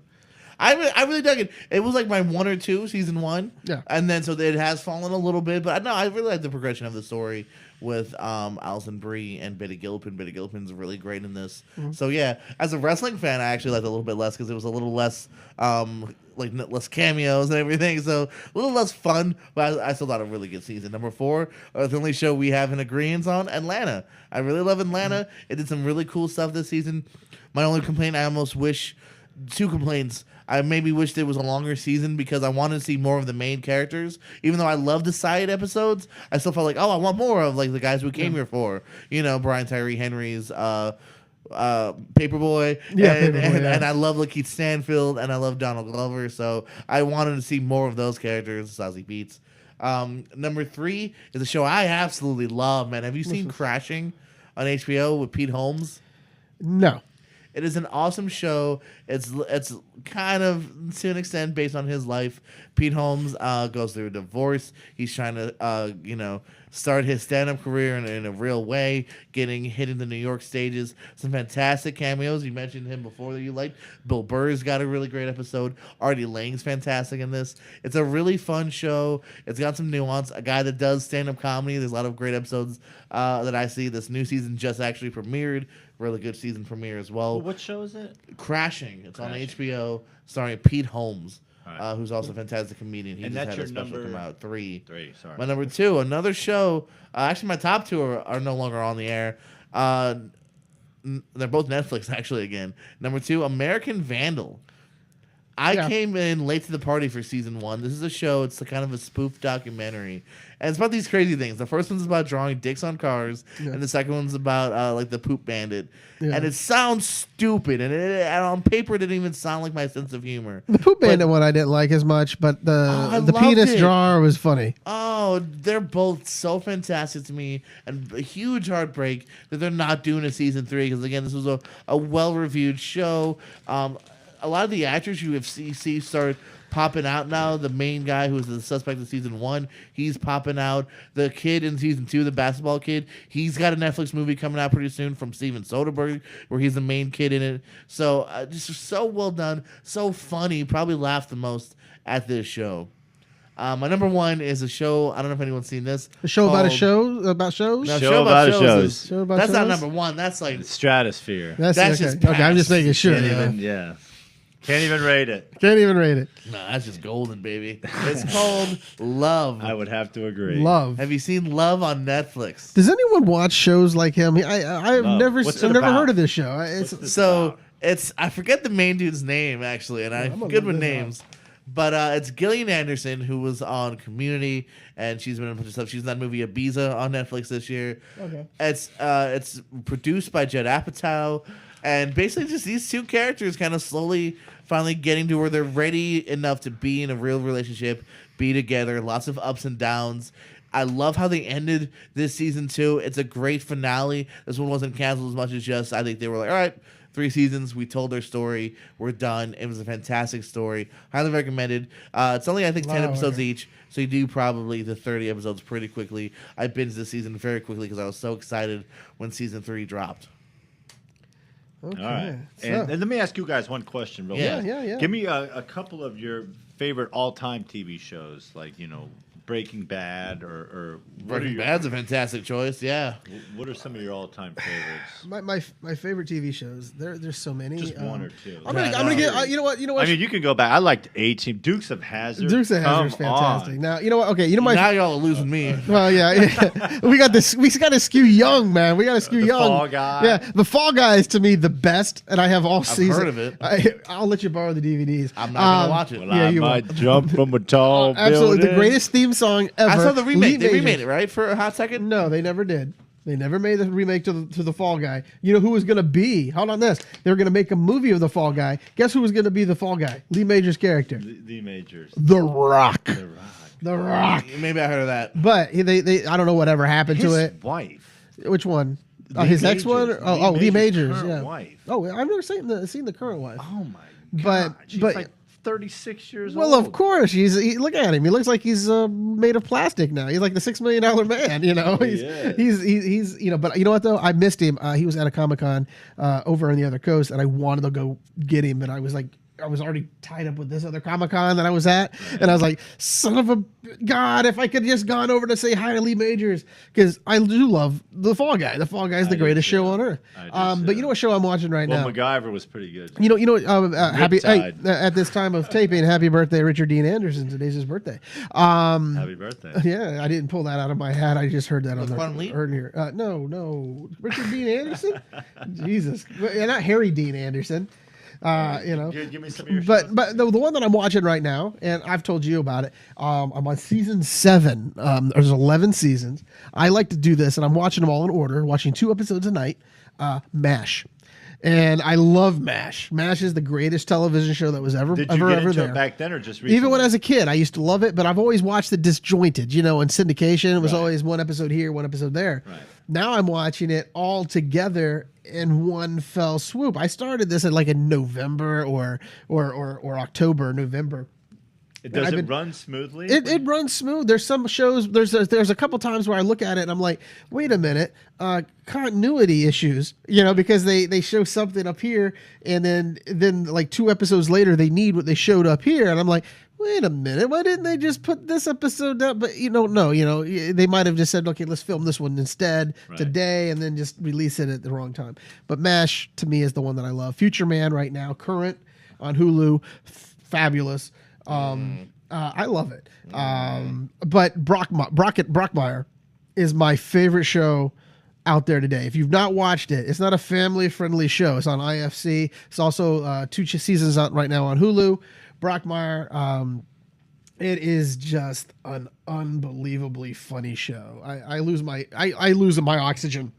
I really dug it. It was like my 1 or 2, season 1. Yeah. And then so it has fallen a little bit, but I really like the progression of the story with Alison Brie and Betty Gilpin. Betty Gilpin's really great in this. Mm-hmm. So yeah, as a wrestling fan, I actually liked it a little bit less because it was a little less less cameos and everything. So a little less fun, but I still thought a really good season. Number 4, the only show we have an agreement on, Atlanta. I really love Atlanta. It did some really cool stuff this season. My only complaint, I almost wish 2 complaints. I maybe wished it was a longer season because I wanted to see more of the main characters. Even though I love the side episodes, I still felt like, I want more of like the guys we came here for. Brian Tyree Henry's Paperboy. Yeah, and, Paperboy, and, yeah. and I love Lakeith Stanfield and I love Donald Glover. So I wanted to see more of those characters, Sassy Beats. Number 3 is a show I absolutely love, man. Have you seen Crashing on HBO with Pete Holmes? No. It is an awesome show. It's kind of to an extent based on his life. Pete Holmes goes through a divorce. He's trying to start his stand-up career in a real way, getting hit in the New York stages. Some fantastic cameos. You mentioned him before that you liked. Bill Burr's got a really great episode. Artie Lang's fantastic in this. It's a really fun show. It's got some nuance. A guy that does stand-up comedy. There's a lot of great episodes that I see. This new season just actually premiered. Really good season premiere as well. What show is it? Crashing. It's on Crashing. HBO, starring Pete Holmes, All right. who's also a fantastic comedian. He And just that's had a your special number- come out. 3. 3, sorry. My number 2, another show. Actually, my top 2 are no longer on the air. They're both Netflix, actually, again. Number 2, American Vandal. I Yeah. came in late to the party for season 1. This is a show. It's a kind of a spoof documentary, and it's about these crazy things. The first one's about drawing dicks on cars, Yeah. and the second one's about like the poop bandit. Yeah. And it sounds stupid, and on paper, it didn't even sound like my sense of humor. The Poop Bandit one I didn't like as much, but I the loved penis it. jar was funny. Oh, they're both so fantastic to me, and a huge heartbreak that they're not doing a season 3 because again, this was a well-reviewed show. A lot of the actors you have see start popping out now. The main guy who was the suspect in season 1, he's popping out. The kid in season 2, the basketball kid, he's got a Netflix movie coming out pretty soon from Steven Soderbergh where he's the main kid in it. So just so well done, so funny. Probably laughed the most at this show. My number 1 is a show. I don't know if anyone's seen this. A show about a called- show about shows. No, Show about shows. shows. is- Show about that's not shows? number 1. That's like Stratosphere. That's okay. just Okay, I'm just past. making sure. Can't Yeah. even, yeah. Can't even rate it. Can't even rate it. no, that's just golden, baby. It's called Love. I would have to agree. Love. Have you seen Love on Netflix? Does anyone watch shows like him? I've Love. never What's it I've never about? heard of this show. It's What's So it's I forget the main dude's name actually, and I'm gonna good look with this names. But it's Gillian Anderson who was on Community, and she's been in a bunch of stuff. She's in that movie Ibiza on Netflix this year. Okay. It's produced by Judd Apatow, and basically just these two characters kind of slowly, finally getting to where they're ready enough to be in a real relationship, be together. Lots of ups and downs. I love how they ended this season 2. It's a great finale. This one wasn't canceled as much as just I think they were like, all right, 3 seasons. We told their story. We're done. It was a fantastic story. Highly recommended. It's only I think 10 Wow, episodes okay. each, so you do probably the 30 episodes pretty quickly. I binged this season very quickly because I was so excited when season 3 dropped. Okay. All right. So- And let me ask you guys one question real Yeah. quick. Yeah. Give me a couple of your favorite all-time TV shows, like, Breaking Bad or what are Breaking your- Bad's a fantastic choice. Yeah. What are some of your all-time favorites? my favorite TV shows. There's so many. Just one or two. I'm gonna get. You know what? I mean, you can go back. I liked A-Team. Dukes of Hazzard. Dukes of Hazzard's Come fantastic. on. Now you know what? Okay, you know my. Now y'all are losing me. Well, yeah, we got this. We got to skew young, man. We got to skew The young. Fall Guy. Yeah, the Fall Guy is to me the best, and I have all seasons. heard of it. I'll let you borrow the DVDs. I'm not gonna watch it. Well, Yeah, I you might will. jump from a tall Absolutely, the building. greatest theme song ever. I saw the remake. Lee They remade Majors. it, right? For a hot second? No, they never did. They never made the remake to the Fall Guy. You know who was going to be? Hold on, this. They were going to make a movie of the Fall Guy. Guess who was going to be the Fall Guy? Lee Majors' character, The Majors. The Rock. The Rock. The Rock. Maybe I heard of that. But they I don't know whatever happened His to it. wife. Which one? Lee His ex one? Majors. Lee Majors. current Yeah. wife. Oh, I've never seen the current wife. Oh my But- god. She's but- like 36 years Well, old. of course, look at him. He looks like he's made of plastic now. He's like the $6 million man. You know, he's you know. But you know what though? I missed him. He was at a Comic-Con over on the other coast, and I wanted to go get him, but I was already tied up with this other Comic-Con that I was at, and I was like, son of a god, if I could just gone over to say hi to Lee Majors, because I do love the Fall Guy. The Fall Guy is the do greatest too. show on earth. I do But too. you know what show I'm watching right Well, now? MacGyver was pretty good. Happy Riptide. at this time of taping, happy birthday, Richard Dean Anderson. Today's his birthday. Happy birthday. Yeah, I didn't pull that out of my hat. I just heard that on Laquan Lee? heard here. No, Richard Dean Anderson. Jesus, not Harry Dean Anderson. You know. Give me some of your But shows. but the one that I'm watching right now, and I've told you about it. I'm on season 7. There's 11 seasons. I like to do this, and I'm watching them all in order. Watching 2 episodes a night. MASH, and I love MASH. MASH is the greatest television show that was ever Did you ever get ever into there. it back then or just recently? Even when I was a kid, I used to love it, but I've always watched it disjointed. You know, in syndication, it was Right. always one episode here, one episode there. Right. Now I'm watching it all together in one fell swoop. I started this in November or October, November. Does I've it been- run smoothly? It runs smooth. There's some shows. There's a couple times where I look at it and I'm like, wait a minute, continuity issues. You know, because they show something up here and then like 2 episodes later they need what they showed up here, and I'm like, wait a minute, why didn't they just put this episode down? But no, they might have just said, okay, let's film this one instead Right. today, and then just release it at the wrong time. But MASH to me is the one that I love. Future Man right now, current on Hulu, fabulous. I love it. But Brockmire is my favorite show out there today. If you've not watched it, it's not a family-friendly show. It's on IFC. It's also 2 seasons out right now on Hulu. Brockmire. It is just an unbelievably funny show. I lose my oxygen.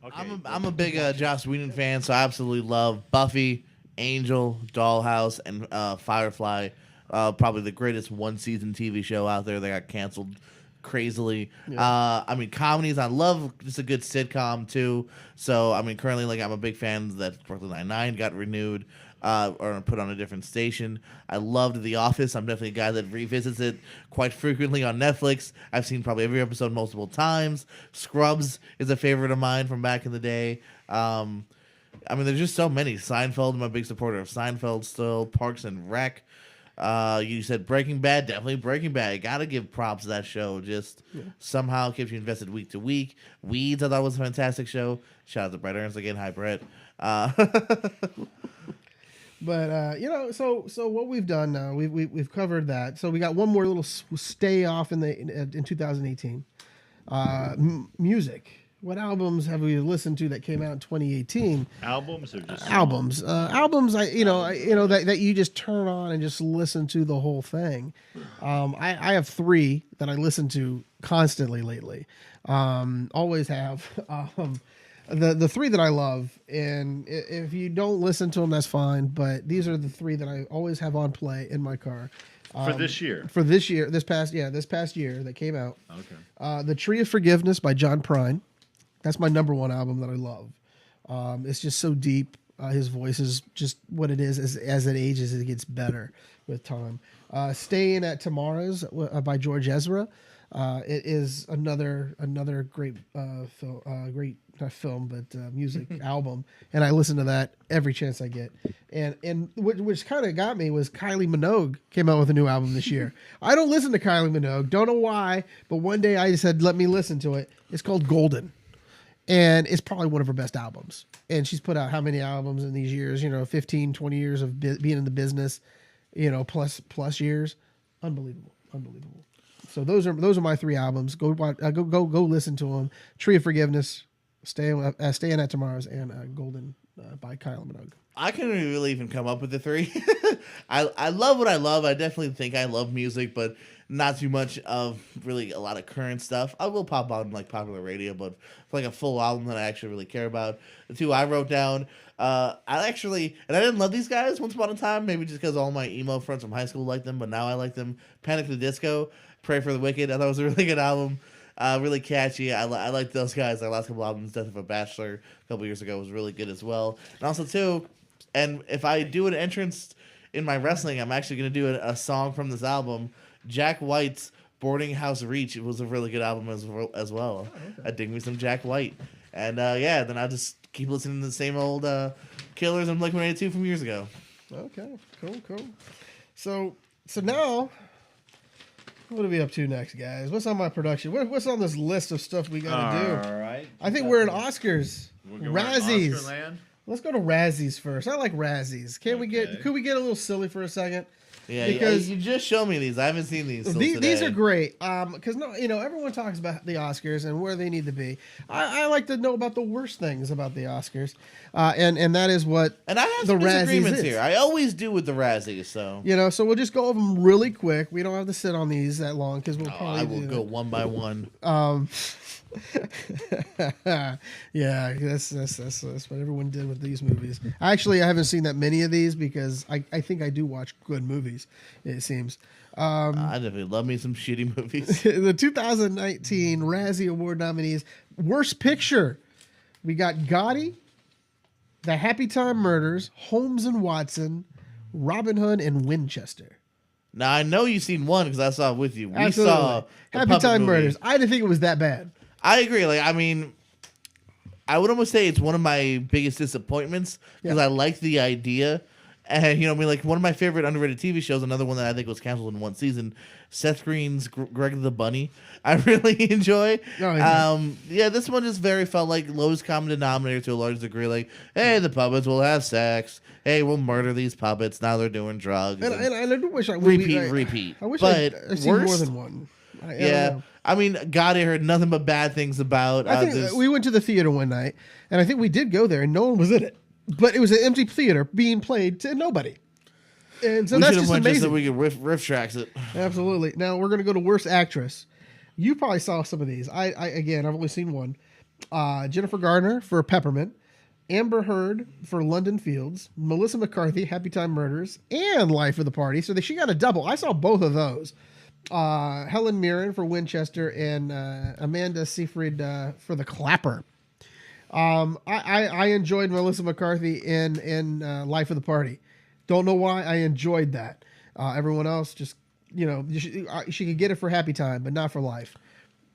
I'm a big Joss Whedon fan, so I absolutely love Buffy, Angel, Dollhouse, and Firefly. Probably the greatest one-season TV show out there that got canceled crazily. I mean, comedies. I love just a good sitcom too. So I mean, currently, like I'm a big fan that Brooklyn Nine-Nine got renewed. Or put on a different station. I loved The Office. I'm definitely a guy that revisits it quite frequently on Netflix. I've seen probably every episode multiple times. Scrubs is a favorite of mine from back in the day. I mean, there's just so many. Seinfeld, I'm a big supporter of Seinfeld still. Parks and Rec. You said Breaking Bad, definitely Breaking Bad. Gotta give props to that show. Just somehow keeps you invested week to week. Weeds, I thought was a fantastic show. Shout out to Brett Ernst again. Hi, Brett. But so what we've done now, we've covered that. So we got one more little stay off in 2018. Music. What albums have we listened to that came out in 2018? Albums or just Albums. Albums. That you just turn on and just listen to the whole thing. I have 3 that I listen to constantly lately. Always have. The 3 that I love, and if you don't listen to them, that's fine. But these are the 3 that I always have on play in my car. for this year. This past year that came out. Okay. The Tree of Forgiveness by John Prine. That's my number 1 album that I love. It's just so deep. His voice is just what it is as it ages. It gets better with time. Staying at Tomorrow's by George Ezra. It is another great music album, and I listen to that every chance I get. And which kind of got me was Kylie Minogue came out with a new album this year. I don't listen to Kylie Minogue, don't know why, but one day I said let me listen to it. It's called Golden, and it's probably one of her best albums. And she's put out how many albums in these years? 15, 20 years of being in the business, plus years. Unbelievable. So those are my 3 albums. Go listen to them. Tree of Forgiveness, Staying at Tomorrow's, and Golden by Kylie Minogue. I couldn't really even come up with the 3. I love what I love. I definitely think I love music, but not too much of really a lot of current stuff. I will pop on like popular radio, but for like a full album that I actually really care about. The 2 I wrote down. I didn't love these guys once upon a time, maybe just because all my emo friends from high school liked them, but now I like them. Panic! At the Disco, Pray for the Wicked. I thought it was a really good album. Really catchy. I like those guys. Their last couple albums, Death of a Bachelor, a couple years ago, was really good as well. And also, too, and if I do an entrance in my wrestling, I'm actually going to do a song from this album. Jack White's Boarding House Reach. It was a really good album as well. Oh, okay. I dig me some Jack White. And then I'll just keep listening to the same old Killers and Blink-182 from years ago. Okay, cool. So now, what are we up to next, guys? What's on my production? What's on this list of stuff we got to do? All right. I think we're in Oscars. Razzies. Oscar land? Let's go to Razzies first. I like Razzies. Could we get a little silly for a second? Yeah, because you just show me these. I haven't seen these. These are great. Because everyone talks about the Oscars and where they need to be. I like to know about the worst things about the Oscars, and that is what. And I have the some disagreements Razzies here. I always do with the Razzies. So so we'll just go over them really quick. We don't have to sit on these that long because we'll probably. I will go one by one. Yeah, that's what everyone did with these movies. Actually, I haven't seen that many of these because I think I do watch good movies. It seems. I definitely love me some shitty movies. The 2019 Razzie Award nominees: Worst Picture. We got Gotti, The Happy Time Murders, Holmes and Watson, Robin Hood, and Winchester. Now I know you've seen one because I saw it with you. We Absolutely. saw the Happy Puppet Time movie. Murders. I didn't think it was that bad. I agree. I would almost say it's one of my biggest disappointments because I like the idea. And, one of my favorite underrated TV shows, another one that I think was canceled in one season, Seth Green's Greg the Bunny, I really enjoy. Oh, yeah. This one just felt like lowest common denominator to a large degree. Like, hey, the puppets will have sex. Hey, we'll murder these puppets. Now they're doing drugs. And I do wish I repeat. I wish but I'd seen more than one. I don't know. I mean, God, I heard nothing but bad things about. I think we went to the theater one night, and I think we did go there, and no one was in it. But it was an empty theater being played to nobody. And so we that's should have just went just so amazing. we could riff tracks it. Absolutely. Now we're gonna go to worst actress. You probably saw some of these. I've only seen one. Jennifer Garner for Peppermint, Amber Heard for London Fields, Melissa McCarthy, Happy Time Murders, and Life of the Party. So she got a double. I saw both of those. Helen Mirren for Winchester and Amanda Seyfried for The Clapper. I enjoyed Melissa McCarthy in Life of the Party. Don't know why I enjoyed that. Everyone else just, she could get it for Happy Time, but not for Life.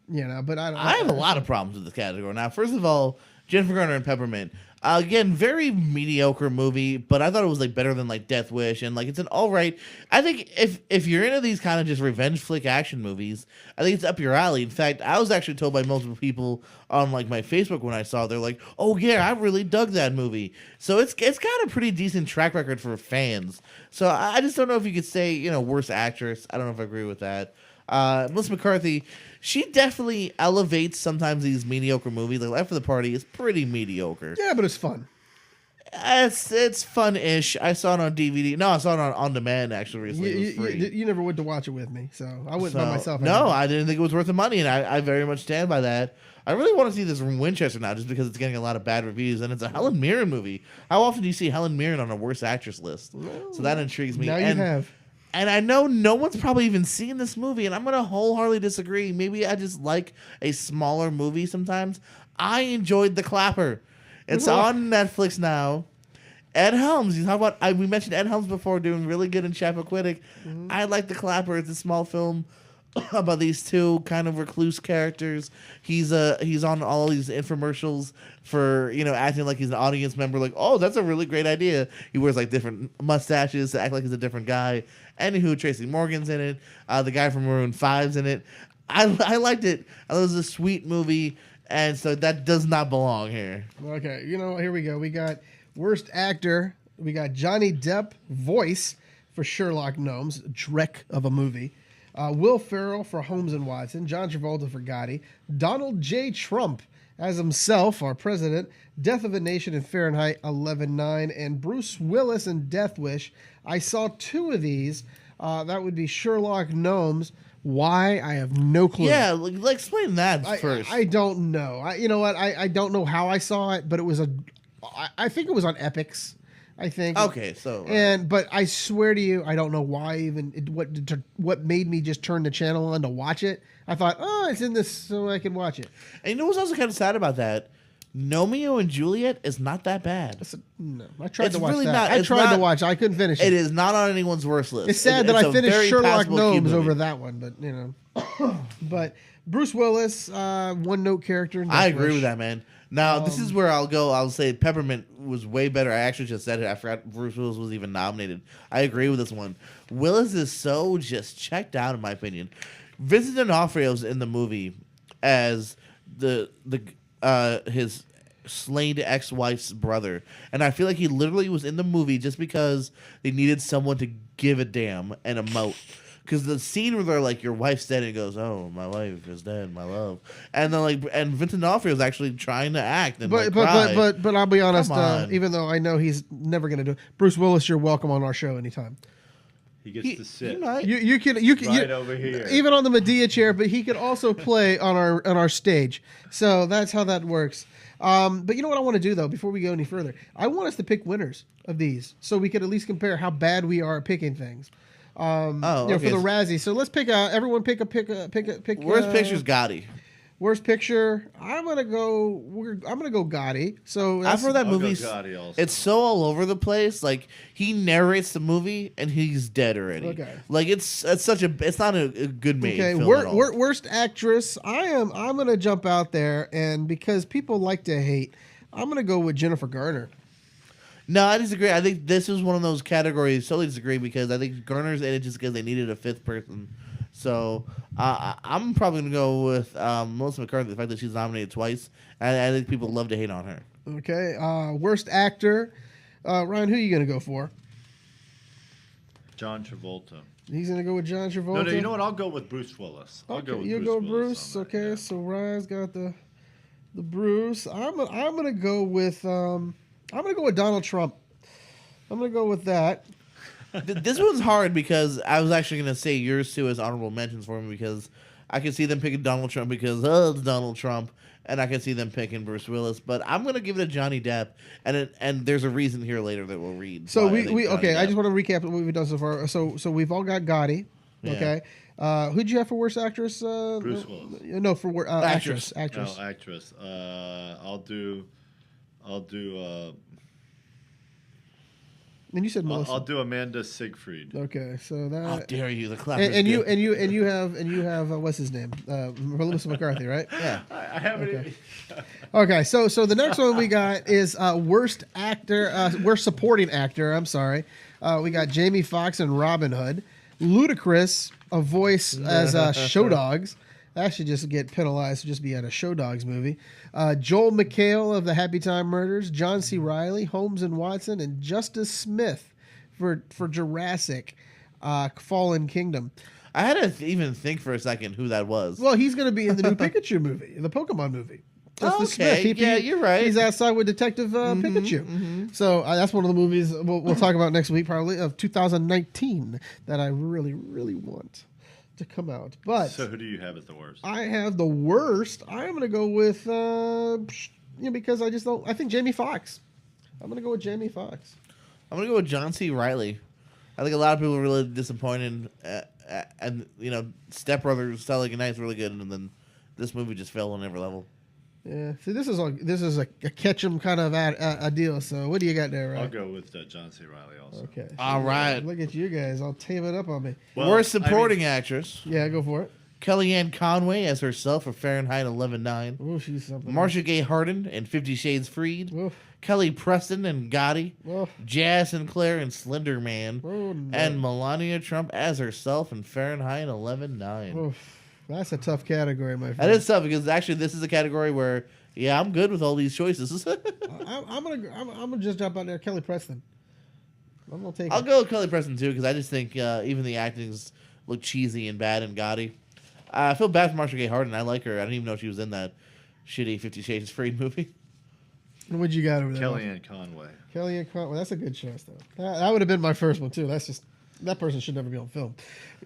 But I have a lot of problems with this category. Now, first of all, Jennifer Garner and Peppermint. Again, very mediocre movie, but I thought it was like better than like Death Wish, and like it's an all right. I think if you're into these kind of just revenge flick action movies, I think it's up your alley. In fact, I was actually told by multiple people on like my Facebook when I saw it, they're like, "Oh yeah, I really dug that movie." So it's got a pretty decent track record for fans. So I just don't know if you could say worst actress. I don't know if I agree with that. Melissa McCarthy, she definitely elevates sometimes these mediocre movies. Like Life of the Party is pretty mediocre. Yeah, but it's fun. It's fun-ish. I saw it on DVD. No, I saw it on demand actually recently. It was free. You never went to watch it with me, so I went by So, myself. No, I didn't think it was worth the money, and I very much stand by that. I really want to see this from Winchester now, just because it's getting a lot of bad reviews, and it's a Helen Mirren movie. How often do you see Helen Mirren on a worst actress list? So that intrigues me. Now you have. And I know no one's probably even seen this movie, and I'm going to wholeheartedly disagree. Maybe I just like a smaller movie sometimes. I enjoyed The Clapper. It's on Netflix now. Ed Helms, you talk about, we mentioned Ed Helms before doing really good in Chappaquiddick. I like The Clapper. It's a small film about these two kind of recluse characters. He's on all these infomercials for acting like he's an audience member. Like, oh, that's a really great idea. He wears like different mustaches to act like he's a different guy. Anywho, Tracy Morgan's in it. The guy from Maroon 5's in it. I liked it. It was a sweet movie, and so that does not belong here. Okay, here we go. We got worst actor. We got Johnny Depp, voice for Sherlock Gnomes, Drek of a movie. Will Ferrell for Holmes and Watson, John Travolta for Gotti, Donald J. Trump as himself, our president, Death of a Nation in Fahrenheit 11/9, and Bruce Willis in Death Wish. I saw two of these. That would be Sherlock Gnomes. Why? I have no clue. Yeah, like explain that first. I don't know. You know what? I don't know how I saw it, but it was I think it was on Epix. I think. Okay, so but I swear to you, I don't know why even what made me just turn the channel on to watch it. I thought, oh, it's in this, so I can watch it. And you know what's also kind of sad about that? Romeo and Juliet is not that bad. No, I tried It's to watch really that. not- I it's tried to not- watch it. I couldn't finish it. It is not on anyone's worst list. It's sad that it's I a finished very Sherlock passable cute Gnomes movie. over that one, but but Bruce Willis, one note character. In I Death agree Wish. with that, man. Now, this is where I'll go. I'll say Peppermint was way better. I actually just said it. I forgot Bruce Willis was even nominated. I agree with this one. Willis is so just checked out, in my opinion. Vincent D'Onofrio's in the movie as his slain ex-wife's brother, and I feel like he literally was in the movie just because they needed someone to give a damn and emote. Because the scene where they're like, "Your wife's dead," and he goes, "Oh, my wife is dead, my love," and then and Vincent D'Onofrio is actually trying to act and cry. But I'll be honest. Come on. Even though I know he's never going to do it, Bruce Willis, you're welcome on our show anytime. He gets to sit You can right over here. even on the Medea chair, but he could also play on our stage. So that's how that works. But you know what I want to do though, before we go any further, I want us to pick winners of these, so we could at least compare how bad we are at picking things. For the Razzie. So let's pick. Everyone pick. Worst picture's Gotti. Worst picture. I'm gonna go Gotti. So I've heard that I'll go movie's. Gotti also. It's so all over the place. Like he narrates the movie and he's dead already. Okay. Like it's not a good made okay. film at all. Worst actress. I'm gonna jump out there, and because people like to hate, I'm gonna go with Jennifer Garner. No, I disagree. I think this is one of those categories. Totally disagree because I think Garner's in it just because they needed a fifth person. So I'm probably gonna go with Melissa McCarthy. The fact that she's nominated twice, I think people love to hate on her. Okay. Worst actor. Ryan, who are you gonna go for? John Travolta. He's gonna go with John Travolta. No, you know what? I'll go with Bruce Willis. I'll go with you Bruce go Willis Bruce. on that, Okay, yeah. so Ryan's got the Bruce. I'm gonna go with Donald Trump. I'm gonna go with that. This one's hard because I was actually going to say yours too as honorable mentions for me because I can see them picking Donald Trump because it's Donald Trump, and I can see them picking Bruce Willis. But I'm going to give it to Johnny Depp, and there's a reason here later that we'll read. So why I think Johnny okay. I Depp. just want to recap what we've done so far. So we've all got Gotti. Yeah. Okay. Who'd you have for worst actress? Bruce Willis. No, for actress. Actress. No, actress. I'll do. And you said Melissa. I'll do Amanda Siegfried. Okay, so How that. dare you? The clap. And is you good. and you have what's his name? Melissa McCarthy, right? Yeah. I haven't. Okay. Okay, so the next one we got is worst actor, worst supporting actor. I'm sorry, we got Jamie Foxx in Robin Hood, Ludacris, a voice as Show Dogs. That should just get penalized to just be at a Show Dogs movie. Joel McHale of the Happy Time Murders, John C. Reilly, Holmes and Watson, and Justice Smith for Jurassic Fallen Kingdom. I had to even think for a second who that was. Well, he's going to be in the new Pikachu movie, the Pokemon movie. Justice Okay, yeah, you're right. He's outside with Detective Pikachu. So that's one of the movies we'll talk about next week, probably, of 2019 that I really, really want to come out. But So who do you have as the worst? I have the worst. I'm going to go with, because I just don't. I think Jamie Foxx. I'm going to go with Jamie Foxx. I'm gonna go with John C. Reilly. I think a lot of people are really disappointed, and Step Brothers, Starlight Night is really good, and then this movie just fell on every level. Yeah. See, this is a catch 'em kind of a deal. So what do you got there, I'll right? go with John C. Reilly also. Okay. All right. Look at you guys. I'll tame it up on me. Well, Worst I mean, supporting actress: Yeah, go for it. Kellyanne Conway as herself for Fahrenheit 11/9. Oh, she's something. Marcia Gay Harden in 50 Shades Freed. Oof. Kelly Preston and Gotti. Oh, Jazz Sinclair and Slender Man. oh, no. And Melania Trump as herself in Fahrenheit 11/9. Oof. That's a tough category, my friend. That is tough because actually this is a category where I'm good with all these choices. I'm gonna just jump out there, Kelly Preston. I'm gonna take. I'll it. go with Kelly Preston too because I just think even the actings look cheesy and bad in Gotti. I feel bad for Marcia Gay Harden. I like her. I didn't even know she was in that shitty 50 Shades Freed movie. What you got over there? Kellyanne Conway. Kellyanne Conway. That's a good choice, though. That would have been my first one too. That's just that person should never be on film.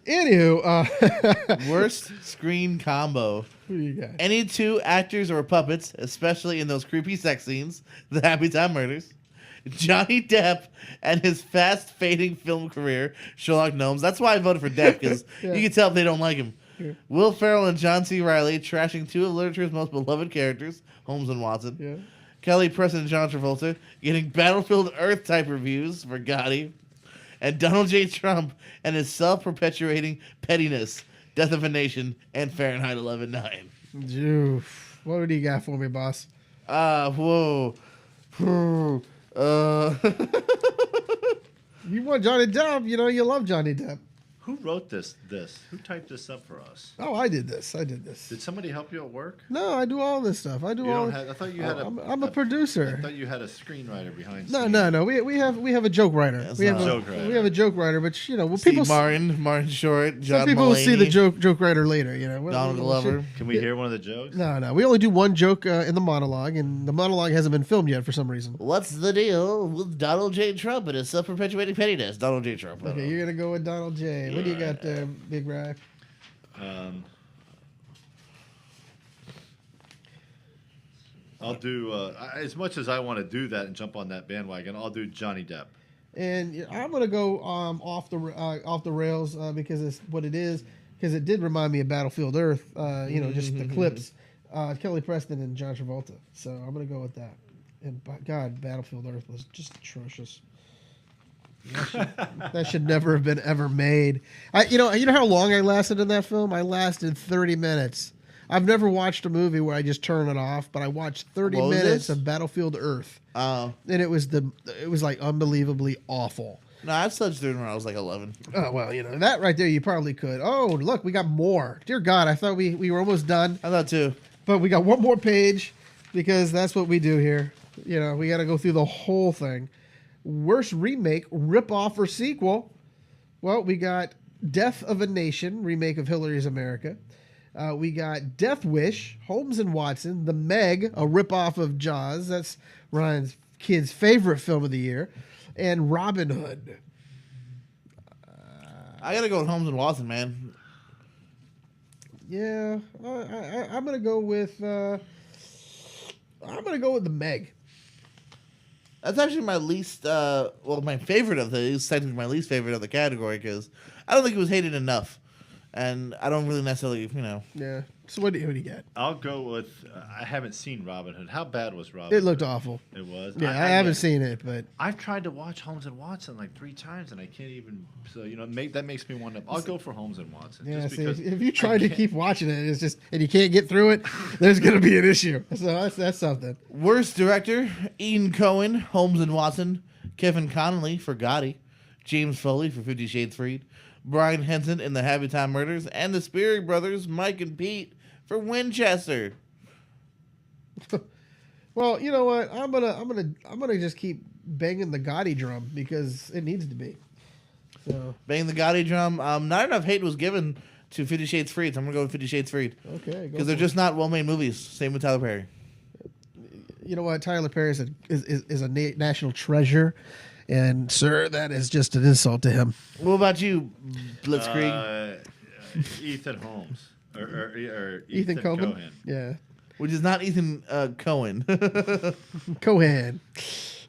Anywho, Worst screen combo. who do you got? Any two actors or puppets, especially in those creepy sex scenes, the Happy Time Murders. Johnny Depp and his fast fading film career, Sherlock Gnomes. That's why I voted for Depp because Yeah. you can tell if they don't like him. Yeah. Will Ferrell and John C. Reilly trashing two of literature's most beloved characters, Holmes and Watson. Yeah. Kelly Preston and John Travolta getting Battlefield Earth type reviews for Gotti. And Donald J. Trump and his self-perpetuating pettiness, Death of a Nation, and Fahrenheit 11/9. Oof. What do you got for me, boss? Whoa. You want Johnny Depp? You know you love Johnny Depp. Who wrote this? Who typed this up for us? Oh, I did this. Did somebody help you at work? No, I do all this stuff. I do You all. don't have. I thought you had a. I'm a producer. I thought you had a screenwriter behind. No, scenes. no. We have a joke writer. That's We have not- Joke writer. we have a joke writer, but when Steve people Martin Short, John some people will see the Mulaney, joke writer later. Donald Glover. Can we hear one of the jokes? No. We only do one joke in the monologue, and the monologue hasn't been filmed yet for some reason. What's the deal with Donald J. Trump and his self-perpetuating pettiness? Donald J. Trump. Okay, you're gonna go with Donald J. What do you got there, Big Rye? I'll do as much as I want to do that and jump on that bandwagon. I'll do Johnny Depp. And I'm gonna go off the rails because it's what it is. Because it did remind me of Battlefield Earth. Just the clips. Kelly Preston and John Travolta. So I'm gonna go with that. And by God, Battlefield Earth was just atrocious. That should never have been ever made. You know how long I lasted in that film? I lasted 30 minutes. I've never watched a movie where I just turn it off, but I watched 30 What was minutes this? of Battlefield Earth, Oh. and it was like unbelievably awful. No, I started doing when I was like 11. Oh well, that right there you probably could. Oh look, we got more. Dear God, I thought we were almost done, I thought too. but we got one more page because that's what we do here. We got to go through the whole thing. Worst remake, rip-off, or sequel? Well, we got Death of a Nation, remake of Hillary's America. We got Death Wish, Holmes and Watson, The Meg, a rip-off of Jaws. That's Ryan's kid's favorite film of the year. And Robin Hood. I gotta go with Holmes and Watson, man. Yeah, I'm gonna go with. I'm gonna go with the Meg. That's actually my least, my favorite of the. It's technically my least favorite of the category because I don't think it was hated enough, and I don't really necessarily, Yeah. So what do you get? I'll go with. I haven't seen Robin Hood. How bad was Robin? It looked Hood? awful. It was. Yeah, I haven't seen it, but I've tried to watch Holmes and Watson like 3 times, and I can't even. So that makes me want to. I'll go for Holmes and Watson. yeah. Just See, because if you try I to can't- keep watching it, it's just and you can't get through it, there's gonna be an issue. So that's something. Worst director: Ian Cohen, Holmes and Watson; Kevin Connolly for Gotti; James Foley for 50 Shades Freed; Brian Henson in the Happy Time Murders; and the Speary brothers, Mike and Pete, for Winchester. Well, you know what? I'm gonna just keep banging the Gotti drum because it needs to be. So Bang the Gotti drum. Not enough hate was given to 50 Shades Freed, so I'm gonna go with 50 Shades Freed okay, because they're just not well-made movies. Same with Tyler Perry. you know what? Tyler Perry is a national treasure, and sir, that is just an insult to him. What about you, Blitzkrieg? Ethan Holmes or Ethan Cohen. Cohen. Yeah, Which is not Ethan Cohen. Cohen.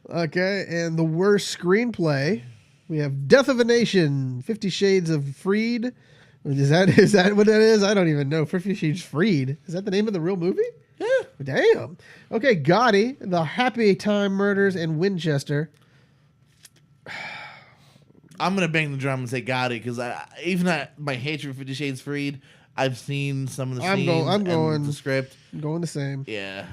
Okay, and the worst screenplay, we have Death of a Nation, 50 Shades of Freed. Is that what that is? I don't even know. 50 Shades Freed. Is that the name of the real movie? Yeah. Damn. Okay, Gotti, The Happy Time Murders, and Winchester. I'm gonna bang the drum and say Gotti because even at my hatred for 50 Shades Freed, I've seen some of the I'm scenes going and the script. I'm going the same. Yeah.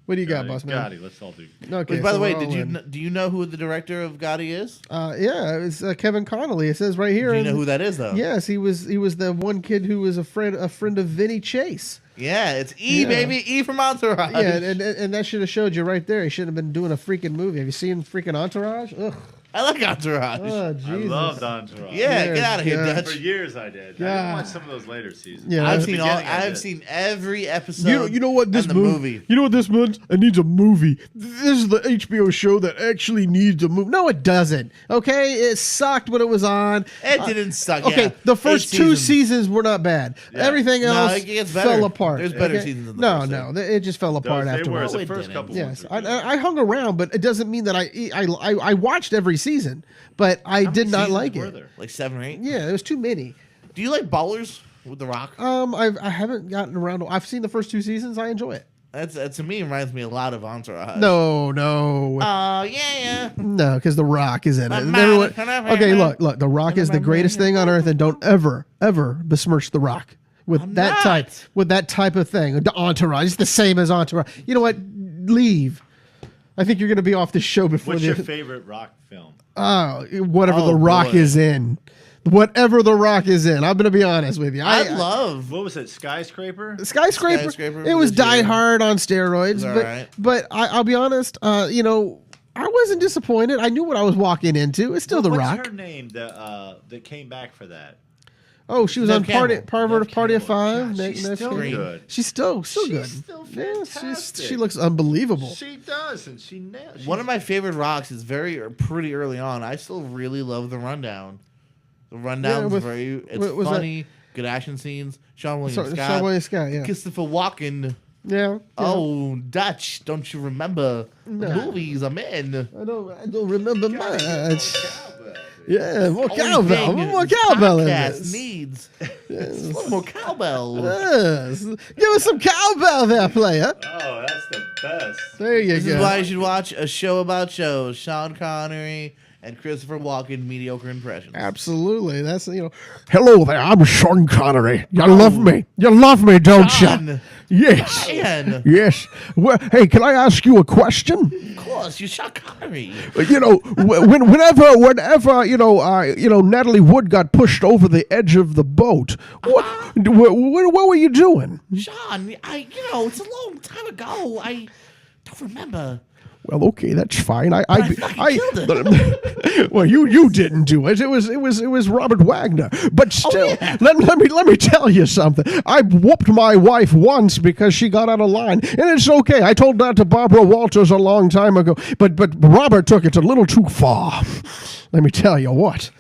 What do you got, Gotti, boss man? Gotti, let's all do. Okay, Which, by the so way, we're all in. do you know who the director of Gotti is? Yeah, it's Kevin Connolly. It says right here. Do you in- know who that is though? Yes, he was the one kid who was a friend of Vinny Chase. Yeah, it's E, Yeah. baby. E from Entourage. Yeah, and that should have showed you right there. He should have been doing a freaking movie. Have you seen freaking Entourage? Ugh. I like Entourage. Oh, I Jesus. loved Entourage. Yeah, Yeah, get out of here, yeah. Dutch. For years I did. I Yeah. didn't watch some of those later seasons. Yeah. I've The seen beginning I I've did. seen every episode. You know what this and the movie? You know what this means? It needs a movie. This is the HBO show that actually needs a movie. No, it doesn't. Okay, it sucked when it was on. It didn't suck. Okay, yeah. the first 8 two seasons. seasons were not bad. Yeah. Everything No, else it gets better. fell apart. There's better okay? seasons than the No, first no, it just fell apart They were afterwards. the No, it first didn't. couple Yes, ones. were good. I hung around, but it doesn't mean that I watched every season, but I How did many not seasons like were it. there? Like 7 or 8. Yeah, there was too many. Do you like Ballers with The Rock? I haven't gotten around. I've seen the first 2 seasons. I enjoy it. That to me reminds me a lot of Entourage. No, Oh yeah. no, because The Rock is in it. And man, okay, look, The Rock is the greatest thing on earth, and don't ever besmirch The Rock with I'm that not. type of thing. The Entourage, it's the same as Entourage. You know what? Leave. I think you're going to be off the show before What's the. your favorite rock film? Whatever Oh, The Rock boy. is in. Whatever The Rock is in. I'm going to be honest with you. I love. What was it? Skyscraper? Skyscraper. Skyscraper It was was Die legit. Hard on steroids, It was but alright. I'll be honest. I wasn't disappointed. I knew what I was walking into. It's still The What's Rock. her name that came back for that? Oh, she was Nev on Party Campbell. Party of Campbell. Five. God, she's still Campbell. good. She's still She's good. still Yeah, fantastic. she looks unbelievable. She does, and she nails. One of my favorite rocks is pretty early on. I still really love The Rundown. The Rundown's with- it's was that- funny, good action scenes. Sean William So, Scott, Sean William Scott, yeah. Christopher Walken. Yeah. Oh, Dutch, don't you remember the No. movies I'm in? I don't remember much. Yeah, more Only cowbell. thing More this cowbell in podcast this. needs is a little more cowbell. Yes. Give us some cowbell there, player. Oh, that's the best. There you This go. is why you should watch A Show About Shows. Sean Connery and Christopher Walken mediocre impressions. Absolutely. That's, hello there. I'm Sean Connery. You love me. You love me, don't you? Sean. Yes. Man, Yes. Well, hey, can I ask you a question? of course, you're Sean Connery. Whenever, Natalie Wood got pushed over the edge of the boat, what were you doing? Sean, it's a long time ago. I don't remember. Well, okay, that's fine. I fucking killed well, you didn't do it. It was Robert Wagner. But still, yeah. let me tell you something. I whooped my wife once because she got out of line, and it's okay. I told that to Barbara Walters a long time ago. But Robert took it a little too far. Let me tell you what.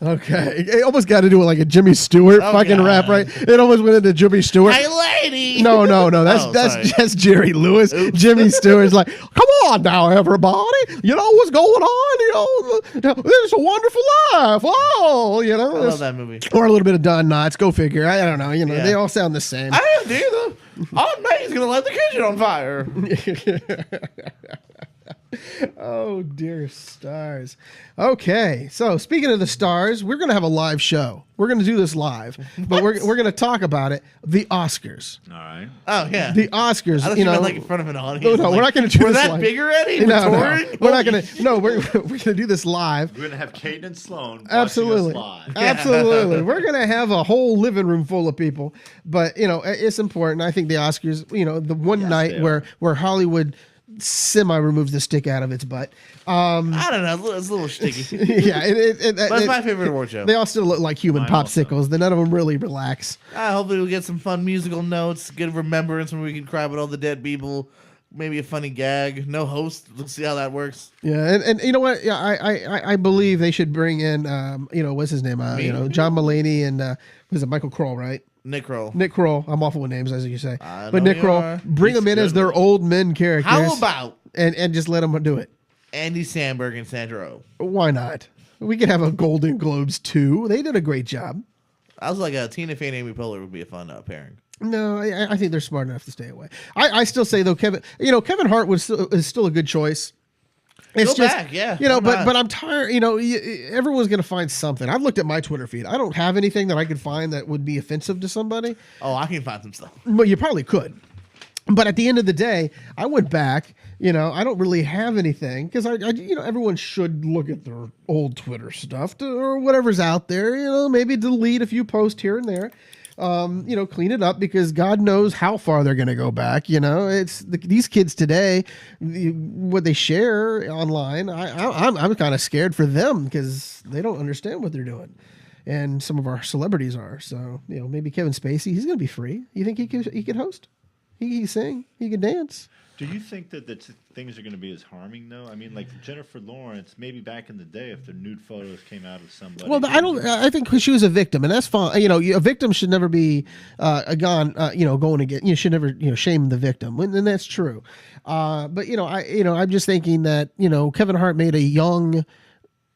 Okay, it almost got to do it like a Jimmy Stewart fucking God. rap, right? It almost went into Jimmy Stewart. Hey, lady. No, Oh, that's sorry. just Jerry Lewis. Jimmy Stewart's like, come on now, everybody. You know what's going on? You know, it's a wonderful life. Oh, you know. I love that movie. Or a little bit of Don Knotts. Go figure. I don't know. You know, Yeah. they all sound the same. I didn't either. Aunt May's gonna light the kitchen on fire. Oh dear stars. Okay, so speaking of the stars, we're gonna have a live show. We're gonna do this live, but we're gonna talk about it. The Oscars. All right. Oh yeah. The Oscars. I don't You mean know, like in front of an audience. No, no, Like, we're not gonna do We're this that live. big already? no, We're no, touring? we're not Holy gonna. No, we're gonna do this live. We're gonna have Caden and Sloan watching Absolutely, us live. absolutely. We're gonna have a whole living room full of people, but you know it's important. I think the Oscars. You know, the one night they where Hollywood semi removes the stick out of its butt. I don't know. It's a little sticky. Yeah, But it's my favorite award show. They all still look like human Mine also. popsicles. None of them really relax. Hopefully we'll get some fun musical notes, good remembrance when we can cry about all the dead people. Maybe a funny gag. No host. Let's see how that works. Yeah, and you know what? Yeah, I believe they should bring in you know, what's his name? Me? You know, John Mulaney and was it Michael Kroll, right? Nick Kroll. Nick Kroll. I'm awful with names, as you say. I But know Nick you Kroll, are. bring He's them in good as their with it. old men characters. How about and just let them do it. Andy Samberg and Sandra Oh? Why not? We could have a Golden Globes too. They did a great job. I was like a Tina Fey and Amy Poehler would be a fun pairing. No, I think they're smart enough to stay away. I still say though, Kevin Hart is still a good choice. It's Go back, yeah. You know, Why not? but I'm tired. You know, everyone's going to find something. I've looked at my Twitter feed. I don't have anything that I could find that would be offensive to somebody. Oh, I can find some stuff. But you probably could. But at the end of the day, I went back. You know, I don't really have anything because you know, everyone should look at their old Twitter stuff or whatever's out there. You know, maybe delete a few posts here and there. You know, clean it up because God knows how far they're going to go back. You know, it's these kids today, what they share online. I'm kind of scared for them because they don't understand what they're doing, and some of our celebrities are. So you know, maybe Kevin Spacey, he's going to be free. You think he could host? He can sing. He can dance. Do you think that things are going to be as harming though? I mean, like Jennifer Lawrence, maybe back in the day, if the nude photos came out of somebody. Well, I think she was a victim, and that's fine. You know, a victim should never be going to get. You should never shame the victim, and that's true. But I'm just thinking that Kevin Hart made a young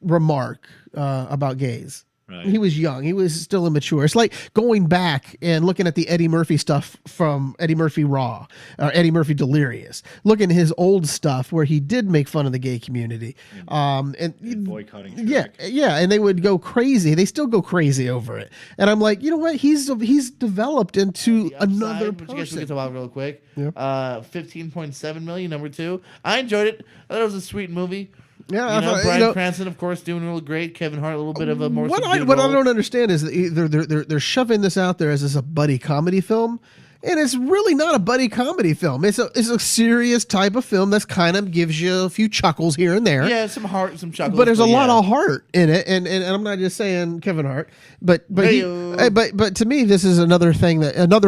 remark about gays. Right. He was young. He was still immature. It's like going back and looking at the Eddie Murphy stuff from Eddie Murphy Raw, or Eddie Murphy Delirious. Looking at his old stuff where he did make fun of the gay community. And boycotting. Shrek. Yeah, and they would go crazy. They still go crazy over it. And I'm like, you know what? He's developed into another Which I guess we person. get to about real quick. Yeah. 15.7 million, number 2. I enjoyed it. I thought it was a sweet movie. Yeah, You I know, thought- Bryan Cranston, of course, doing real great. Kevin Hart, a little bit of a more what I subdued role. don't understand is that they're shoving this out there as a buddy comedy film, and it's really not a buddy comedy film. It's a serious type of film that's kind of gives you a few chuckles here and there. Yeah, some heart, some chuckles. But there's a lot yeah. of heart in it, and I'm not just saying Kevin Hart, but Hey-o. but to me this is another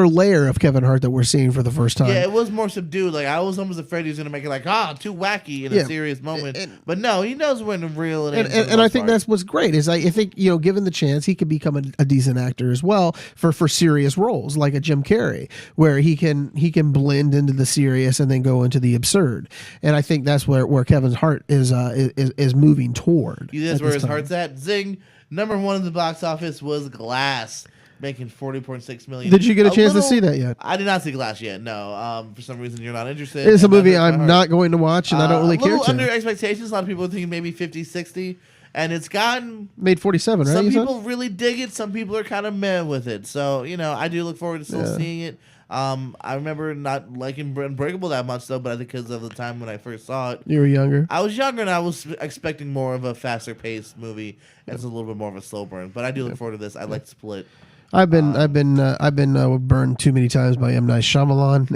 layer of Kevin Hart that we're seeing for the first time. Yeah, it was more subdued. Like I was almost afraid he was gonna make it like too wacky in Yeah. a serious moment. And- but no, he knows when to reel it in. for the And I most think part. that's what's great is I think given the chance he could become a decent actor as well for serious roles like a Jim Carrey where he can blend into the serious and then go into the absurd, and I think that's where Kevin Hart is moving toward. That's at where this his time. heart's at. Zing. Number 1 in the box office was Glass, making 40.6 million. Did you get a chance to see that yet? I did not see Glass yet. No. For some reason you're not interested. It's a and that movie hurts my I'm heart. not going to watch, and I don't really a care little to. under expectations. A lot of people are thinking maybe 50, 60. And it's gotten Made 47, right? some you said? people really dig it. Some people are kind of meh with it. So I do look forward to still seeing it. I remember not liking Unbreakable that much though, but I think because of the time when I first saw it, You were younger. I was younger and I was expecting more of a faster paced movie. And it's a little bit more of a slow burn. But I do look forward to this. I like Split. I've been burned too many times by M. Night Shyamalan,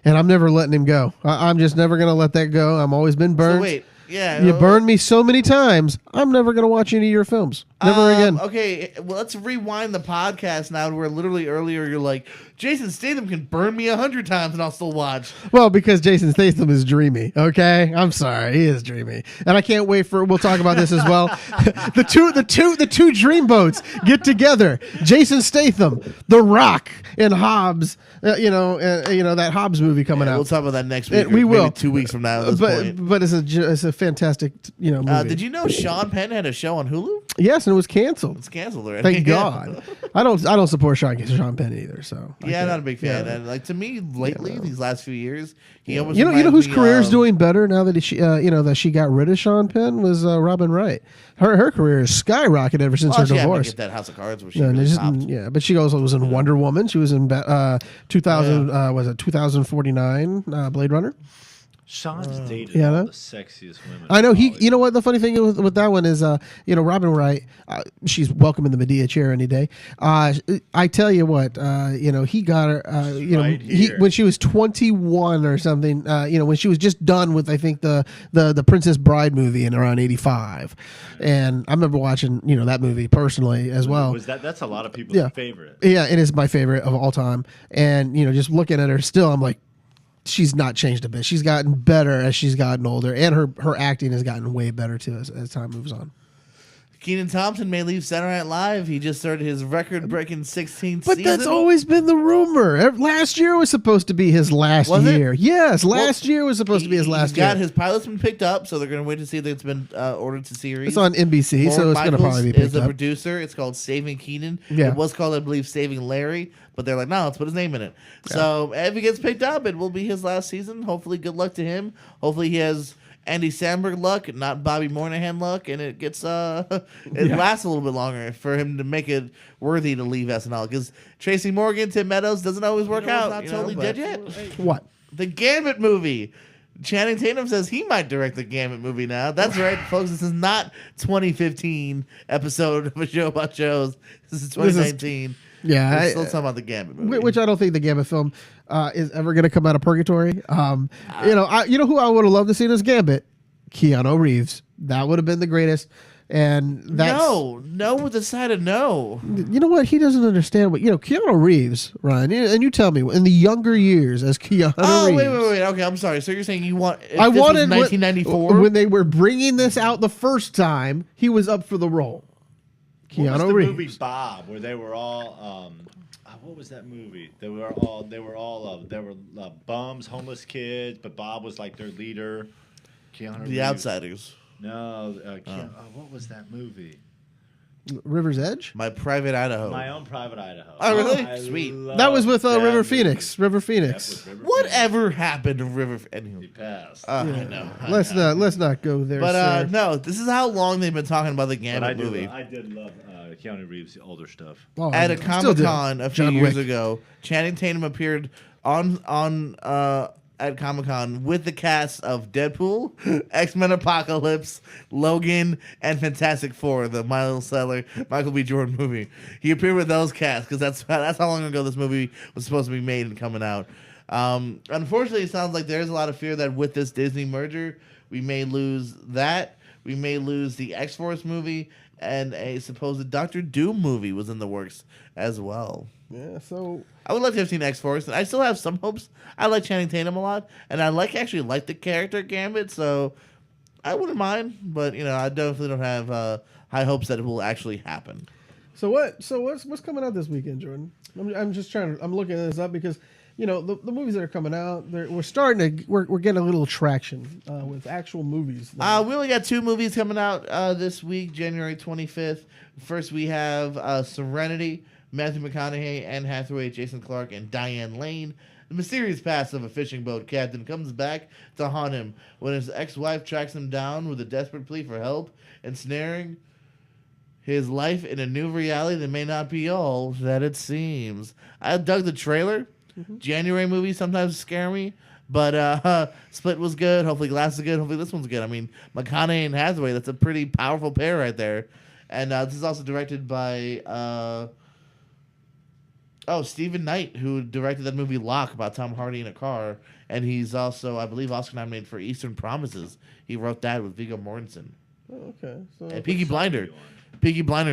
and I'm never letting him go. I'm just never gonna let that go. I'm always been burned. So wait, yeah, You burned me so many times. I'm never gonna watch any of your films. Never again. Okay, well, let's rewind the podcast now. Where literally earlier you're like, Jason Statham can burn me 100 times and I'll still watch. Well, because Jason Statham is dreamy. Okay, I'm sorry, he is dreamy, and I can't wait for. We'll talk about this as well. the two dreamboats get together. Jason Statham, The Rock, and Hobbs. That Hobbs movie coming out. We'll talk about that next week. We or will. maybe 2 weeks from now. At this point. But it's a fantastic movie. Did you know Sean Penn had a show on Hulu? Yes, and it was canceled. It's canceled already. Thank God. I don't support Sean Penn either. So Yeah, not a big fan. Yeah. And like to me, lately, these last few years, he almost You know reminds whose me career is of- doing better now that that she got rid of Sean Penn was Robin Wright. Her career is skyrocketed ever since Well, her she had to divorce. get that House of Cards where she Yeah, and really it's popped. yeah, but she also was in Wonder Woman. She was in 2000 was it 2049 Blade Runner. Sean's dated Yeah, all no? the sexiest women. I know in he. Hollywood. You know what? The funny thing with that one is, Robin Wright. She's welcome in the Medea chair any day. I tell you what, he got her. Right here. when she was 21 or something. When she was just done with, I think the Princess Bride movie in around 85, and I remember watching that movie personally as well. That's a lot of people's Yeah. favorite. Yeah, it is my favorite of all time, and just looking at her still, I'm like, she's not changed a bit. She's gotten better as she's gotten older, and her acting has gotten way better too as time moves on. Kenan Thompson may leave Saturday Night Live. He just started his record-breaking 16th But season. that's always been the rumor. Last year was supposed to be his last Was it? year. Yes, last year was supposed to be his last He's got year. his pilot's been picked up, so they're going to wait to see if it's been ordered to series. It's on NBC, so Lauren it's going to Michaels probably be is picked the up. producer. It's called Saving Keenan. Yeah. It was called, I believe, Saving Larry, but they're like, no, let's put his name in it. So if he gets picked up, it will be his last season. Hopefully, good luck to him. Hopefully, he has Andy Samberg luck, not Bobby Moynihan luck, and it gets lasts a little bit longer for him to make it worthy to leave SNL. Because Tracy Morgan, Tim Meadows doesn't always work out. Not totally dead yet. What? The Gambit movie. Channing Tatum says he might direct the Gambit movie now. That's right, folks. This is not 2015 episode of a show about shows. This is 2019. Yeah, We're still talking about the Gambit movie. which I don't think the Gambit film is ever going to come out of purgatory. You know who I would have loved to see in this Gambit? Keanu Reeves. That would have been the greatest. And that's no with the side of no. You know what? He doesn't understand what Keanu Reeves, Ryan, and you tell me in the younger years as Keanu Oh, Reeves. wait. Okay, I'm sorry. So you're saying you want? If I this wanted was 1994. when they were bringing this out the first time. He was up for the role. What was Keanu the Reeves. movie Bob, where they were all? What was that movie? They were all bums, homeless kids, but Bob was like their leader. Keanu The Reeves. Outsiders. No, what was that movie? River's Edge. My Private Idaho. My Own Private Idaho. Oh, really? I Sweet. love That was with that River movie. Phoenix. River That Phoenix. was River Whatever happened to River? Phoenix. He Anywho, passed. I know. Let's not go there. But sir. no, this is how long they've been talking about the But Gambit movie. I did love Keanu Reeves' older stuff. Oh, At a still do. Comic Con a few John years Wick. ago, Channing Tatum appeared at Comic Con with the cast of Deadpool, X-Men Apocalypse, Logan, and Fantastic Four, the Michael B. Jordan movie. He appeared with those casts because that's how long ago this movie was supposed to be made and coming out. Unfortunately, it sounds like there's a lot of fear that with this Disney merger, we may lose that. We may lose the X-Force movie, and a supposed Doctor Doom movie was in the works as well. Yeah, so I would like to have seen X-Force, and I still have some hopes. I like Channing Tatum a lot, and I actually like the character Gambit, so I wouldn't mind. But I definitely don't have high hopes that it will actually happen. what's coming out this weekend, Jordan? I'm just I'm looking this up because the movies that are coming out, we're getting a little traction with actual movies. We only got 2 movies coming out this week, January 25th. First, we have Serenity, Matthew McConaughey, Anne Hathaway, Jason Clarke, and Diane Lane. The mysterious past of a fishing boat captain comes back to haunt him when his ex-wife tracks him down with a desperate plea for help, ensnaring his life in a new reality that may not be all that it seems. I dug the trailer. January movies sometimes scare me, but Split was good. Hopefully Glass is good. Hopefully this one's good. I mean, McConaughey and Hathaway, that's a pretty powerful pair right there. And this is also directed by Stephen Knight, who directed that movie Locke about Tom Hardy in a car. And he's also, I believe, Oscar nominated for Eastern Promises. He wrote that with Viggo Mortensen. Oh, okay. So And Peaky Blinders,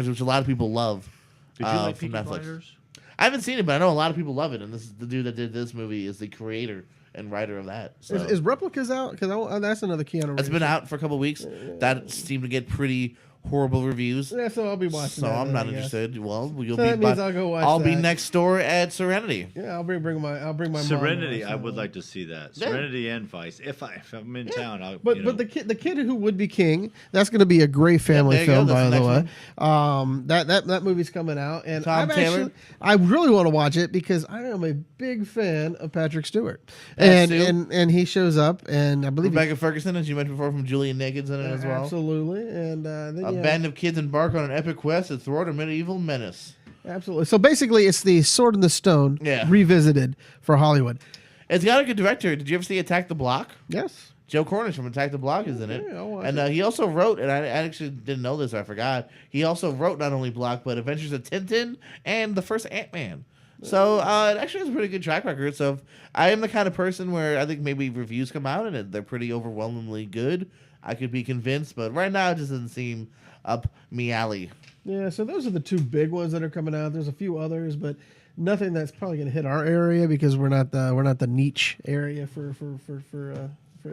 which a lot of people love. Did you like from Peaky Netflix. Blinders? I haven't seen it, but I know a lot of people love it. And this is the dude that did this movie is the creator and writer of that. So Is Replicas out? Because that's another Keanu Reeves. it's been out for a couple weeks. That seemed to get pretty horrible reviews. Yeah, so I'll be watching. So that I'm then, not I guess. interested. Well, you'll So be. that means I'll go watch I'll be that. next door at Serenity. Yeah, I'll bring my Serenity, mom. I would like to see that. Yeah. Serenity and Vice. If I'm in town, I'll. But the kid who would be king, that's going to be a great family there you go. film, That's by the the next way. That movie's coming out, and Tom Taylor? I really want to watch it because I am a big fan of Patrick Stewart, That's and he shows up, and I believe Rebecca Ferguson, as you mentioned before, from Julian Naked's in it as well. absolutely, and then A band of kids embark on an epic quest to thwart a medieval menace. absolutely. So basically, it's the Sword and the Stone Yeah. revisited for Hollywood. It's got a good director. Did you ever see Attack the Block? Yes. Joe Cornish from Attack the Block is in it. Yeah, I'll watch And he also wrote, and I actually didn't know this, I forgot. He also wrote not only Block, but Adventures of Tintin and the first Ant-Man. So it actually has a pretty good track record. So if I am the kind of person where I think maybe reviews come out and they're pretty overwhelmingly good, I could be convinced. But right now, it just doesn't seem up me alley. Yeah, so those are the two big ones that are coming out. There's a few others, but nothing that's probably going to hit our area because we're not the niche area for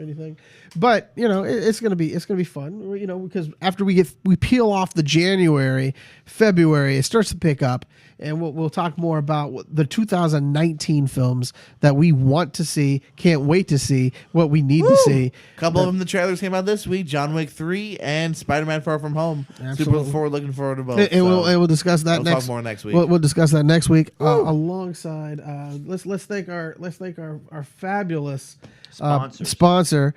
anything. But it's gonna be fun. Because after we peel off the January, February, it starts to pick up, and we'll talk more about the 2019 films that we want to see, can't wait to see, what we need to see. A couple of them, the trailers came out this week: John Wick 3 and Spider-Man: Far From Home. Absolutely. Looking forward to both. And so we'll discuss that we'll next. talk more next week. We'll discuss that next week alongside. Let's thank our fabulous sponsor,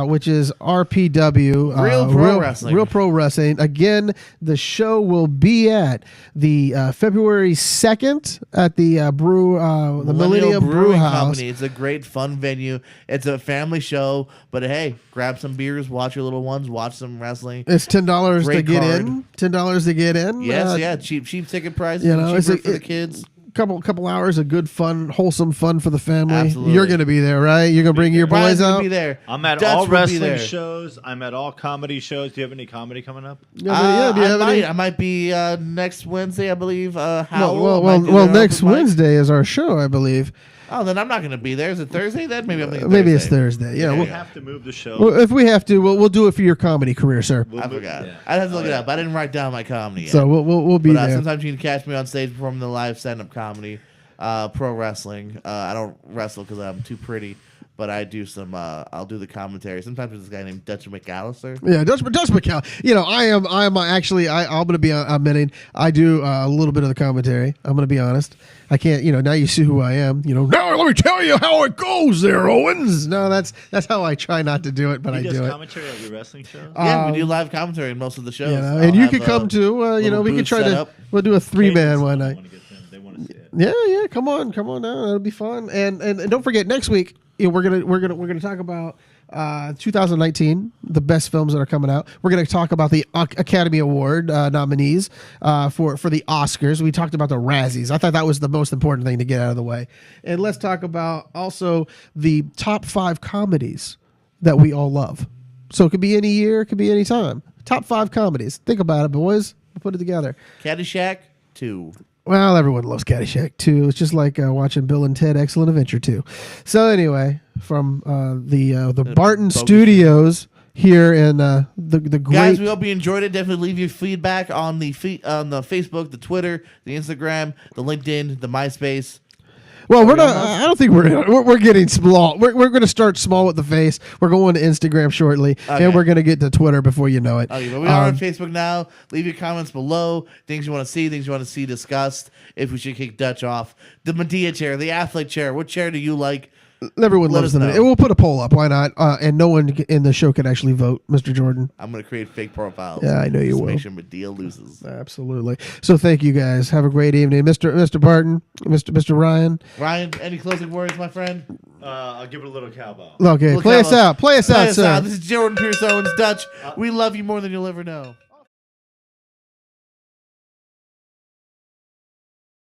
which is RPW, Real Pro Wrestling. Real Pro Wrestling. Again, the show will be at the February 2nd at the the Millennium Brew House. Company. It's a great, fun venue. It's a family show, but hey, grab some beers, watch your little ones, watch some wrestling. It's $10 to Great get card. in. $10 to get in. Yes, cheap ticket prices. it's Cheaper for the kids. Couple hours of good fun, wholesome fun for the family. Absolutely. You're going to be there, right? You're going to bring your Brian's boys gonna out. be there. I'm at Dutch all will be wrestling there. shows. I'm at all comedy shows. Do you have any comedy coming up? Yeah, do you have any? I might be next Wednesday, I believe. Well, next Wednesday is our show, I believe. Oh, then I'm not going to be there. Is it Thursday then? Maybe I'm thinking Maybe it's Thursday. Thursday. Yeah, We well, have to move the show. well, if we have to, we'll do it for your comedy career, sir. We'll I move- forgot. yeah. I'd have to look Oh, it yeah. up. I didn't write down my comedy yet. So we'll be But there. sometimes you can catch me on stage performing the live stand-up comedy, pro wrestling. I don't wrestle because I'm too pretty, but I do some. I'll do the commentary. Sometimes with this guy named Dutch McAllister. Yeah, Dutch McCall. I'm actually. I'm going to be admitting I do a little bit of the commentary. I'm going to be honest. I can't. Now you see who I am. Now let me tell you how it goes, there, Owens. No, that's how I try not to do it, but He I does do it. commentary at your wrestling show. Yeah, we do live commentary in most of the shows. And I'll you have could come too. little We could booth try set to. up. We'll do a 3-man Cadence, one I night. wanna get them. They want to see it. Yeah, come on now. That'll be fun. And don't forget next week we're gonna talk about 2019, the best films that are coming out. We're gonna talk about the Academy Award nominees for the Oscars. We talked about the Razzies. I thought that was the most important thing to get out of the way. And let's talk about also the top 5 comedies that we all love. So it could be any year, it could be any time. Top 5 comedies. Think about it, boys. We'll put it together. Caddyshack 2. Well, everyone loves Caddyshack 2. It's just like watching Bill and Ted Excellent Adventure 2. So anyway, from the Barton bogus. Studios here in the great. Guys, we hope you enjoyed it. Definitely leave your feedback on the Facebook, the Twitter, the Instagram, the LinkedIn, the MySpace. Well, we're not. I don't think we're getting small. We're going to start small with the face. We're going to Instagram shortly, Okay. and we're going to get to Twitter before you know it. Okay, but we are on Facebook now. Leave your comments below. Things you want to see, things you want to see discussed. If we should kick Dutch off. The Medea chair, the athlete chair. What chair do you like? Everyone Let loves us them. know. And we'll put a poll up. Why not? And no one in the show can actually vote, Mr. Jordan. I'm going to create fake profiles. Yeah, I know you just to will. Make sure Medea loses. Absolutely. So thank you guys. Have a great evening, Mr. Barton, Mr. Ryan. Ryan, any closing words, my friend? I'll give it a little cowbell. Okay, Little play us cowbell. out. Play us out, sir. This is Jordan Pierce Owens Dutch. We love you more than you'll ever know.